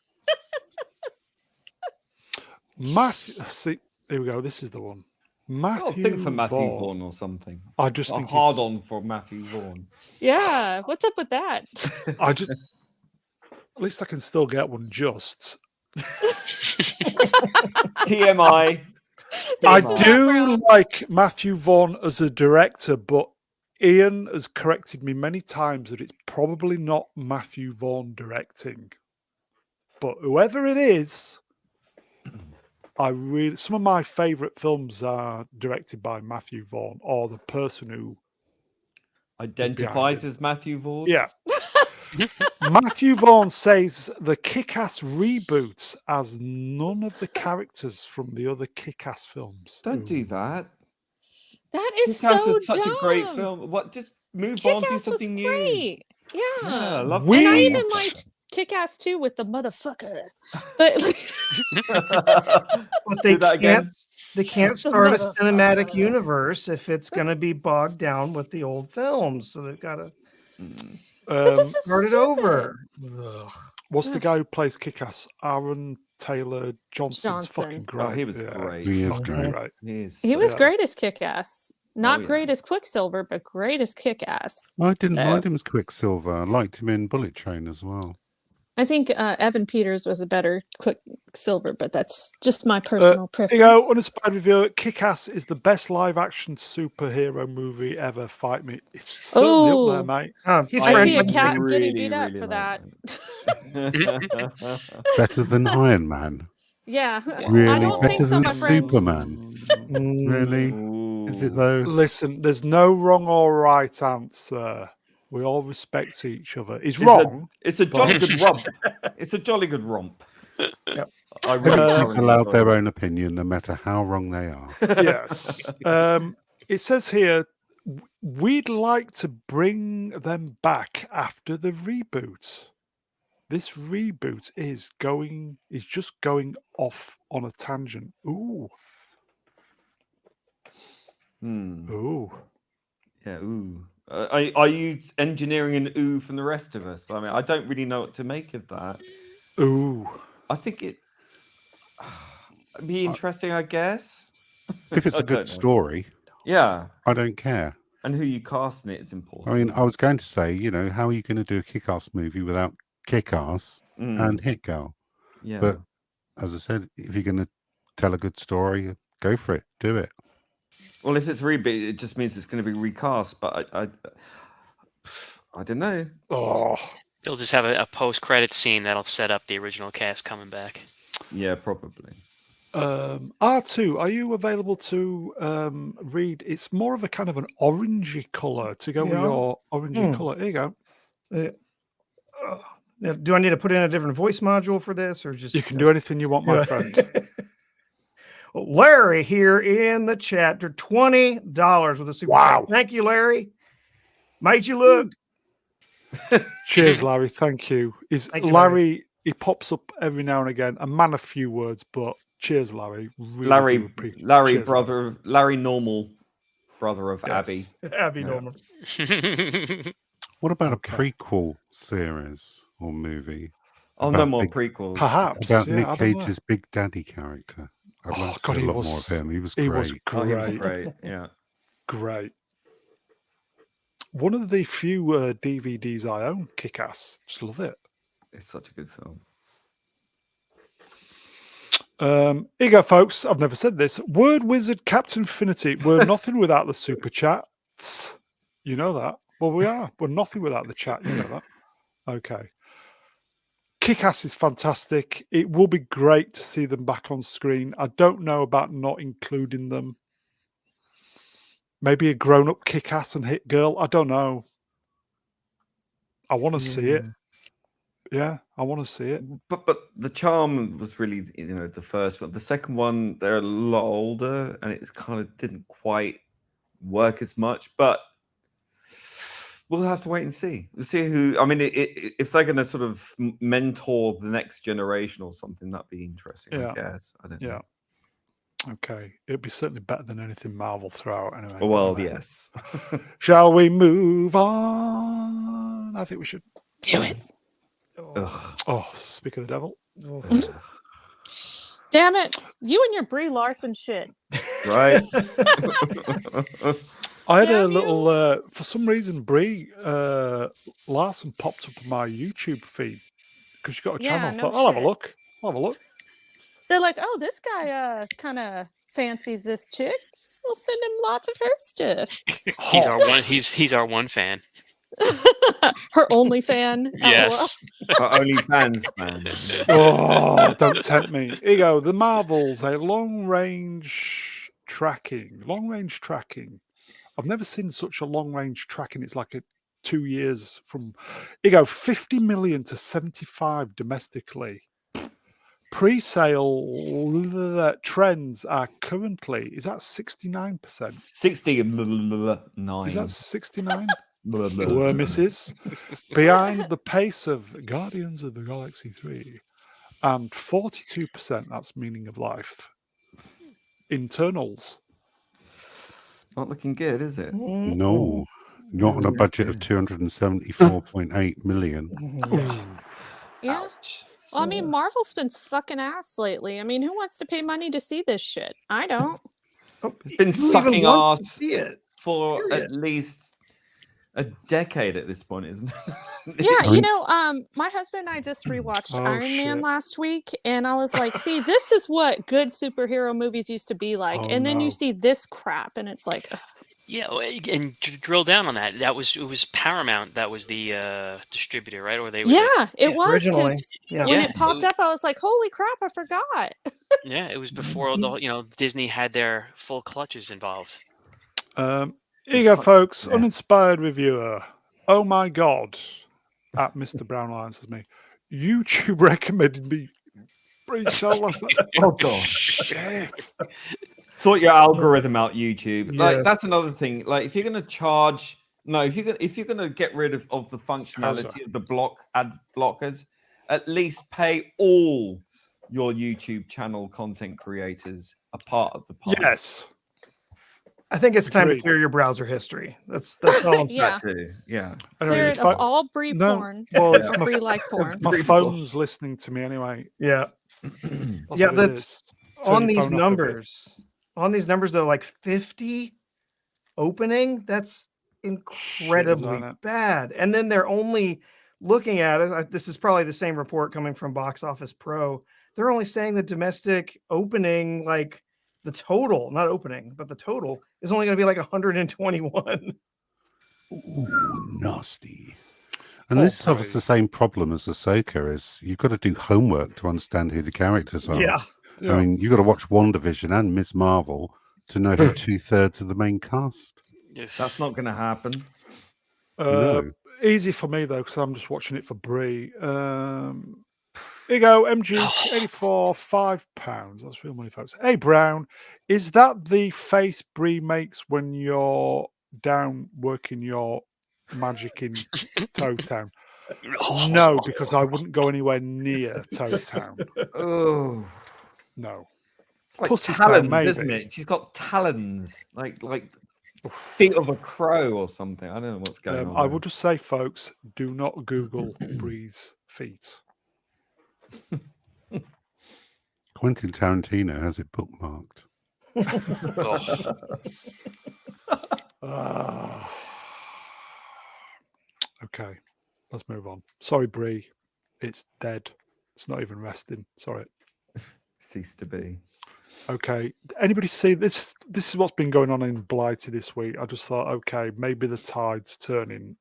Matthew. See, here we go. This is the one. Got a Matthew. thing for Matthew Vaughn. Vaughn or something. I just A think hard he's- on for Matthew Vaughn. Yeah. What's up with that? I just. At least I can still get one just. TMI. I Thanks for that, do Brown. like Matthew Vaughn as a director, but Ian has corrected me many times that it's probably not Matthew Vaughn directing. But whoever it is, some of my favourite films are directed by Matthew Vaughn or the person who Identifies it. as Matthew Vaughn. Yeah. Matthew Vaughn says the Kick-Ass reboots as none of the characters from the other Kick-Ass films. Don't do that. That is Kick-Ass so is such dumb. a great film. What? Just move on, do Kick-Ass was something new. great. Yeah. Yeah, I love We- And I Weird. even liked Kick-Ass 2 with the motherfucker. But But Do that again. they can't The start a motherfucker. cinematic universe if it's going to be bogged down with the old films. So they've got to but this is start it stupid. over. Ugh. What's the guy who plays Kick-Ass? Aaron Taylor Johnson's Johnson. fucking great. Oh, he was Yeah, great. He is fucking great. He was Yeah. great as Kick-Ass. Not yeah. great as Quicksilver, but great as Kick-Ass. I didn't So- mind him as Quicksilver. I liked him in Bullet Train as well. I think Evan Peters was a better Quicksilver, but that's just my personal Here preference. you go, uninspired review. Kick-Ass is the best live-action superhero movie ever. Fight me. It's certainly up there, Oh. mate. He's I friends see a with cat me. getting beat up for that. Better than Iron Man. Yeah. Really I don't think better so, than my friend. Superman. Mm. Really? Is it though? Listen, there's no wrong or right answer. We all respect each other. He's It's a- wrong. It's a jolly good romp. It's a jolly good romp. Yep. I really Everybody's thoroughly allowed enjoy their it. own opinion, no matter how wrong they are. Yes. It says here, we'd like to bring them back after the reboot. This reboot is just going off on a tangent. Ooh. Ooh. Yeah, ooh. Are you engineering an ooh from the rest of us? I mean, I don't really know what to make of that. Ooh. I think it'd be interesting, I guess. If it's I a good don't know. story, Yeah, I don't care. and who you cast in it is important. I mean, I was going to say, how are you going to do a Kick-Ass movie without Kick-Ass and Hit Girl? yeah. But as I said, if you're going to tell a good story, go for it. Do it. Well, if it's reboot, it just means it's going to be recast. But I don't know. Oh. They'll just have a post-credit scene that'll set up the original cast coming back. Yeah, probably. R2, are you available to read? It's more of a kind of an orangey colour to go with Yeah. your orangey colour. Here you go. Now, do I need to put in a different voice module for this, or just You can do anything you want, my friend. Larry here in the chat for $20 with a super chat. Wow. Thank you, Larry. Made you look. Cheers, Larry. Thank you. Thank you, Larry. Larry, he pops up every now and again. A man of few words, but cheers, Larry. Really do appreciate Larry, cheers, brother of Larry, normal brother of Abby. Yes. Abby Yeah. Norman. What about Okay. a prequel series or movie? Oh, about no more Big- prequels. Perhaps. About yeah, Nick I don't know. Cage's Big Daddy character. I'd like to God, see he a lot more of was- him. He was He great. was Oh, he was great. great. Yeah. Great. One of the few DVDs I own, Kick-Ass. Just love it. It's such a good film. Here you go, folks. I've never said this. Word Wizard Captain Infinity. We're nothing without the super chats. You know that. Well, we are. We're nothing without the chat. You know that. Okay. Kick-Ass is fantastic. It will be great to see them back on screen. I don't know about not including them. Maybe a grown-up Kick-Ass and Hit Girl. I don't know. I want to see it. Yeah, I want to see it. But the charm was really, the first one. The second one, they're a lot older, and it kind of didn't quite work as much. But we'll have to wait and see. We'll see who. I mean, if they're going to sort of mentor the next generation or something, that'd be interesting. Yeah. I guess. I don't know. Yeah. Okay. It'd be certainly better than anything Marvel throw out anyway. Well, Anyway. yes. Shall we move on? I think we should. Do it. Ugh. Oh, speak of the devil. Ugh. Damn it. You and your Brie Larson shit. Right. I had a Damn you. little, for some reason, Brie Larson popped up on my YouTube feed because you got a Yeah, channel. I no thought, I'll have a shit. look. I'll have a look. They're like, oh, this guy kind of fancies this chick. We'll send him lots of her stuff. He's our one. He's our one fan. Her only fan. Yes. Only fans, man. Oh, don't tempt me. Here you go. The Marvels, a long-range tracking. Long-range tracking. I've never seen such a long-range tracking. It's like 2 years from. Here you go. 50 million to 75 domestically. Pre-sale trends are currently. Is that 69%? 69. Is that 69? Were misses behind the pace of Guardians of the Galaxy 3 and 42%, that's Meaning of Life. Internals. Not looking good, is it? No, not on a budget of 274.8 million. Yeah. Well, I mean, Marvel's been sucking ass lately. I mean, who wants to pay money to see this shit? I don't. It's been Who even sucking wants to ass see it? for Period. at least a decade at this point, isn't it? Yeah, you know, my husband and I just rewatched Oh, Iron Man shit. last week, and I was like, see, this is what good superhero movies used to be like. Oh, And then no. you see this crap, and it's like, ugh. Yeah, and to drill down on that. It was Paramount that was the distributor, right? Or they were yeah, it was Originally, because yeah. when Yeah, it popped it- up, I was like, holy crap, I forgot. yeah, it was before the Disney had their full clutches involved. Here you go, folks. Yeah. Uninspired reviewer. Oh my God. At Mr. Brown Lion says me. YouTube recommended me pre-sale last night. Oh god. Shit. Sort your algorithm out, YouTube. Yeah. Like that's another thing. Like if you're gonna charge, no, if you're gonna get rid of the functionality of the ad blockers, at least pay all your YouTube channel content creators a part of the pie. Yes. I think it's time to Agreed. clear your browser history. That's all I'm saying. Yeah. Too. Yeah. Anyway, Clear it if I- of all Brie No, porn. well, it's or my- Brie like porn. My Pretty phone's listening to me anyway. Yeah. That's Yeah, what it that's- is. On Turn your these phone off a bit. numbers, they're like 50 opening. That's incredibly isn't it? bad. And then they're only looking at it. This is probably the same report coming from Box Office Pro. They're only saying the domestic opening, like the total, not opening, but the total is only going to be like 121. Ooh, nasty. And Oh, this suffers boy. the same problem as Ahsoka, is you've got to do homework to understand who the characters are. Yeah. I mean, you've got to watch WandaVision and Ms. Marvel to know who 2/3 of the main cast. That's not gonna happen. No. Easy for me though, because I'm just watching it for Brie. Here you go, MG 84, £5. That's real money, folks. Hey Brown, is that the face Brie makes when you're down working your magic in Toe Town? No, because I wouldn't go anywhere near Toe Town. Oh, No. it's like Pussy talons, Town, isn't maybe. it? She's got talons, like feet of a crow or something. I don't know what's going on. I will just say, folks, do not Google Bree's feet. Quentin Tarantino has it bookmarked. Okay, let's move on. Sorry, Bree. It's dead. It's not even resting. Sorry. Cease to be. Okay. Anybody see this? This is what's been going on in Blighty this week. I just thought, okay, maybe the tide's turning.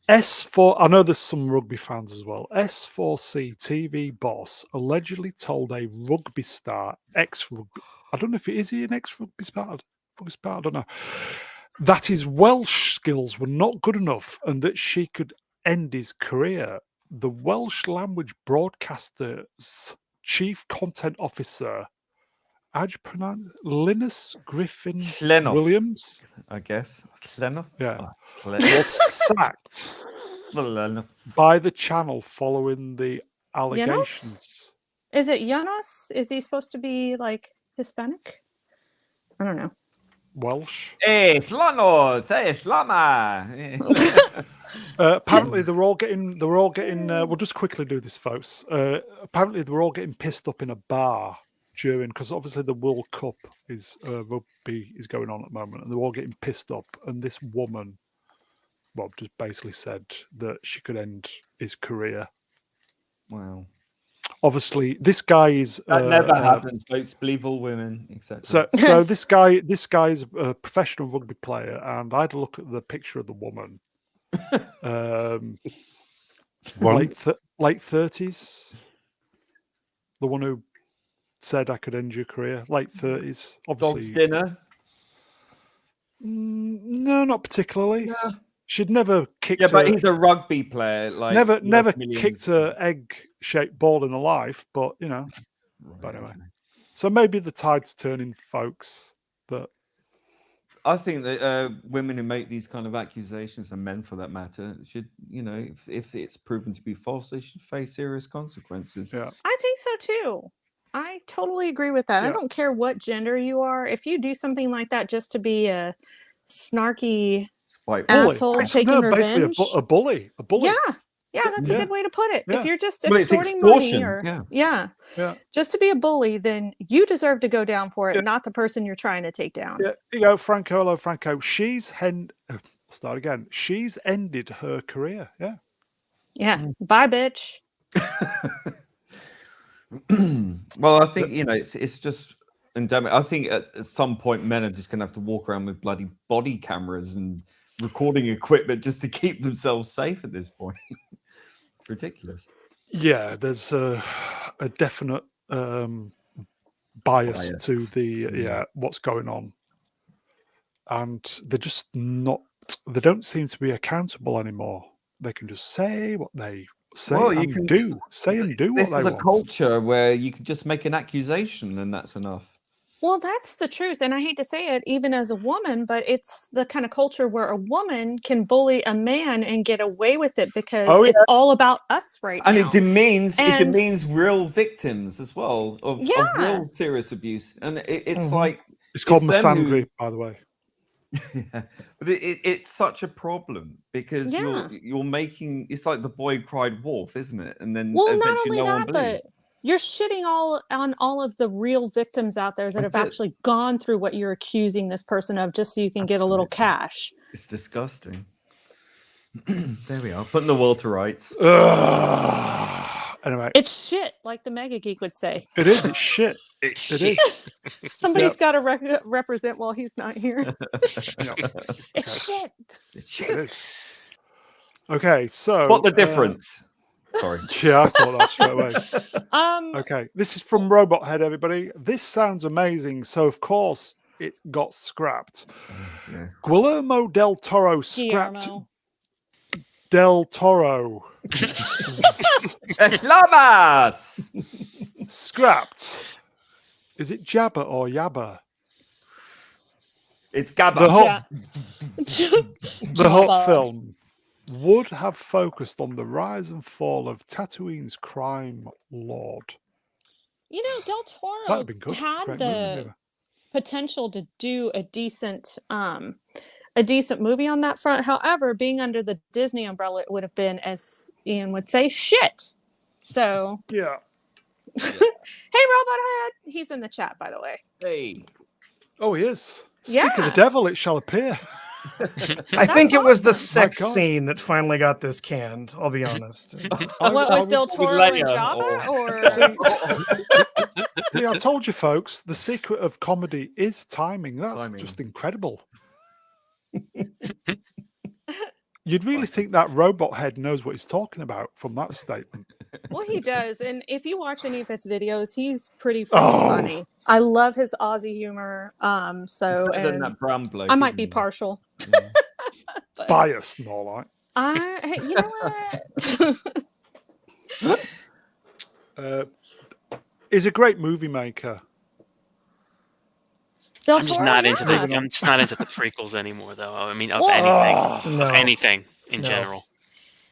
S4, I know there's some rugby fans as well. S4C TV boss allegedly told a rugby star, ex-rugby, I don't know if it is he an ex-rugby star, I don't know, that his Welsh skills were not good enough and that she could end his career. The Welsh language broadcaster's chief content officer, how do you pronounce it? Linus Griffin Llennoth, Williams? I guess. Llennoth? Yeah. Oh, Was sacked Llennoth. by the channel following the Janos? allegations. Is it Janos? Is he supposed to be like Hispanic? I don't know. Welsh. Hey, Llennoth! Hey, Llama! Apparently, they were all getting. We'll just quickly do this, folks. Apparently, they were all getting pissed up in a bar during, because obviously the World Cup is rugby is going on at the moment, and they're all getting pissed up. And this woman, well, just basically said that she could end his career. Wow. Obviously, this guy is That never happens, folks. Believe all women, etc. So this guy is a professional rugby player, and I had a look at the picture of the woman. Late 30s. The one who said I could end your career. Late 30s. Obviously. Dog's dinner? No, not particularly. No. She'd never kicked. Yeah, but he's a rugby player. Like never millions. kicked an egg-shaped ball in her life, but you know. Right, But anyway, okay. so maybe the tide's turning, folks. But I think that women who make these kind of accusations, and men for that matter, should, you know, if it's proven to be false, they should face serious consequences. yeah, I think so too. I totally agree with that. I Yeah. don't care what gender you are. If you do something like that just to be a snarky Spiteful. asshole taking basically revenge, a bully. yeah, that's a Yeah. good way to put it. Yeah. If you're just Well, it's extorting money extortion, or yeah. just to be a bully, then you deserve to go down for it, Yeah. not the person you're trying to take down. Yeah, you go, Franco. Hello, Franco. Start again. She's ended her career. Yeah. Yeah. Bye, bitch. Well, I think, you know, it's just endemic. I think at some point men are just going to have to walk around with bloody body cameras and recording equipment just to keep themselves safe at this point. It's ridiculous. Yeah, there's a definite bias to the what's going on, and they're just not. They don't seem to be accountable anymore. They can just say what they say Well, you and can do. Say and do This what is they a want. culture where you can just make an accusation and that's enough. Well, that's the truth. And I hate to say it, even as a woman, but it's the kind of culture where a woman can bully a man and get away with it because it's all about us right And now. it demeans And- real victims as well of Yeah. real serious abuse. And it's Mhm. like It's called them who- misandry, by the way. Yeah, but it's such a problem because Yeah. you're making it's like the boy cried wolf, isn't it? And then Well, not eventually only no one that, but believes. you're shitting on all of the real victims out there that That's have it. actually gone through what you're accusing this person of just so you can get a little Absolutely. cash. It's disgusting. There we are, putting the world to rights. Anyway, It's shit, like the Mega Geek would say. it is. It's shit. It is. Somebody's got to represent while he's not here. Yeah, It's shit. It's it shit. is. Okay, so What the difference? Sorry. Yeah, I thought that straight away. Um, Okay, this is from Robot Head, everybody. This sounds amazing. So, of course, it got scrapped. Yeah. Guillermo del Toro scrapped Guillermo. Del Toro. Llamas! Scrapped. Is it Jabba or Yabba? It's Gabba. The whole, Ja- the whole Jabba. film would have focused on the rise and fall of Tatooine's crime lord. You know, Del That'd Toro have been good. had Great movie, the really. potential to do a decent movie on that front. However, being under the Disney umbrella, it would have been, as Ian would say, shit. So, Yeah. hey, Robot Head, he's in the chat, by the way. Hey. Oh, he is. Speak of the Yeah. devil, it shall appear. I think it was the awesome. sex God. scene that finally got this canned. I'll be honest. What, with Del with Toro and Leia, Jabba, or See, I told you, folks, the secret of comedy is timing. That's Timing. just incredible. You'd really think that robot head knows what he's talking about from that statement. well, he does. And if you watch any of his videos, he's pretty freaking Oh. funny. I love his Aussie humor. So, Better than and that brown bloke. I might be isn't he? partial. Yeah. But Biased, more like. hey, you know what? He's a great movie maker. Del I'm just Toro, not into the. yeah. I'm just not into the prequels anymore, though. I mean, of Well- anything, Oh, of No. anything in No. general.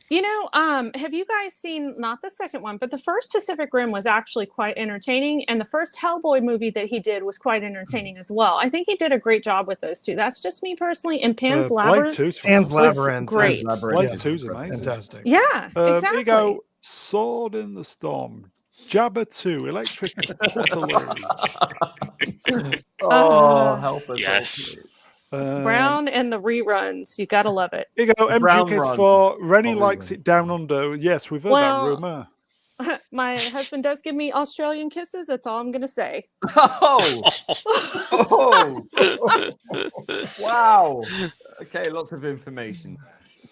You know, have you guys seen, not the second one, but the first Pacific Rim was actually quite entertaining, and the first Hellboy movie that he did was quite entertaining as well. I think he did a great job with those two. That's just me personally. And Pan's Blade Labyrinth 2's Pan's fantastic. was Labyrinth. great. Labyrinth Blade is 2's incredible. amazing. Fantastic. Yeah, Here exactly. you go. Sword in the Storm. Jabba 2. Electric Boogaloo. Oh, help us. Yes. Brown and the reruns. You gotta love it. Here you go. Brown MGK4. Rennie Oh, likes rerun. it down under. Yes, we've heard Well- that rumour. My husband does give me Australian kisses. That's all I'm gonna say. Oh, oh, wow. Okay, lots of information.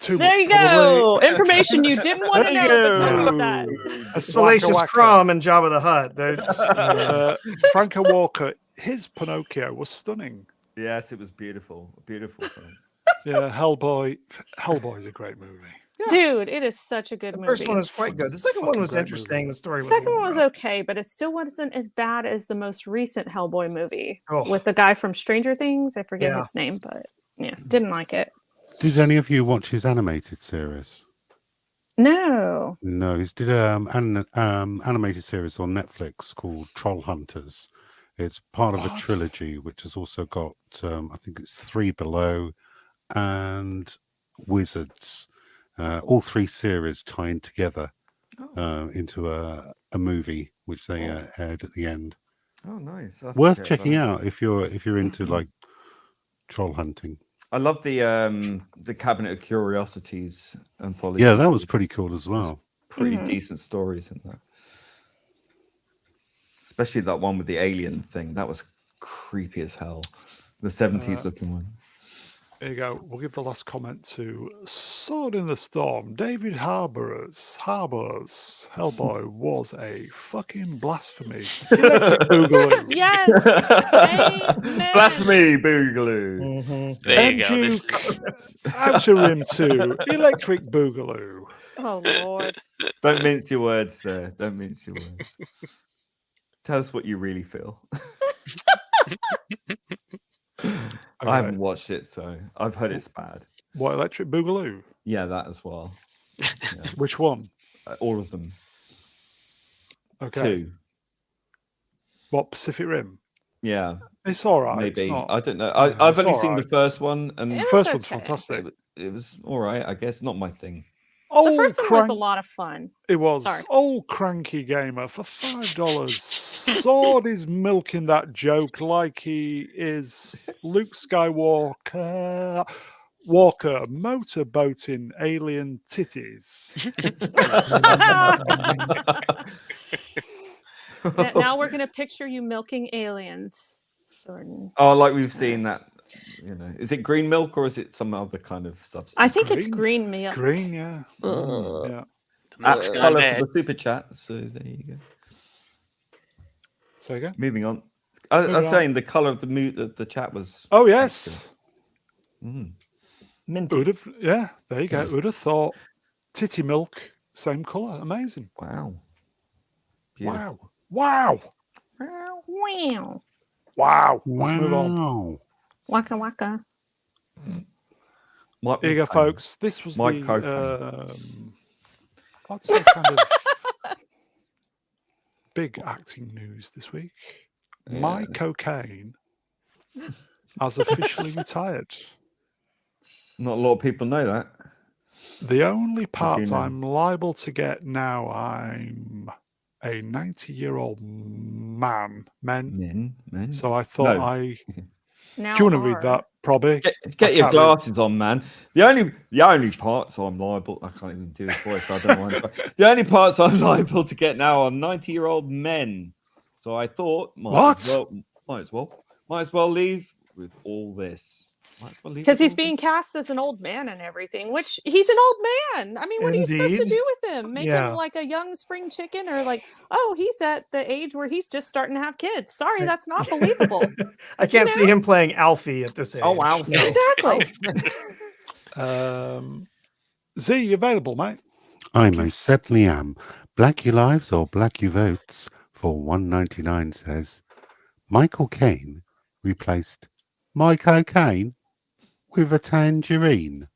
Too There much, you probably. go. Information you didn't want to There know, you but go. look at that. A salacious Waka. Crom and Jabba the Hutt. They're- Franco Walker. His Pinocchio was stunning. Yes, it was beautiful. A beautiful film. Yeah, Hellboy. Hellboy is a great movie. Dude, it is such a good the movie. first one was quite good. The second one Fucking was great interesting. movie. The story The was. second one was okay, but it still wasn't as bad as the most recent Hellboy movie Oh. with the guy from Stranger Things. I forget Yeah. his name, but yeah, didn't like it. Did any of you watch his animated series? No. No, he did an animated series on Netflix called Troll Hunters. It's part of a What? trilogy, which has also got, I think it's Three Below and Wizards. All three series tying together into a movie, which they aired at the end. Oh, nice. I'll Worth check checking that out if you're into like troll hunting. I love the Cabinet of Curiosities anthology. Yeah, that was pretty cool as well. Pretty Mhm. decent stories in that. Especially that one with the alien thing. That was creepy as hell. The 70s looking one. There you go. We'll give the last comment to Sword in the Storm. David Harbour's Hellboy was a fucking blasphemy. Electric Boogaloo. Yes. Amen. Blasphemy, Boogaloo. Mhm. There you go. This, Outer Rim 2. Electric Boogaloo. Oh Lord. Don't mince your words there. Don't mince your words. Tell us what you really feel. I haven't watched it, so I've heard it's bad. What, Electric Boogaloo? Yeah, that as well. Yeah. Which one? All of them. Okay. Two. What, Pacific Rim? Yeah, It's all right. maybe. It's not, I don't know. Yeah, I've it's only all seen the right. first one, and It the was first one's okay. fantastic. it was all right. I guess not my thing. The first one was a lot of fun. It was. Sorry. Old cranky gamer for $5. Sword is milking that joke like he is Luke Skywalker. Walker motorboating alien titties. Now we're gonna picture you milking aliens. Sorting. Oh, like we've seen that. You know, is it green milk or is it some other kind of substance? I think it's Green. green milk. Green, yeah. Ugh. Yeah. That's Milk's gone colour bad. for the super chat. So there you go. So again. Moving on. I Moving was on. saying the colour of the chat was. Oh yes. Mm. Minty. Would have, yeah, there you go. Would have thought titty milk, same colour. Amazing. Wow. Beautiful. Wow. Wow. Wow. Wow. Let's move on. Wow. Waka waka. Mike Here you go, Caine. folks. This was Mike the I'd say kind of big acting news this week. My cocaine has officially retired. Not a lot of people know that. The only parts know? I'm liable to get now, I'm a 90-year-old men. Men. So I thought No. Now do you want to read that, Probby? Get I your can't read. glasses on, man. The only parts I'm liable. I can't even do his voice. I don't mind. The only parts I'm liable to get now are 90-year-old men. So I thought, might as well leave with all this. Because he's being cast as an old man and everything, which he's an old man. I mean, what are you supposed to Indeed. do with him? Make him like a young spring chicken, or like, oh, he's at the age where he's just starting to have kids. Sorry, that's not believable. I can't see him playing Alfie at this age. Oh, wow. No. Exactly. Z, you available, mate? I most certainly am. Black You Lives or Black You Votes for $1.99 says Michael Caine replaced my cocaine with a tangerine.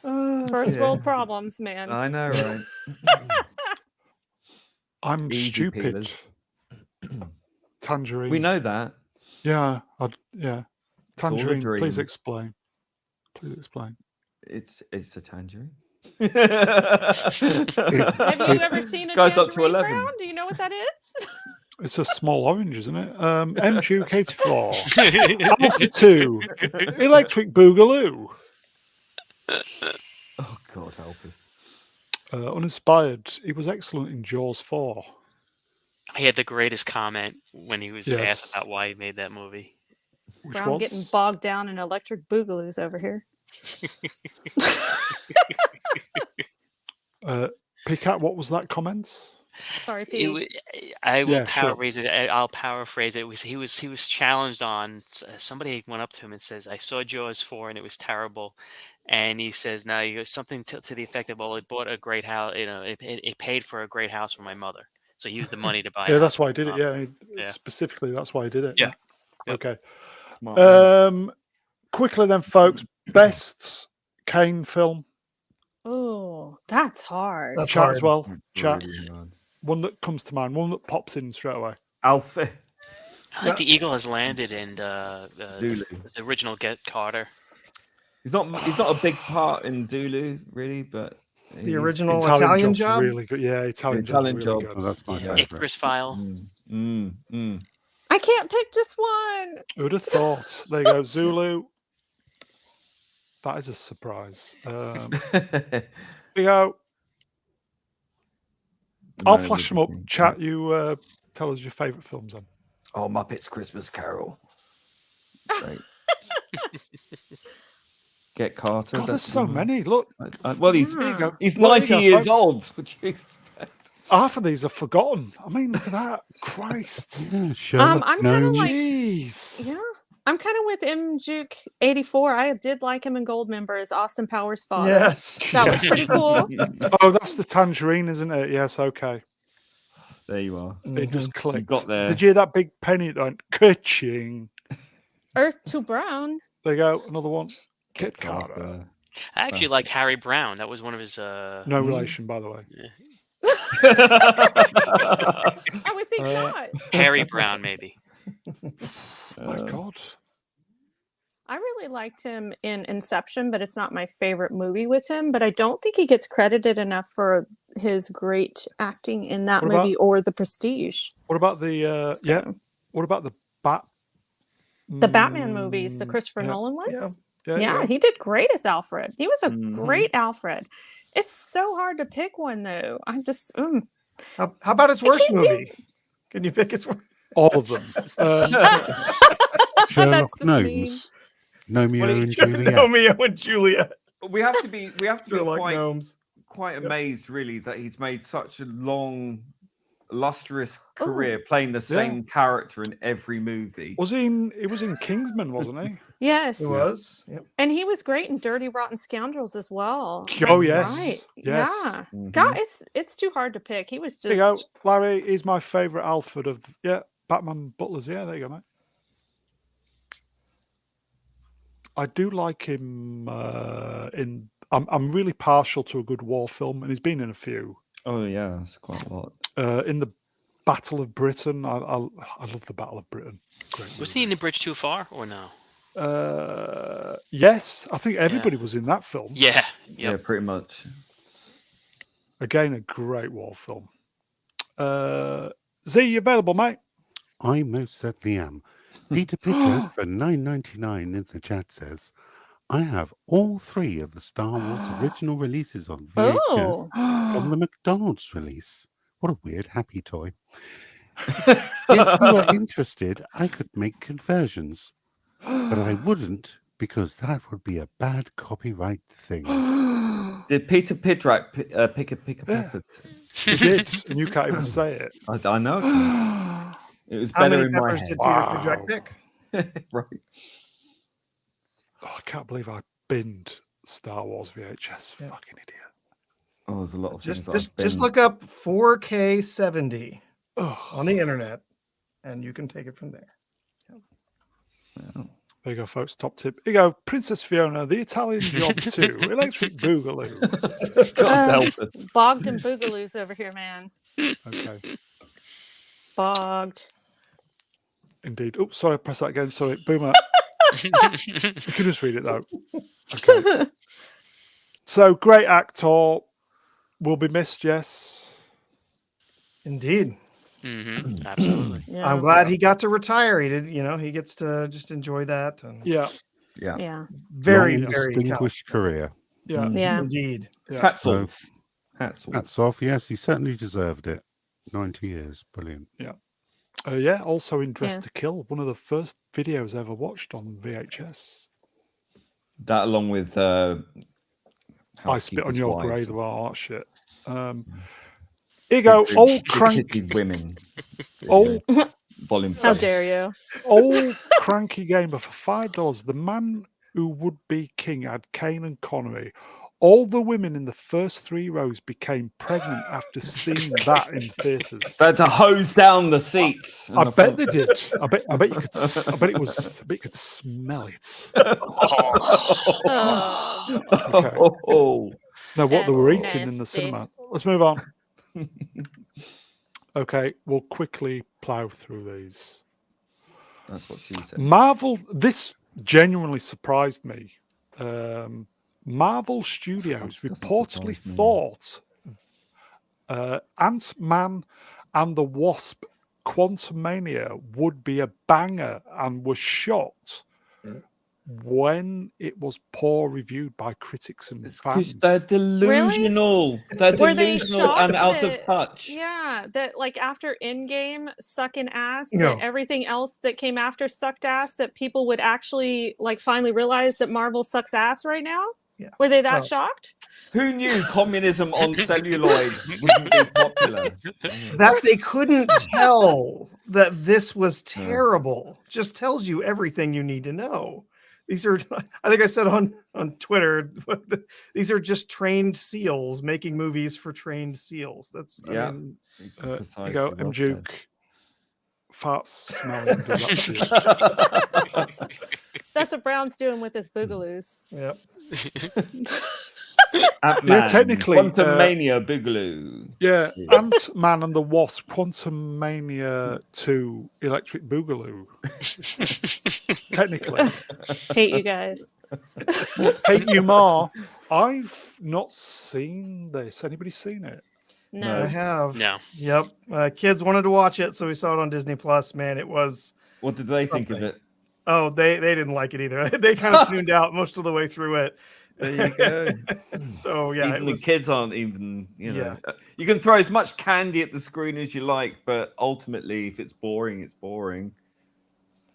First world problems, man. I know, right? I'm Easy stupid. peelers. Tangerine. We know that. Yeah, all a Tangerine. Please dream. explain. Please explain. It's a tangerine. Have you ever seen a Goes up to tangerine 11. brown? Do you know what that is? It's a small orange, isn't it? M Duke 84. Alpha 2. Electric Boogaloo. Oh, God help us. Uninspired. He was excellent in Jaws 4. He had the greatest comment when he was Yes. asked about why he made that movie. Which Brown was getting bogged down in electric boogaloos over here. Picat, what was that comment? Sorry, It Pete. wa- I will Yeah, sure. paraphrase it. I'll paraphrase it. He was challenged on. Somebody went up to him and says, "I saw Jaws 4 and it was terrible," and he says, "No, he goes something to the effect of, well, it bought a great house. You know, it paid for a great house for my mother. So he used the money to buy. Yeah, a that's house why for I did my it. mom." Yeah, Yeah. specifically, that's why I did it. Yeah. Yep. Okay. Smart man. Quickly then, folks. Best Caine film. Oh, that's hard. That's Chat hard. as well. Chat. Really hard. One that comes to mind. One that pops in straight away. Alpha. I like The Eagle Has Landed and Zulu. the original Get Carter. He's not a big part in Zulu, really, but The original Italian Italian Job's job. really good. Yeah, Italian Italian Job's really Job. good. Oh, that's my Yeah. favourite. Icarus File. I can't pick just one. Who'd have thought? There you go. Zulu. That is a surprise. There you go. I'll flash them up. Chat, you tell us your favourite films then. Oh, Muppets Christmas Carol. Great. Get Carter. God, there's that's so the one. many. Look, Well, he's there you go. he's Well, there 90 you go, years folks. old. Would you expect? Half of these are forgotten. I mean, look at that. Christ. Yeah, Sherlock I'm kinda Gnomes. like- Jeez. Yeah. I'm kind of with M. Juke 84. I did like him in Goldmember as Austin Powers' father. Yes. That was pretty cool. Oh, that's the tangerine, isn't it? Yes, okay. There you are. It just clicked. got there. Did you hear that big penny that went ka-ching? Earth to Brown. There you go. Another one. Kit Carter. I actually liked Harry Brown. That was one of his. No relation, by the way. I would think not. Harry Brown, maybe. My God. I really liked him in Inception, but it's not my favorite movie with him. But I don't think he gets credited enough for his great acting in that What about- movie or The Prestige. What about the So, What about the the Batman movies, the Christopher yeah. Nolan ones? Yeah, Yeah, he did great as Alfred. He was a great Alfred. It's so hard to pick one though. I just How about his worst can't do- movie? Can you pick his worst? all of them. Sherlock That's just mean. Gnomes. Romeo Well, and Juliet. Romeo and Juliet. we have to be Sherlock Gnomes. quite amazed, really, that he's made such a long lustrous career playing the same character in every movie. Was he in? It was in Kingsman, wasn't he? Yes. It was. Yep. And he was great in Dirty Rotten Scoundrels as well. Oh That's yes, right. yes. Yeah. Mhm. God, it's too hard to pick. He was There you go, just Larry. He's my favourite Alfred of Batman Butlers. Yeah, there you go, mate. I do like him in. I'm really partial to a good war film, and he's been in a few. Oh yeah, that's quite a lot. In the Battle of Britain, I love the Battle of Britain. Great Was he in The Bridge Too Far or no? Yes, I think everybody was in that film. Yeah. Yeah, pretty much. Again, a great war film. Z, you available, mate? I most certainly am. Peter Pidgeot for $9.99 in the chat says, I have all 3 of the Star Wars original releases on VHS from the McDonald's release. What a weird happy toy. If you were interested, I could make conversions, but I wouldn't because that would be a bad copyright thing. Did Peter Pidgeot pick a peppers? He did, and you can't even say it. I know. It was How better many in my peppers head. did Peter Pidgeot pick? Right. Oh, I can't believe I binned Star Wars VHS. Yeah. Fucking idiot. Oh, there's a lot of things. Just look up 4K 70 Ugh. on the internet, and you can take it from there. Wow. There you go, folks. Top tip. Here you go. Princess Fiona, The Italian Job 2, Electric Boogaloo. Can't help it. bogged and boogaloos over here, man. Okay, Bogged. indeed. Oops, sorry, press that again. Sorry, Boomer. You can just read it though. Okay. So great actor, will be missed. Yes. Indeed. Mm-hmm. Absolutely. Yeah. I'm glad he got to retire. He did, he gets to just enjoy that. And Yeah. Yeah. Yeah. very, Long, very distinguished career. Yeah. Yeah. Indeed. Yeah. Hats So, off. Hats off. hats off. Yes, he certainly deserved it. 90 years. Brilliant. Yeah. Also in Dress Yeah. to Kill, one of the first videos I ever watched on VHS. That along with I Spit on Housekeeper's Your Wives. Grave, all that shit. Here you go. Old cranky, Big-titted women. old, Volume How 5. dare you? old cranky gamer for $5. The man who would be king had Caine and Connery. All the women in the first 3 rows became pregnant after seeing that in theaters. They had to hose down the seats. I bet they did. I bet you could. I bet it was. I bet you could smell it. Oh, Okay. Oh. No, what they That's were eating in the nasty. cinema. Let's move on. Okay, we'll quickly plow through these. That's what she said. Marvel. This genuinely surprised me. Marvel Studios Doesn't reportedly surprise me. thought Ant-Man and the Wasp: Quantumania would be a banger and was shocked when it was poor reviewed by critics and Because fans. they're delusional. They're Were they delusional and shocked out of that- touch. yeah. That like after Endgame sucking ass, No. that everything else that came after sucked ass, that people would actually like finally realize that Marvel sucks ass right now? Yeah. Were they that Well, shocked? Who knew communism on celluloid wouldn't be popular? That they couldn't tell that this was terrible just tells you everything you need to know. These are, I think I said on Twitter, these are just trained SEALs making movies for trained SEAls. That's, I Yeah. mean, You Precisely, go, well M. said. Duke. Farts smelling. Does that to you? That's what Brown's doing with his boogaloos. yeah. Ant-Man, technically, Quantum Mania Boogaloo. Yeah, Ant-Man and the Wasp: Quantumania 2 Electric Boogaloo. Technically. Hate you guys. Hate you more. I've not seen this. Anybody seen it? No. I have. No. Yep. Kids wanted to watch it, so we saw it on Disney Plus. Man, it was. What did they think of Something. it? Oh, they didn't like it either. They kind of tuned out most of the way through it. There you go. So yeah, Even it the was, kids aren't even, you can throw as much candy at the screen as you like, but ultimately, if it's boring, it's boring.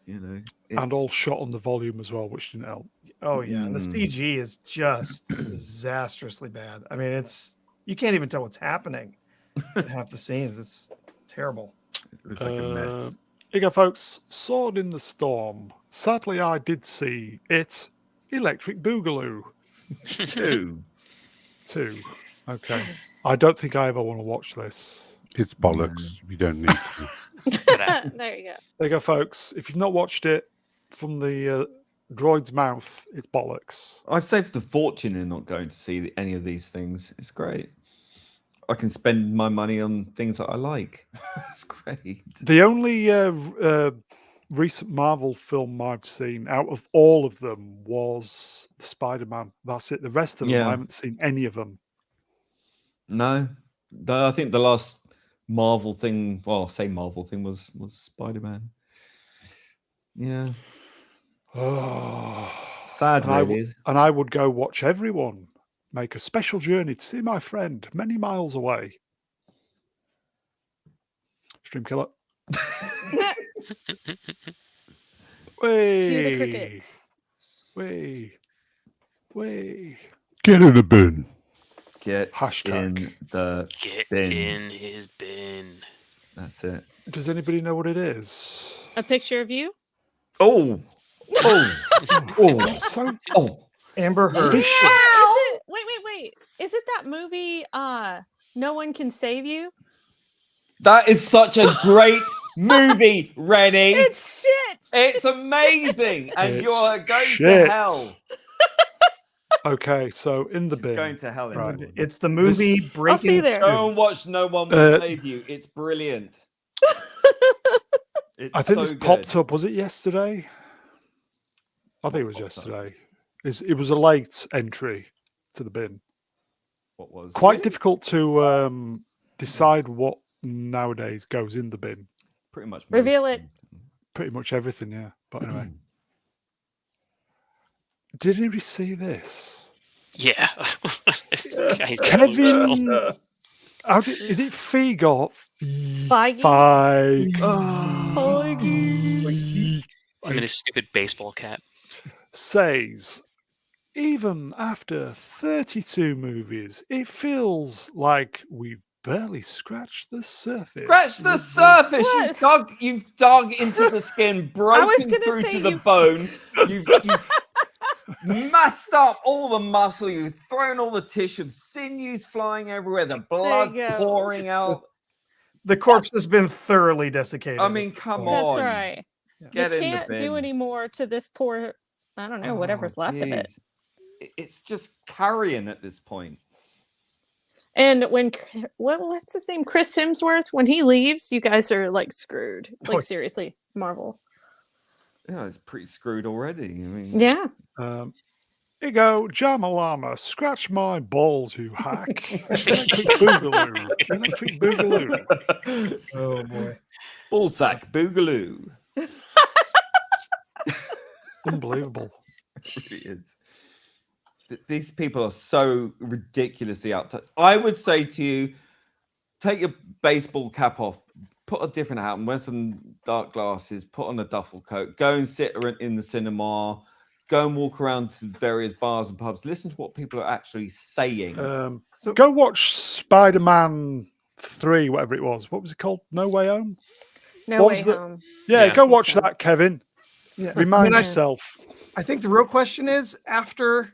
And it's- all shot on the volume as well, which didn't help. oh yeah, and the Mm. CG is just disastrously bad. I mean, you can't even tell what's happening in half the scenes. It's Terrible. It looks like a mess. Here you go, folks. Sword in the Storm. Sadly, I did see it. Electric Boogaloo Ooh. 2. Okay. I don't think I ever want to watch this. It's bollocks. You don't need to. There you go. There you go, folks. If you've not watched it from the droid's mouth, it's bollocks. I've saved a fortune in not going to see any of these things. It's great. I can spend my money on things that I like. It's great. The only recent Marvel film I've seen out of all of them was Spider-Man. That's it. The rest of them, Yeah. I haven't seen any of them. No, I think the last Marvel thing, well, I'll say Marvel thing was Spider-Man. Yeah, Oh. sad really. And I would go watch everyone make a special journey to see my friend many miles away. Stream killer. Cue the Way, crickets. way. Get in the bin. Get Hashtag. in the Get bin. in his bin. That's it. Does anybody know what it is? A picture of you? Oh, oh, So oh. Amber Heard. vicious. Is it, wait. Is it that movie, No One Can Save You? That is such a great movie, Rennie. It's shit! It's amazing, and It's you're going shit. to hell. Okay, so in the She's bin. going to hell. In Right. that one. It's the movie I'll Breaking. see there. Go and watch No One Will Uh, Save You. It's brilliant. It's I think so this good. popped up. Was it yesterday? I think it was What popped up? yesterday. It was a late entry to the bin. What was Quite really? difficult to decide what nowadays goes in the bin. Pretty much. Reveal most it. things. Pretty much everything, yeah. But anyway. Did anybody see this? Yeah. This guy's delusional. Kevin, is it Feige or Feige? Feige? Him and his stupid baseball cap. Says, even after 32 movies, it feels like we've barely scratched the surface. Scratch the with surface. What? You've dug into the skin, broken gonna through say to the you- bone. You've messed up all the muscle. You've thrown all the tissue, sinews flying everywhere, the blood go. pouring out. The corpse has been thoroughly desiccated. I mean, come That's on. right. Get You in can't the bin. do any more to this poor, I don't know, whatever's Oh, left of it. jeez. It's just carrion at this point. And when what's his name, Chris Hemsworth, when he leaves, you guys are like screwed. Like Oh. seriously, Marvel. Yeah, it's pretty screwed already. I mean, Yeah. Here you go, Jamalama, scratch my balls, you hack. Electric Boogaloo. Electric Boogaloo. Oh boy. ballsack boogaloo. Unbelievable. It really is. These people are so ridiculously out. I would say to you, take your baseball cap off, put a different hat and wear some dark glasses, put on a duffel coat, go and sit in the cinema, go and walk around to various bars and pubs, listen to what people are actually saying. Go watch Spider-Man 3, whatever it was. What was it called? No Way Home? No What way was the- home. Yeah, Yeah. go think watch so. that, Kevin. Yeah. Remind And I- yourself. I think the real question is, after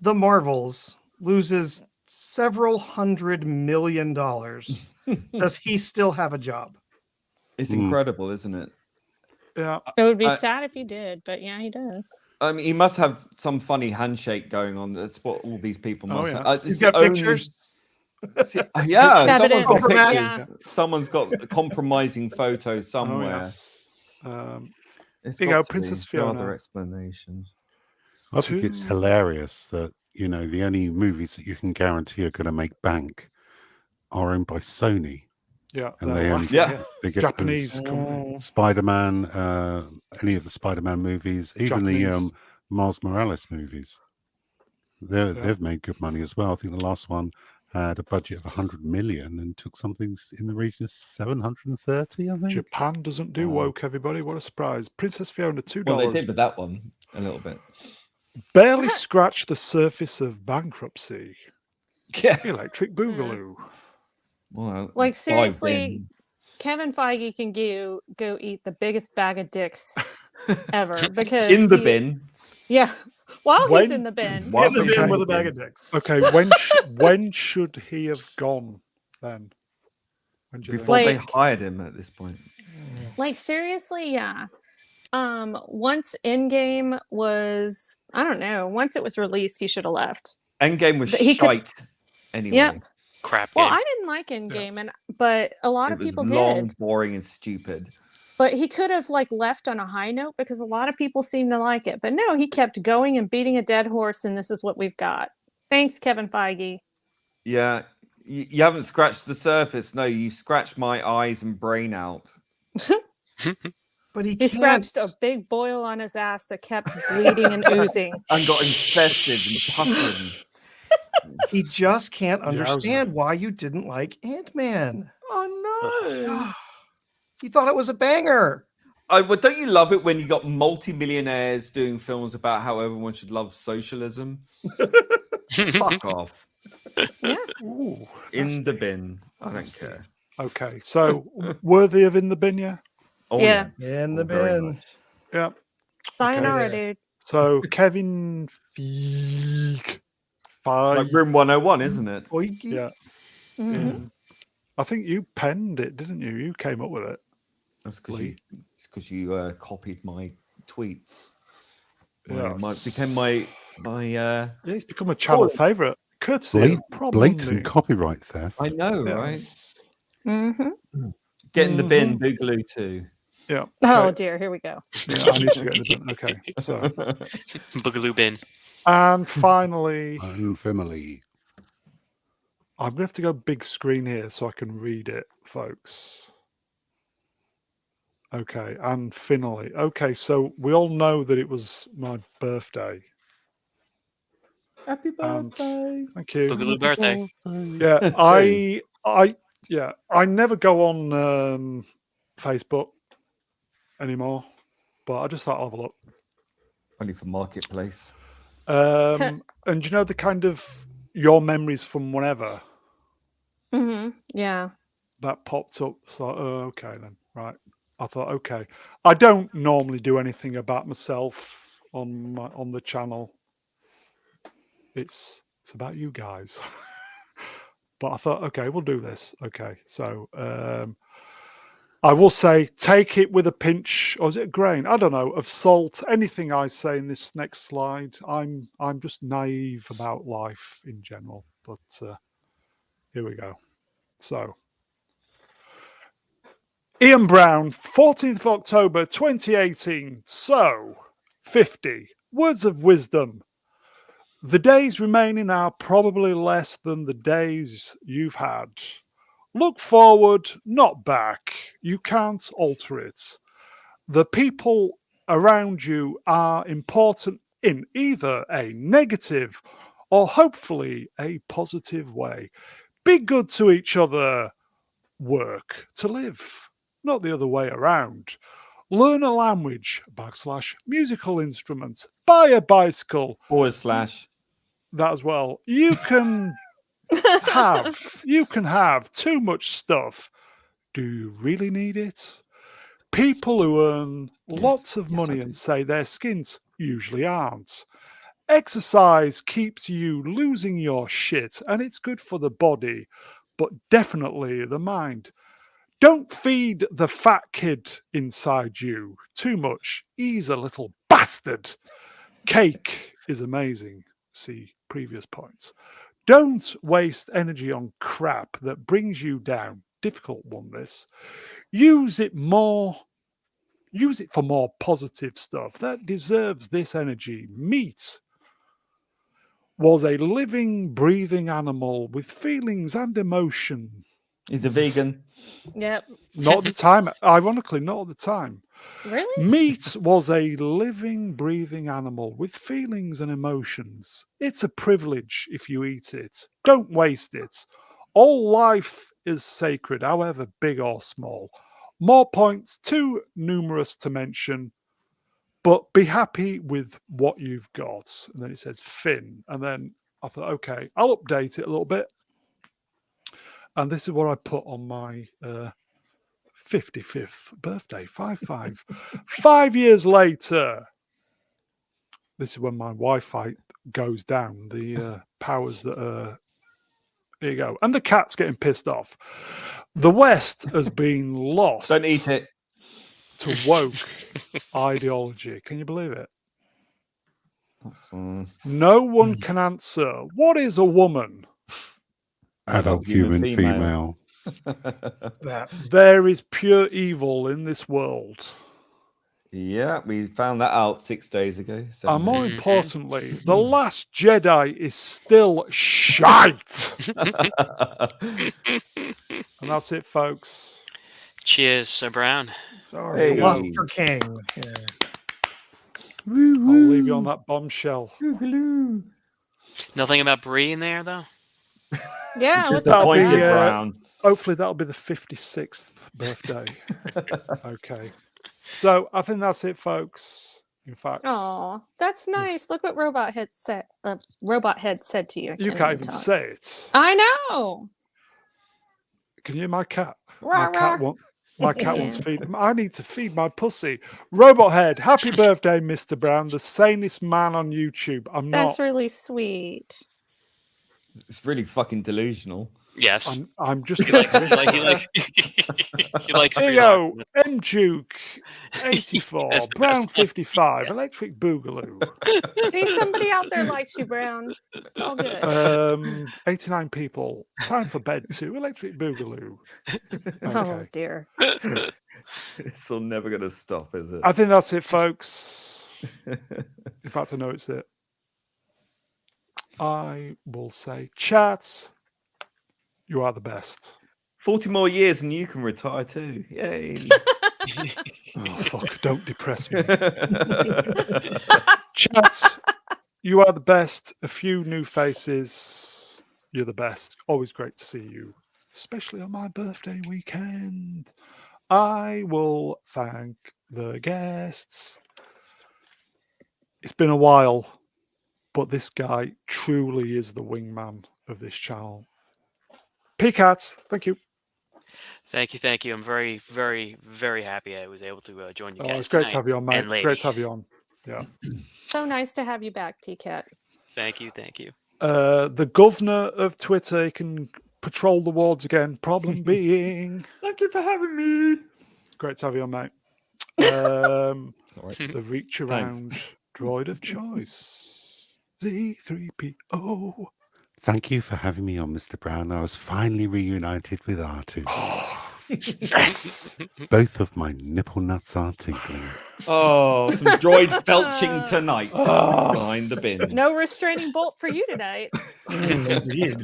the Marvels loses several $100 million, does he still have a job? It's incredible, isn't it? Yeah. It would be I- sad if he did, but yeah, he does. I mean, he must have some funny handshake going on. That's what all these people Oh, must yes. have. It's He's the got only- pictures. Yeah, Evidence, someone's got yeah. pictures. Someone's got a compromising photo Oh, somewhere. yes. It's Here you got go, to Princess be. No other Fiona. explanation. I think it's Two- hilarious that, you know, the only movies that you can guarantee are going to make bank are owned by Sony. Yeah. And they're they only laughing, Yeah. they get Japanese those company. Spider-Man, any of the Spider-Man movies, even the Japanese. Miles Morales movies. They've made good money as well. I think the last one had a budget of 100 million and took something in the region of 730, I think. Japan doesn't do Wow. woke, everybody. What a surprise. Princess Fiona, $2. Well, they did with that one a little bit. Barely scratched the surface of bankruptcy. Yeah. Electric Boogaloo. Well, Like, dive seriously, in. Kevin Feige can go eat the biggest bag of dicks ever in because the bin. yeah, while he's in When the bin. In Whilst the he's bin in with the a bag bin. of dicks. Okay, when should he have gone then? When do you Before think? they Like- hired him at this point. Like, seriously, yeah. Once Endgame was, I don't know, once it was released, he should have left. Endgame was He could- shite anyway. Yep. Crap Well, game. I didn't like Endgame, but a lot It of was people long, did. boring, and stupid. But he could have like left on a high note because a lot of people seem to like it. But no, he kept going and beating a dead horse, and this is what we've got. Thanks, Kevin Feige. Yeah, you haven't scratched the surface. No, you scratched my eyes and brain out. But he He can't. scratched a big boil on his ass that kept bleeding and oozing. And got infested and puffing. He just can't Yowza. understand why you didn't like Ant-Man. Oh no! He thought it was a banger. Well, don't you love it when you got multi-millionaires doing films about how everyone should love socialism? Fuck off. Yeah. Ooh, In the bin. I don't Nasty. care. okay, so worthy of in the bin, yeah? Oh Yeah. In the very bin. much. Yeah. Sayonara, Okay. dude. So Kevin Feige. It's like Room 101, isn't it? Oiki. Yeah. Mhm. yeah. I think you penned it, didn't you? You came up with it. That's because Lee. you copied my tweets. Yes. Became my Yeah, he's become a channel Oh. favourite. Courtesy of Blatant probably. copyright theft. I know, right? Yes. Mm-hmm. Get in the bin, Boogaloo too. Yeah. Oh Okay. dear, here we go. Yeah, I need to get in the bin. Okay. So, Boogaloo bin. and finally, And family. I'm gonna have to go big screen here so I can read it, folks. Okay, and finally, okay, so we all know that it was my birthday. Happy And- birthday. Thank you. Boogaloo birthday. Yeah, I never go on Facebook anymore, but I just thought I'll have a look. Only for Marketplace. And you know the kind of your memories from whenever Mm-hmm. Yeah. that popped up. So okay then, right. I thought okay. I don't normally do anything about myself on the channel. It's about you guys. But I thought okay, we'll do this. Okay, so I will say take it with a pinch, or is it a grain? I don't know, of salt. Anything I say in this next slide, I'm just naive about life in general. But here we go. So Ian Brown, 14th of October 2018. So 50. Words of wisdom. The days remaining are probably less than the days you've had. Look forward, not back. You can't alter it. The people around you are important in either a negative or hopefully a positive way. Be good to each other. Work to live, not the other way around. Learn a language, / musical instrument, buy a bicycle, / that as well. You can have too much stuff. Do you really need it? People who earn lots of Yes, I money do. and say their skins usually aren't. Exercise keeps you losing your shit and it's good for the body, but definitely the mind. Don't feed the fat kid inside you too much. He's a little bastard. Cake is amazing. See previous points. Don't waste energy on crap that brings you down. Difficult one, this. Use it for more positive stuff that deserves this energy. Meat was a living, breathing animal with feelings and emotion. He's a vegan. Yep. Not at the time. Ironically, not at the time. Really? Meat was a living, breathing animal with feelings and emotions. It's a privilege if you eat it. Don't waste it. All life is sacred, however big or small. More points, too numerous to mention, but be happy with what you've got. And then it says Finn. And then I thought, okay, I'll update it a little bit. And this is what I put on my 55th birthday. 5-5. 5 years later. This is when my Wi-Fi goes down. The powers that here you go. And the cat's getting pissed off. The West has been lost Don't eat it. to woke ideology. Can you believe it? No one can answer. What is a woman? Adult human female. That. There is pure evil in this world. Yeah, we found that out 6 days ago. And more Mhm. importantly, The Last Jedi is still shite. And that's it, folks. Cheers, Sir Brown. Sorry. Hey. Philosopher King. Yeah. I'll leave you on that bombshell. Nothing about Brie in there, though? Yeah, what's That'll up be, with that? Brown. Hopefully that'll be the 56th birthday. Okay. So I think that's it, folks. In fact, Oh, that's nice. Look what Robot Head said. Robot Head said to you. I you can't even talk. say it. I know. Can you hear my cat? Rah, My cat wants Yeah. feed. I need to feed my pussy. Robot Head, happy birthday, Mr. Brown, the sanest man on YouTube. I'm That's not. really sweet. It's really fucking delusional. Yes. I'm just. He likes. He likes. He likes. Here you Brie go. Larson. M Duke, 84, That's the Brown, best one. 55, Electric Boogaloo. See, somebody out there likes you, Brown. It's all good. 89 people. Time for bed too. Electric Boogaloo. Oh Okay. dear. It's all never going to stop, is it? I think that's it, folks. In fact, I know it's it. I will say, chat, you are the best. 40 more years and you can retire too. Yay. Oh, fuck, don't depress me. Chat, you are the best. A few new faces. You're the best. Always great to see you, especially on my birthday weekend. I will thank the guests. It's been a while, but this guy truly is the wingman of this channel. P-Cats, thank you. Thank you, thank you. I'm very, very, very happy I was able to join you Oh, guys it's great tonight. to have you on, mate. And lady. Great to have you on. Yeah. So nice to have you back, PCAT. Thank you, thank you. The governor of Twitter can patrol the wards again. Problem being, Thank you for having me. great to have you on, mate. The reach Thanks. around droid of choice, Z3PO. Thank you for having me on, Mr. Brown. I was finally reunited with R2. Oh, yes. Both of my nipple nuts are tinkling. Oh, some droid felching tonight Oh. behind the bin. No restraining bolt for you tonight. Indeed.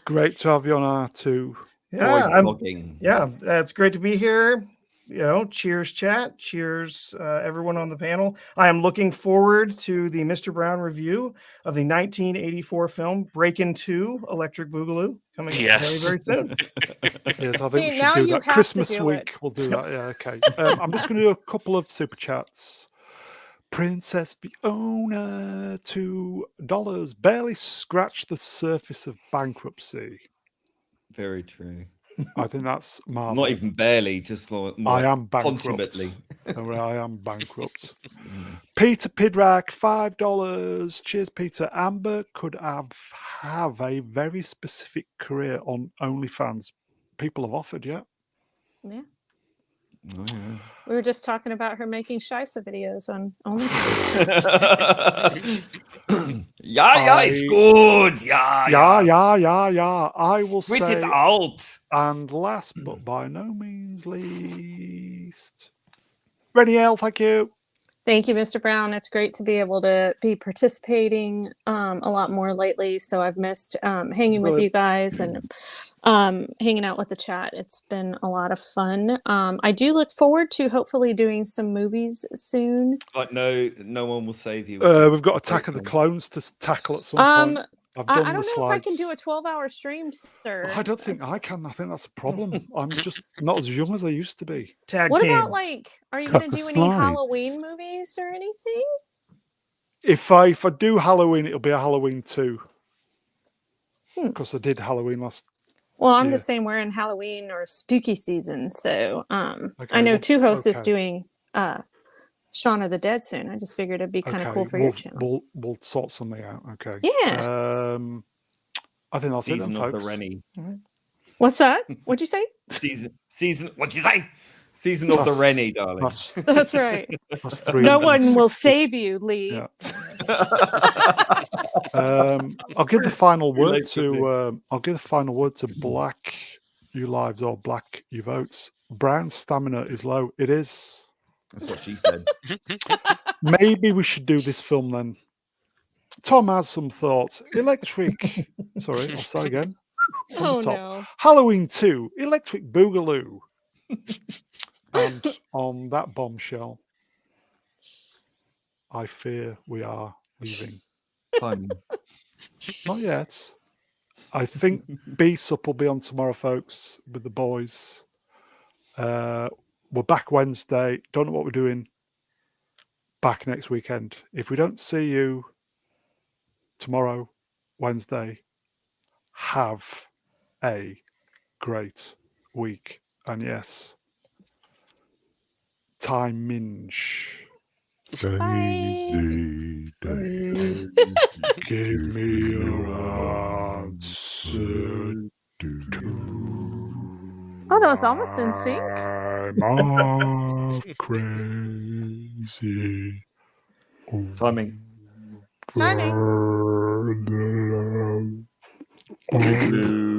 Great to have you on R2. Yeah, Droid vlogging. yeah, it's great to be here. You know, cheers, chat. Cheers, everyone on the panel. I am looking forward to the Mr. Brown review of the 1984 film Breakin' 2 Electric Boogaloo coming Yes. very, very soon. Yes, I think See, we now should do you that. have to Christmas do week, it. we'll do that. Yeah, okay. I'm just going to do a couple of super chats. Princess Fiona, $2. Barely scratched the surface of bankruptcy. Very true. I think that's Marvel. Not even barely, just more I am bankrupt. consummately. I am bankrupt. Peter Pidrak, $5. Cheers, Peter. Amber could have a very specific career on OnlyFans. People have offered, yeah. Yeah. Oh, yeah. We were just talking about her making Shisa videos on OnlyFans. Yeah, it's good. Yeah. I will Spit it say, out. and last but by no means least, Reniel, thank you. Thank you, Mr. Brown. It's great to be able to be participating a lot more lately. So I've missed hanging with Brilliant. you guys and hanging out with the chat. It's been a lot of fun. I do look forward to hopefully doing some movies soon. Like no one will save you. We've got Attack of the Clones to tackle at some point. I've done I don't the know if I can slides. do a 12-hour stream, sir. I don't think I can. I think that's a problem. I'm just not as young as I used to be. Tag What team. about are you Cut going to the do any slides. Halloween movies or anything? If I do Halloween, it'll be a Halloween 2. Hmm. Because I did Halloween Well, I'm Yeah. just saying we're in Halloween or spooky season, so I Okay, know well, Two Hosts is okay. doing Shaun of the Dead soon. I just figured it'd be kind of Okay, cool for your channel. we'll sort something out. Okay. Yeah. I think that's it then, Season of the folks. Rennie. What's that? What'd you say? Season. What'd you say? Season of the That's- Rennie, darling. That's right. That's No one will 360. save you, Lee. Yeah. I'll give the final word Relate to to I'll give the final word to Black You Lives or Black You Votes. Brown stamina is low. It is. That's what she said. Maybe we should do this film then. Tom has some thoughts. Electric. Sorry, I'll start again. From Oh the top. no. Halloween 2, Electric Boogaloo. And on that bombshell, I fear we are leaving. Timing. Not yet. I think B-Sup will be on tomorrow, folks, with the boys. We're back Wednesday. Don't know what we're doing. Back next weekend. If we don't see you tomorrow, Wednesday, have a great week. And yes, time minge. Daisy, Daisy, Give me your answer to. Oh, that was almost in sync. I'm off crazy. Timing. Timing. For the love of